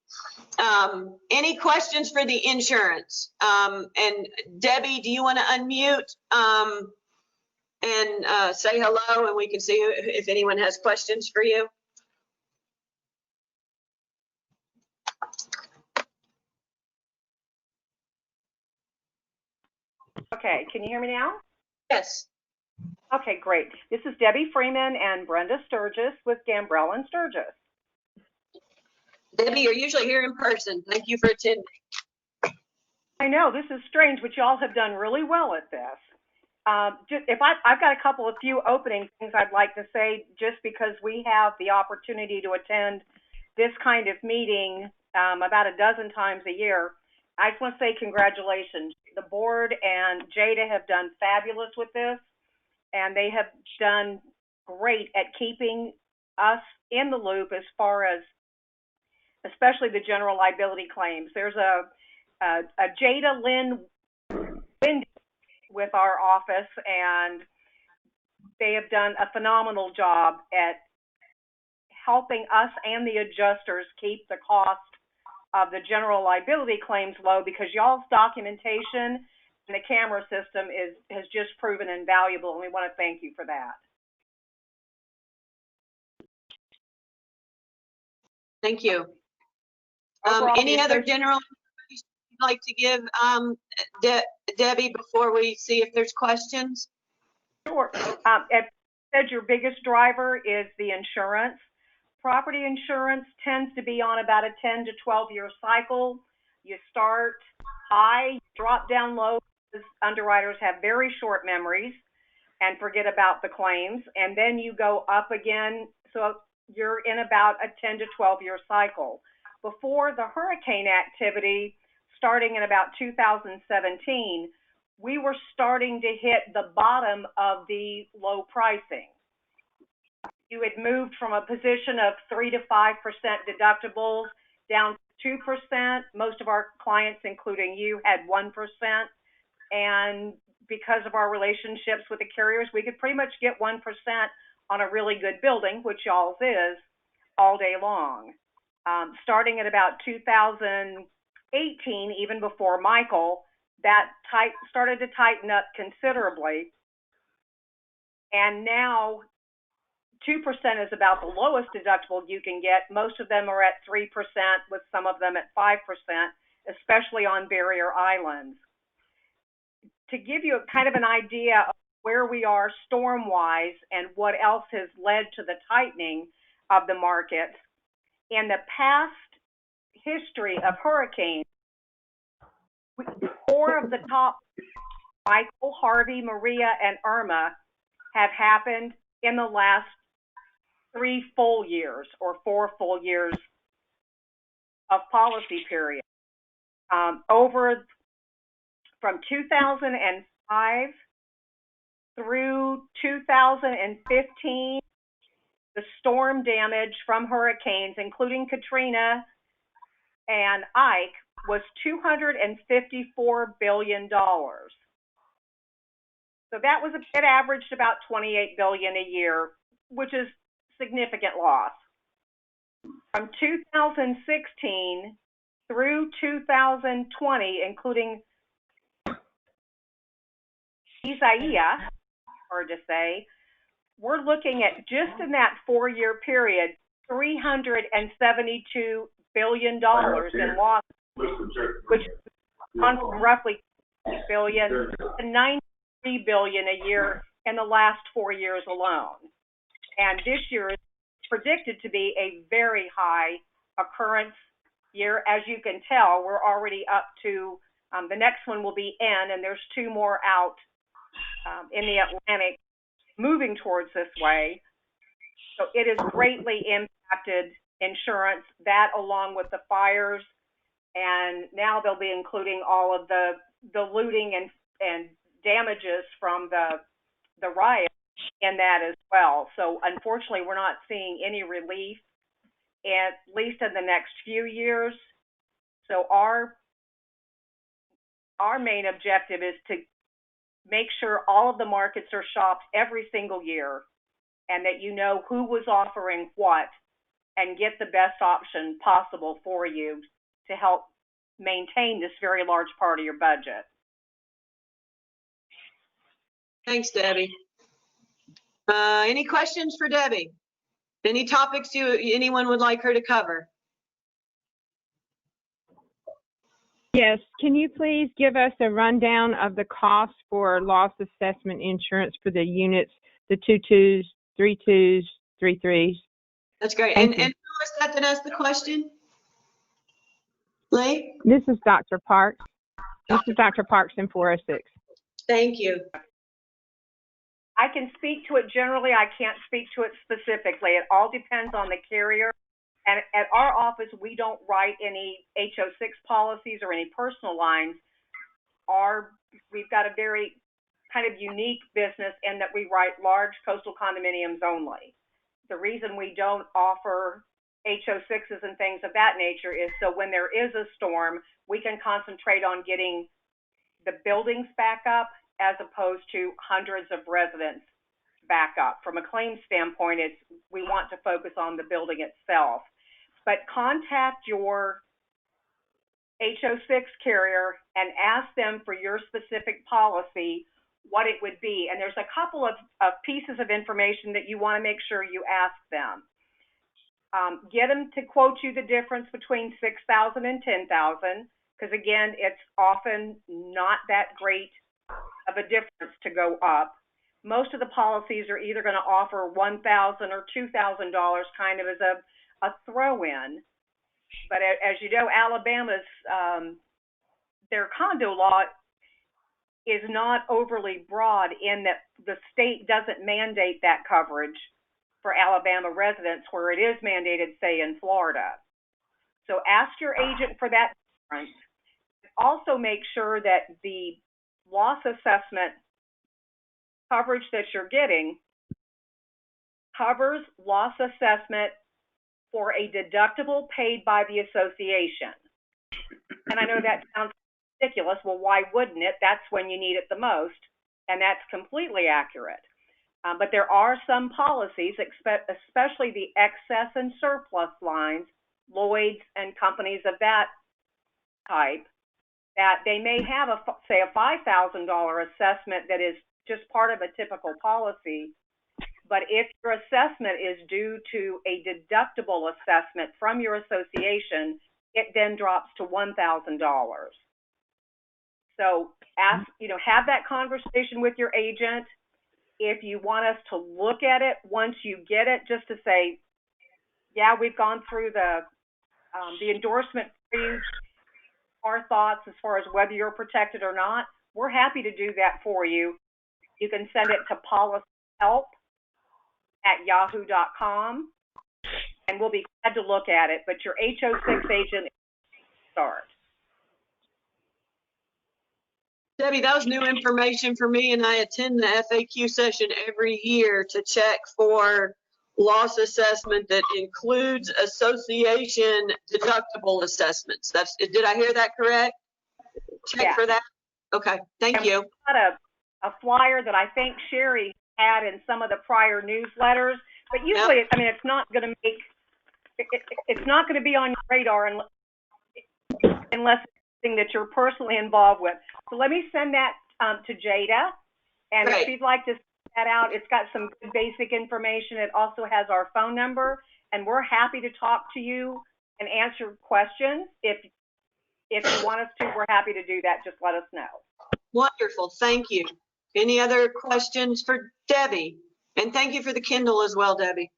Any questions for the insurance? And Debbie, do you want to unmute and say hello, and we can see if anyone has questions for you? Okay, can you hear me now? Yes. Okay, great. This is Debbie Freeman and Brenda Sturgis with Gambrell and Sturgis. Debbie, you're usually here in person. Thank you for attending. I know, this is strange, but y'all have done really well at this. I've got a few opening things I'd like to say, just because we have the opportunity to attend this kind of meeting about a dozen times a year. I just want to say congratulations. The board and Jada have done fabulous with this, and they have done great at keeping us in the loop as far as especially the general liability claims. There's a Jada Lynn with our office, and they have done a phenomenal job at helping us and the adjusters keep the cost of the general liability claims low, because y'all's documentation and the camera system has just proven invaluable, and we want to thank you for that. Thank you. Any other general information you'd like to give Debbie before we see if there's questions? Sure. As said, your biggest driver is the insurance. property insurance tends to be on about a 10 to 12-year cycle. You start high, drop down low, because underwriters have very short memories and forget about the claims, and then you go up again. So you're in about a 10 to 12-year cycle. Before the hurricane activity, starting in about 2017, we were starting to hit the bottom of the low pricing. You had moved from a position of 3 to 5% deductibles down to 2%. Most of our clients, including you, had 1%. And because of our relationships with the carriers, we could pretty much get 1% on a really good building, which y'all's is, all day long. Starting at about 2018, even before Michael, that started to tighten up considerably. And now 2% is about the lowest deductible you can get. Most of them are at 3%, with some of them at 5%, especially on barrier islands. To give you kind of an idea of where we are storm-wise and what else has led to the tightening of the market, in the past history of hurricanes, 4 of the top, Michael, Harvey, Maria, and Irma, have happened in the last 3 full years or 4 full years of policy period. Over from 2005 through 2015, the storm damage from hurricanes, including Katrina and Ike, was $254 billion. So that was it averaged about $28 billion a year, which is significant loss. From 2016 through 2020, including Isaiah, hard to say, we're looking at, just in that 4-year period, $372 billion in loss, which has gone from roughly $6 billion to $93 billion a year in the last 4 years alone. And this year is predicted to be a very high occurrence year. As you can tell, we're already up to, the next one will be N, and there's 2 more out in the Atlantic moving towards this way. So it has greatly impacted insurance, that along with the fires, and now they'll be including all of the looting and damages from the riot in that as well. So unfortunately, we're not seeing any relief, at least in the next few years. So our main objective is to make sure all of the markets are shopped every single year, and that you know who was offering what, and get the best option possible for you to help maintain this very large part of your budget. Thanks, Debbie. Any questions for Debbie? Any topics anyone would like her to cover? Yes, can you please give us a rundown of the cost for loss assessment insurance for the units, the 2-2s, 3-2s, 3-3s? That's great. Thank And who was that that asked the question? Lee? This is Dr. Parks. This is Dr. Parks in 406. Thank you. I can speak to it generally. I can't speak to it specifically. It all depends on the carrier. And at our office, we don't write any HO6 policies or any personal lines. We've got a very kind of unique business in that we write large coastal condominiums only. The reason we don't offer HO6s and things of that nature is so when there is a storm, we can concentrate on getting the buildings back up as opposed to hundreds of residents back up. From a claims standpoint, we want to focus on the building itself. But contact your HO6 carrier and ask them for your specific policy what it would be. And there's a couple of pieces of information that you want to make sure you ask them. Get them to quote you the difference between 6,000 and 10,000, because again, it's often not that great of a difference to go up. most of the policies are either going to offer $1,000 or $2,000 kind of as a throw-in. But as you know, Alabama's, their condo law is not overly broad in that the state doesn't mandate that coverage for Alabama residents where it is mandated, say, in Florida. So ask your agent for that difference. Also make sure that the loss assessment coverage that you're getting covers loss assessment for a deductible paid by the association. And I know that sounds ridiculous. Well, why wouldn't it? That's when you need it the most, and that's completely accurate. But there are some policies, especially the excess and surplus lines, Lloyd's and companies of that type, that they may have say a $5,000 assessment that is just part of a typical policy. But if your assessment is due to a deductible assessment from your association, it then drops to $1,000. So ask, have that conversation with your agent. If you want us to look at it once you get it, just to say, yeah, we've gone through the endorsement for you, our thoughts as far as whether you're protected or not, we're happy to do that for you. You can send it to policyhelp@yahoo.com, and we'll be glad to look at it. But your HO6 agent start. Debbie, that was new information for me, and I attend the FAQ session every year to check for loss assessment that includes association deductible assessments. Did I hear that correct? Check for that? Okay, thank you. We've got a flyer that I think Sherry had in some of the prior newsletters, but usually, it's not going to it's not going to be on your radar unless it's something that you're personally involved with. So let me send that to Jada, and if you'd like to send that out, it's got some good basic information. It also has our phone number, and we're happy to talk to you and answer questions. If you want us to, we're happy to do that. Just let us know. Wonderful, thank you. Any other questions for Debbie? And thank you for the Kindle as well, Debbie.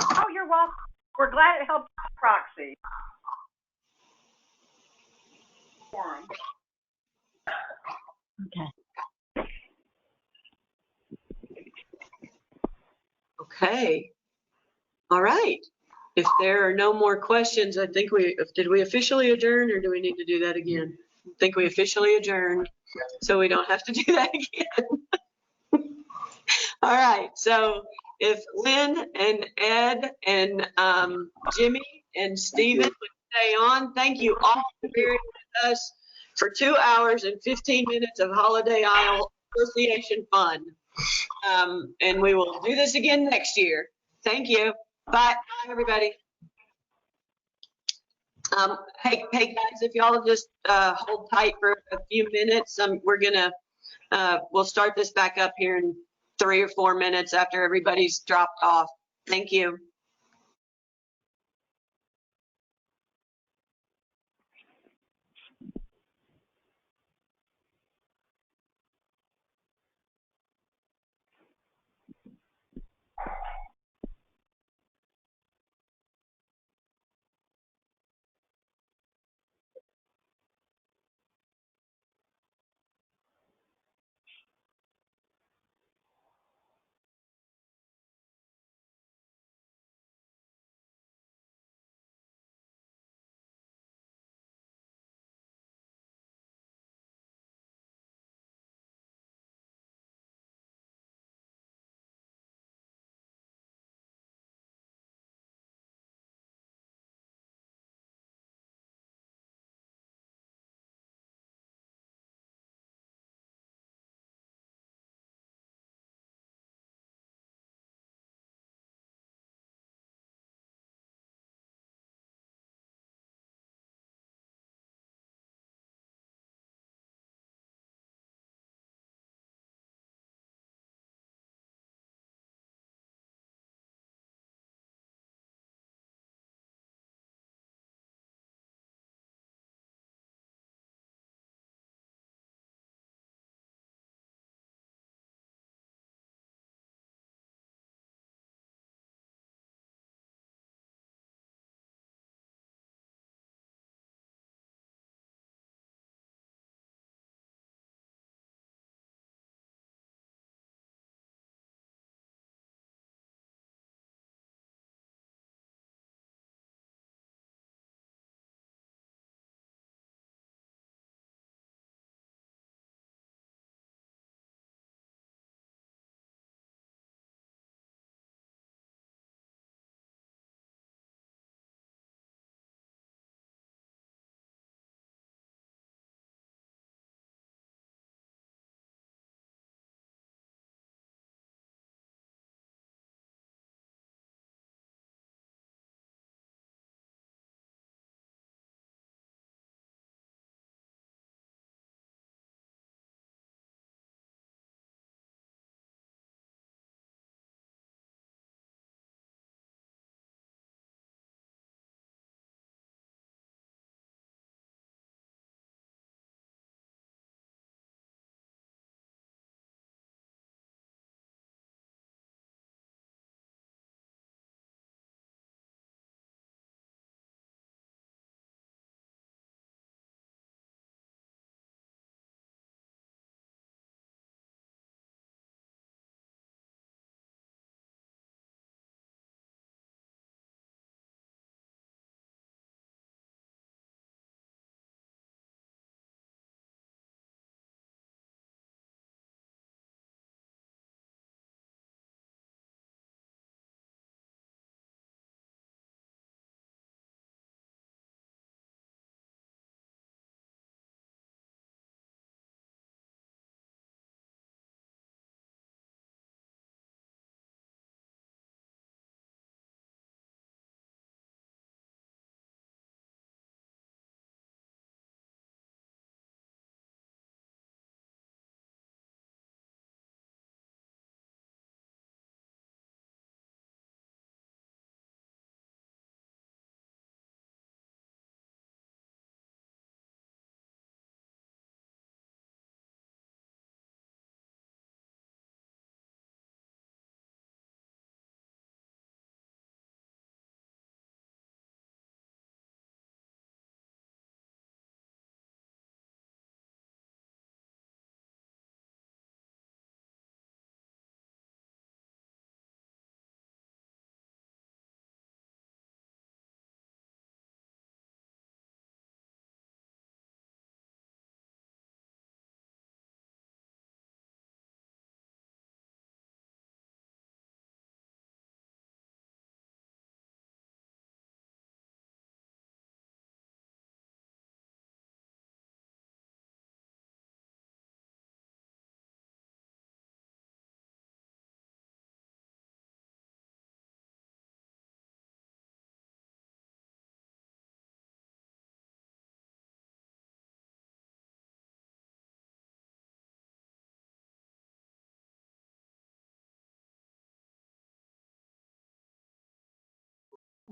Oh, you're welcome. We're glad it helped proxy. Okay. Okay. All right. If there are no more questions, I think did we officially adjourn, or do we need to do that again? I think we officially adjourned, so we don't have to do that again. All right. So if Lynn and Ed and Jimmy and Stephen would stay on, thank you all for being with us for 2 hours and 15 minutes of Holiday Isle Association fun. And we will do this again next year. Thank you. Bye, everybody. Hey guys, if y'all just hold tight for a few minutes, we'll start this back up here in 3 or 4 minutes after everybody's dropped off. Thank you.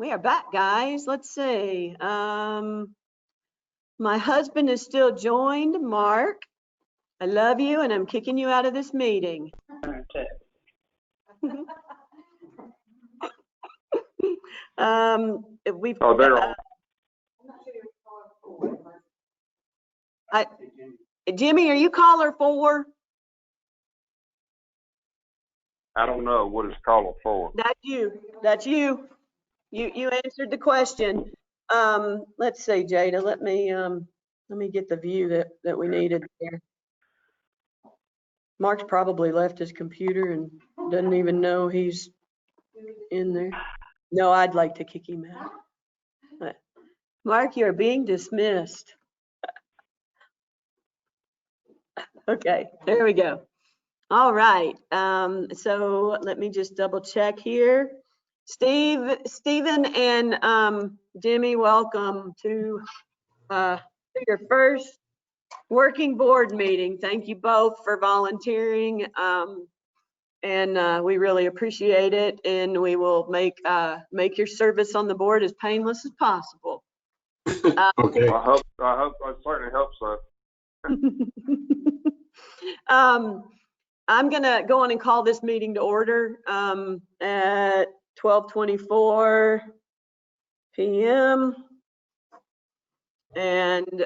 We are back, guys. Let's see. My husband is still joined. Mark, I love you, and I'm kicking you out of this meeting. We've. Oh, they're all. Jimmy, are you caller 4? I don't know what it's called for. That's you. That's you. You answered the question. Let's see, Jada. Let me get the view that we needed there. Mark's probably left his computer and doesn't even know he's in there. No, I'd like to kick him out. But Mark, you're being dismissed. Okay, there we go. All right. So let me just double check here. Stephen and Jimmy, welcome to your first working board meeting. Thank you both for volunteering. And we really appreciate it. And we will make your service on the board as painless as possible. Okay. I certainly hope so. I'm gonna go on and call this meeting to order at 12:24 p.m. And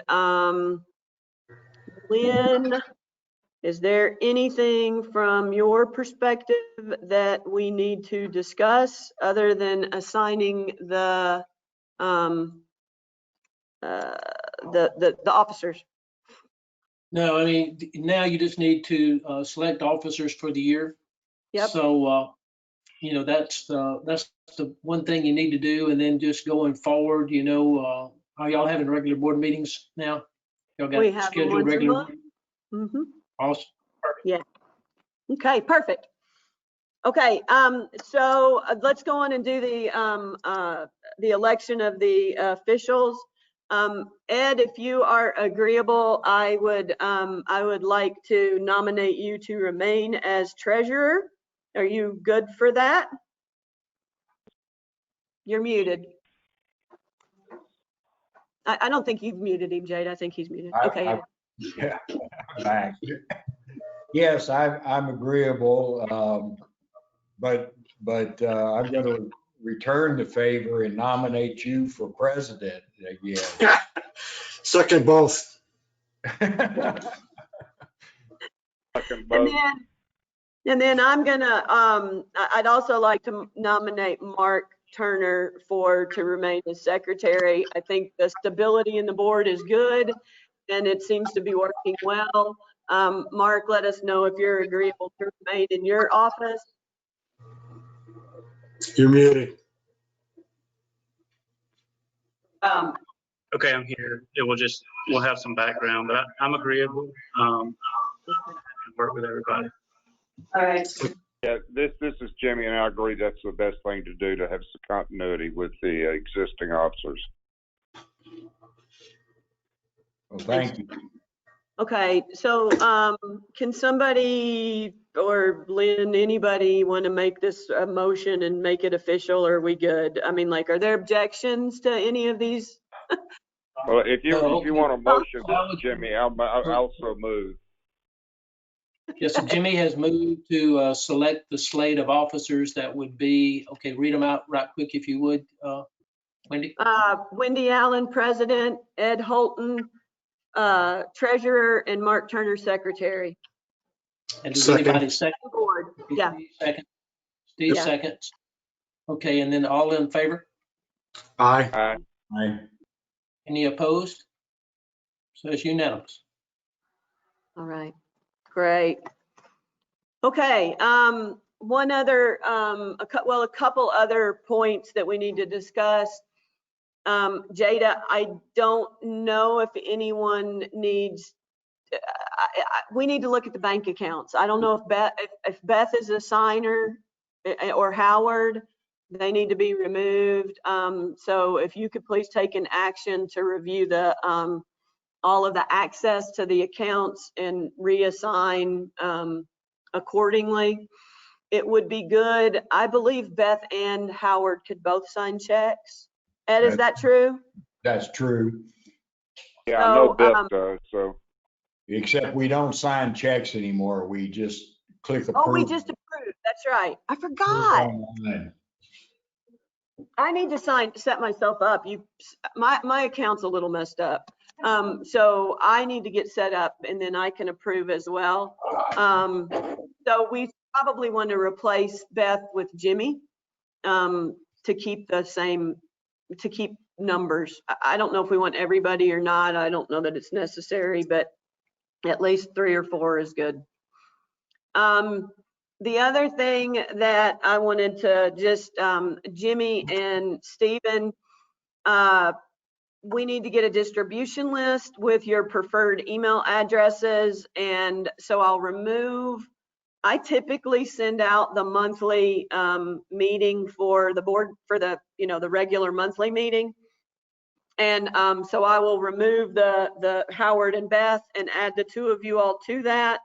Lynn, is there anything from your perspective that we need to discuss other than assigning the officers? No, I mean, now you just need to select officers for the year. Yep. So, you know, that's the one thing you need to do. And then just going forward, you know, are y'all having regular board meetings now? Y'all We got have them scheduled once a regular? month. Mm-hmm. Awesome. Yeah. Okay, perfect. Okay, so let's go on and do the election of the officials. Ed, if you are agreeable, I would like to nominate you to remain as treasurer. Are you good for that? You're muted. I don't think you've muted him, Jade. I think he's muted. Okay. Yeah, back. Yes, I'm agreeable, but I'm going to return the favor and nominate you for president again. Second both. And then I'm gonna, I'd also like to nominate Mark Turner to remain as secretary. I think the stability in the board is good and it seems to be working well. Mark, let us know if you're agreeable to remain in your office. You're muted. Okay, I'm here. We'll have some background, but I'm agreeable. Work with everybody. All right. Yeah, this is Jimmy, and I agree that's the best thing to do, to have some continuity with the existing officers. Well, thank you. Okay, so can somebody or Lynn, anybody want to make this a motion and make it official, or are we good? I mean, like, are there objections to any of these? Well, if you want a motion, Jimmy, I'll also move. Yes, so Jimmy has moved to select the slate of officers that would be, okay, read them out right quick if you would, Wendy. Wendy Allen, president, Ed Holton, treasurer, and Mark Turner, secretary. And does anybody second? Board. Yeah. Second. Steve Yeah. seconds. Okay, and then all in favor? Aye. Aye. Aye. Any opposed? So it's unanimous. All right, great. Okay, one other, a couple other points that we need to discuss. Jada, I don't know if anyone needs, we need to look at the bank accounts. I don't know if Beth is a signer or Howard, they need to be removed. So if you could please take an action to review all of the access to the accounts and reassign accordingly. it would be good. I believe Beth and Howard could both sign checks. Ed, is that true? That's true, Yeah, I know So, Beth does, so. except we don't sign checks anymore. We just click approve. Oh, we just approved. That's right. I forgot. Online. I need to set myself up. My account's a little messed up. So I need to get set up and then I can approve as well. So we probably want to replace Beth with Jimmy, to keep numbers. I don't know if we want everybody or not. I don't know that it's necessary, but at least 3 or 4 is good. The other thing that I wanted to just, Jimmy and Stephen, we need to get a distribution list with your preferred email addresses. And so I typically send out the monthly meeting for the board, for the regular monthly meeting. And so I will remove the Howard and Beth and add the 2 of you all to that.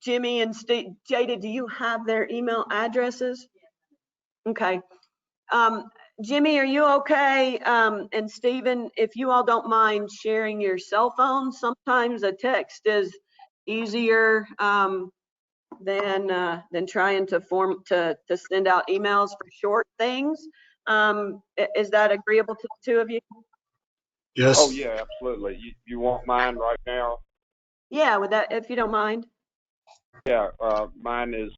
Jimmy and Steve, Jada, do you have their email addresses? Okay. Jimmy, are you okay? And Stephen, if you all don't mind sharing your cell phone, sometimes a text is easier than trying to send out emails for short things. Is that agreeable to the 2 of you? Yes. Oh, yeah, absolutely. You want mine right now? Yeah, with that, if you don't mind. Yeah, mine is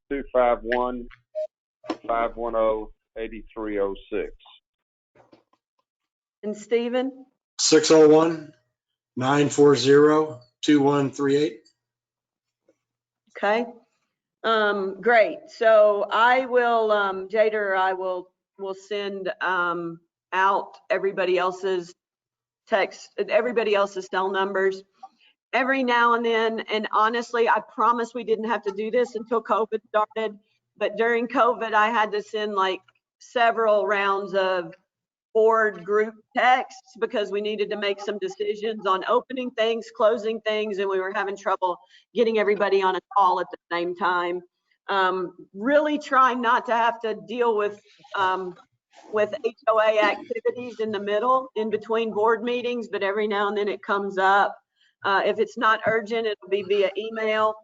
251-510-8306. And Stephen? 601-940-2138. Okay. Great. So I will, Jada or I will send out everybody else's cell numbers every now and then. And honestly, I promise we didn't have to do this until COVID started. But during COVID, I had to send like several rounds of board group texts because we needed to make some decisions on opening things, closing things, and we were having trouble getting everybody on a call at the same time. Really trying not to have to deal with HOA activities in the middle, in between board meetings, but every now and then it comes up. If it's not urgent, it'll be via email.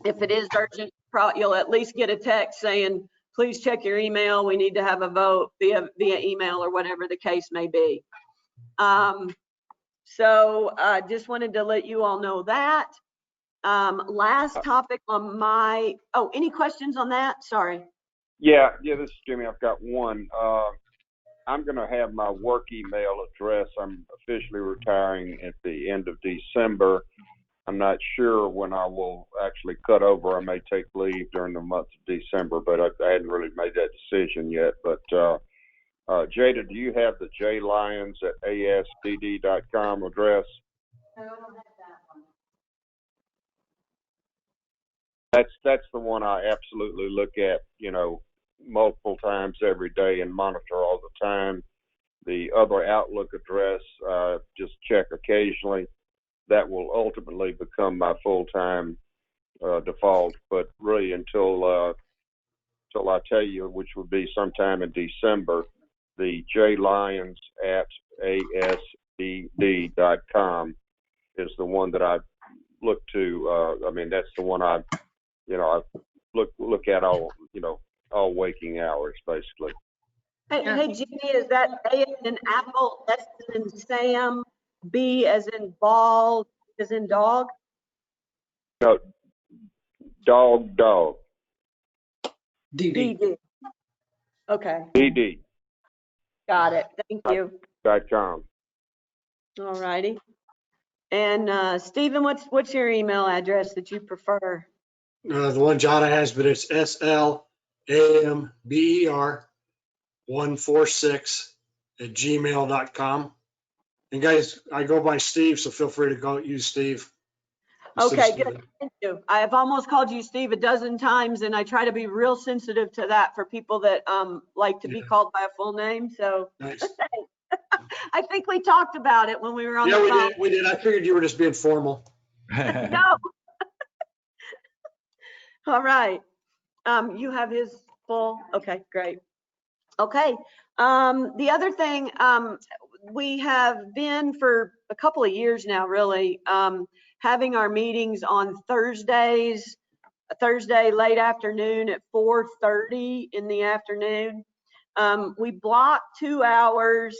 If it is urgent, you'll at least get a text saying, please check your email. We need to have a vote via email or whatever the case may be. So I just wanted to let you all know that. Last topic on any questions on that? Sorry. Yeah, this is Jimmy. I've got one. I'm going to have my work email address. I'm officially retiring at the end of December. I'm not sure when I will actually cut over. I may take leave during the month of December, but I hadn't really made that decision yet. But Jada, do you have the jlyons@asdd.com address? No, I don't have that one. That's the one I absolutely look at, multiple times every day and monitor all the time. The other Outlook address, just check occasionally. That will ultimately become my full-time default, but really until I tell you, which would be sometime in December, the jlyons@asdd.com is the one that I look to. That's the one I look at all waking hours, basically. Hey, Jimmy, is that A as in apple, S as in Sam, B as in ball, as in dog? No, dog. DD. Okay. DD. Got it. Thank you. .com. All righty. And Stephen, what's your email address that you prefer? The one Jada has, but it's SLAMBER146@gmail.com. And guys, I go by Steve, so feel free to go use Steve. Okay, good. Thank you. I have almost called you Steve a dozen times, and I try to be real sensitive to that for people that like to be called by a full name. So nice. I think we talked about it when we were on the phone. We did. I figured you were just being formal. No. All right. You have his full, okay, great. Okay. The other thing, we have been for a couple of years now, really, having our meetings on Thursdays, Thursday late afternoon at 4:30 in the afternoon. We block 2 hours.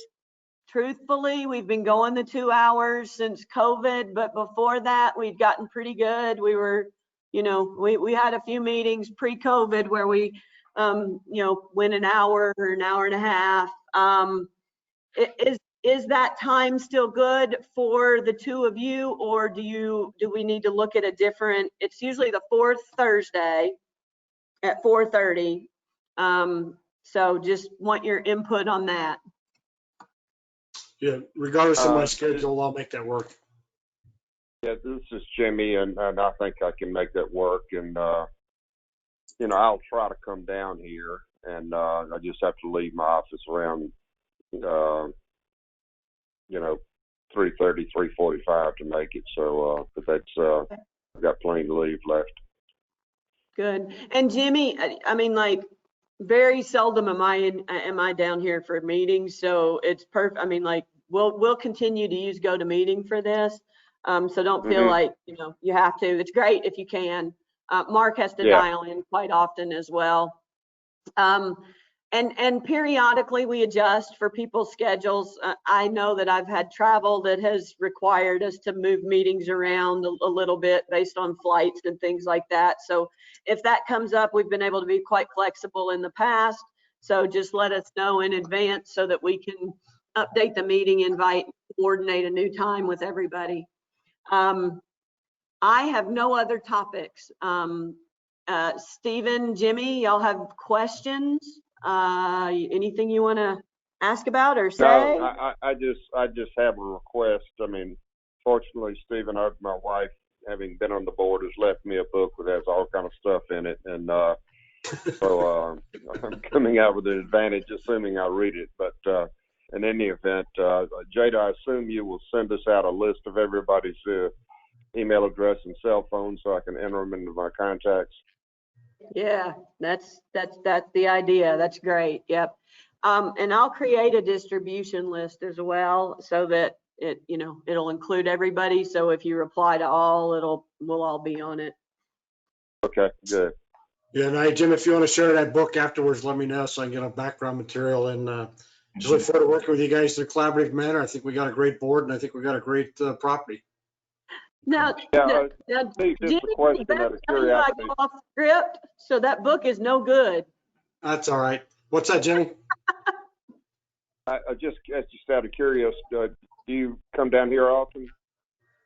Truthfully, we've been going the 2 hours since COVID, but before that, we'd gotten pretty good. We were, we had a few meetings pre-COVID where we, went an hour or an hour and a half. Is that time still good for the two of you, or do we need to look at a different? It's usually the fourth Thursday at 4:30. So just want your input on that. Yeah, regardless of my schedule, I'll make that work. Yeah, this is Jimmy, and I think I can make that work. And, I'll try to come down here, and I just have to leave my office around, 3:30, 3:45 to make it. So, but that's, I've got plenty to leave left. Good. And Jimmy, I mean, like, very seldom am I down here for meetings, so it's perfect. I mean, like, we'll continue to use GoToMeeting for this. So don't feel like, you have to. It's great if you can. Mark has to dial in quite often as well. And periodically we adjust for people's schedules. I know that I've had travel that has required us to move meetings around a little bit based on flights and things like that. So if that comes up, we've been able to be quite flexible in the past. So just let us know in advance so that we can update the meeting invite, coordinate a new time with everybody. I have no other topics. Stephen, Jimmy, y'all have questions? Anything you want to ask about or say? No, I just have a request. I mean, fortunately, Stephen, my wife, having been on the board, has left me a book that has all kind of stuff in it, and so I'm coming out with an advantage, assuming I read it. But in any event, Jada, I assume you will send us out a list of everybody's email address and cell phone so I can enter them into my contacts. Yeah, that's the idea. That's great. Yep. And I'll create a distribution list as well so that it'll include everybody. So if you reply to all, we'll all be on it. Okay, good. Yeah, and Jim, if you want to share that book afterwards, let me know so I can get a background material, and just look forward to working with you guys in a collaborative manner. I think we got a great board, and I think we got a great property. Now, Jimmy, just a question out of curiosity. Off script, so that book is no good. That's all right. What's that, Jimmy? I just out of curiosity, do you come down here often?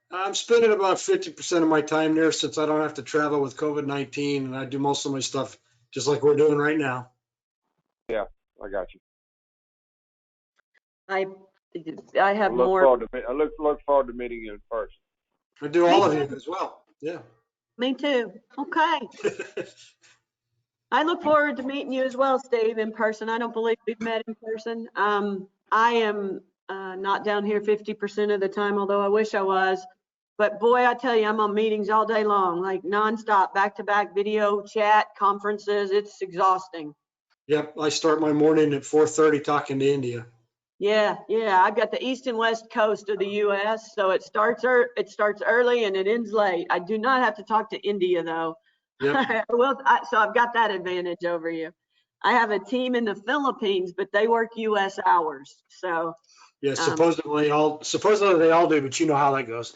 I'm spending about 50% of my time there since I don't have to travel with COVID-19, and I do most of my stuff just like we're doing right now. Yeah, I got you. I have more. I look forward to meeting you in person. I do all of you as well. Yeah. Me too. Okay. I look forward to meeting you as well, Steve, in person. I don't believe we've met in person. I am not down here 50% of the time, although I wish I was. But boy, I tell you, I'm on meetings all day long, like nonstop, back-to-back video chat, conferences. It's exhausting. Yep. I start my morning at 4:30 talking to India. Yeah. I've got the east and west coast of the U.S., so it starts early and it ends late. I do not have to talk to India though. Yep. So I've got that advantage over you. I have a team in the Philippines, but they work U.S. hours. So yeah, supposedly they all do, but you know how that goes.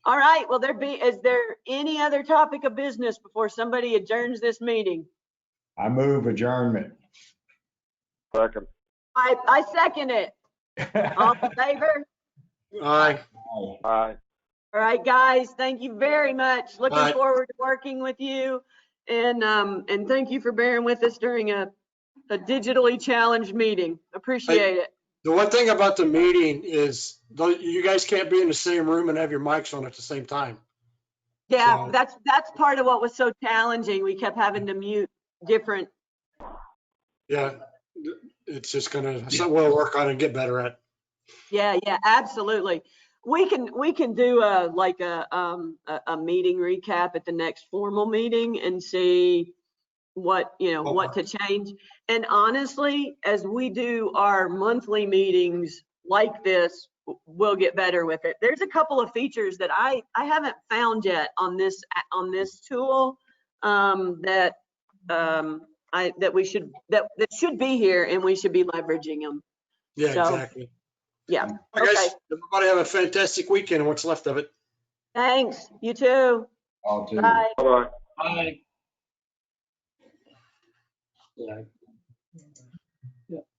All right. Well, is there any other topic of business before somebody adjourns this meeting? I move adjournment. Second. I second it. All in favor? Aye. Aye. All right, guys. Thank you very much. Looking forward to working with you, and thank you for bearing with us during a digitally challenged meeting. Appreciate it. The one thing about the meeting is you guys can't be in the same room and have your mics on at the same time. Yeah, so that's part of what was so challenging. We kept having to mute different. Yeah, it's just something we'll work on and get better at. Yeah, absolutely. we can do a meeting recap at the next formal meeting and see what, what to change. And honestly, as we do our monthly meetings like this, we'll get better with it. There's a couple of features that I haven't found yet on this tool that should be here, and we should be leveraging them. Yeah, So, exactly. Yeah. All right, guys, everybody have a fantastic weekend and what's left of it. Thanks. You too. All too. Bye. Bye-bye. Bye. Yeah.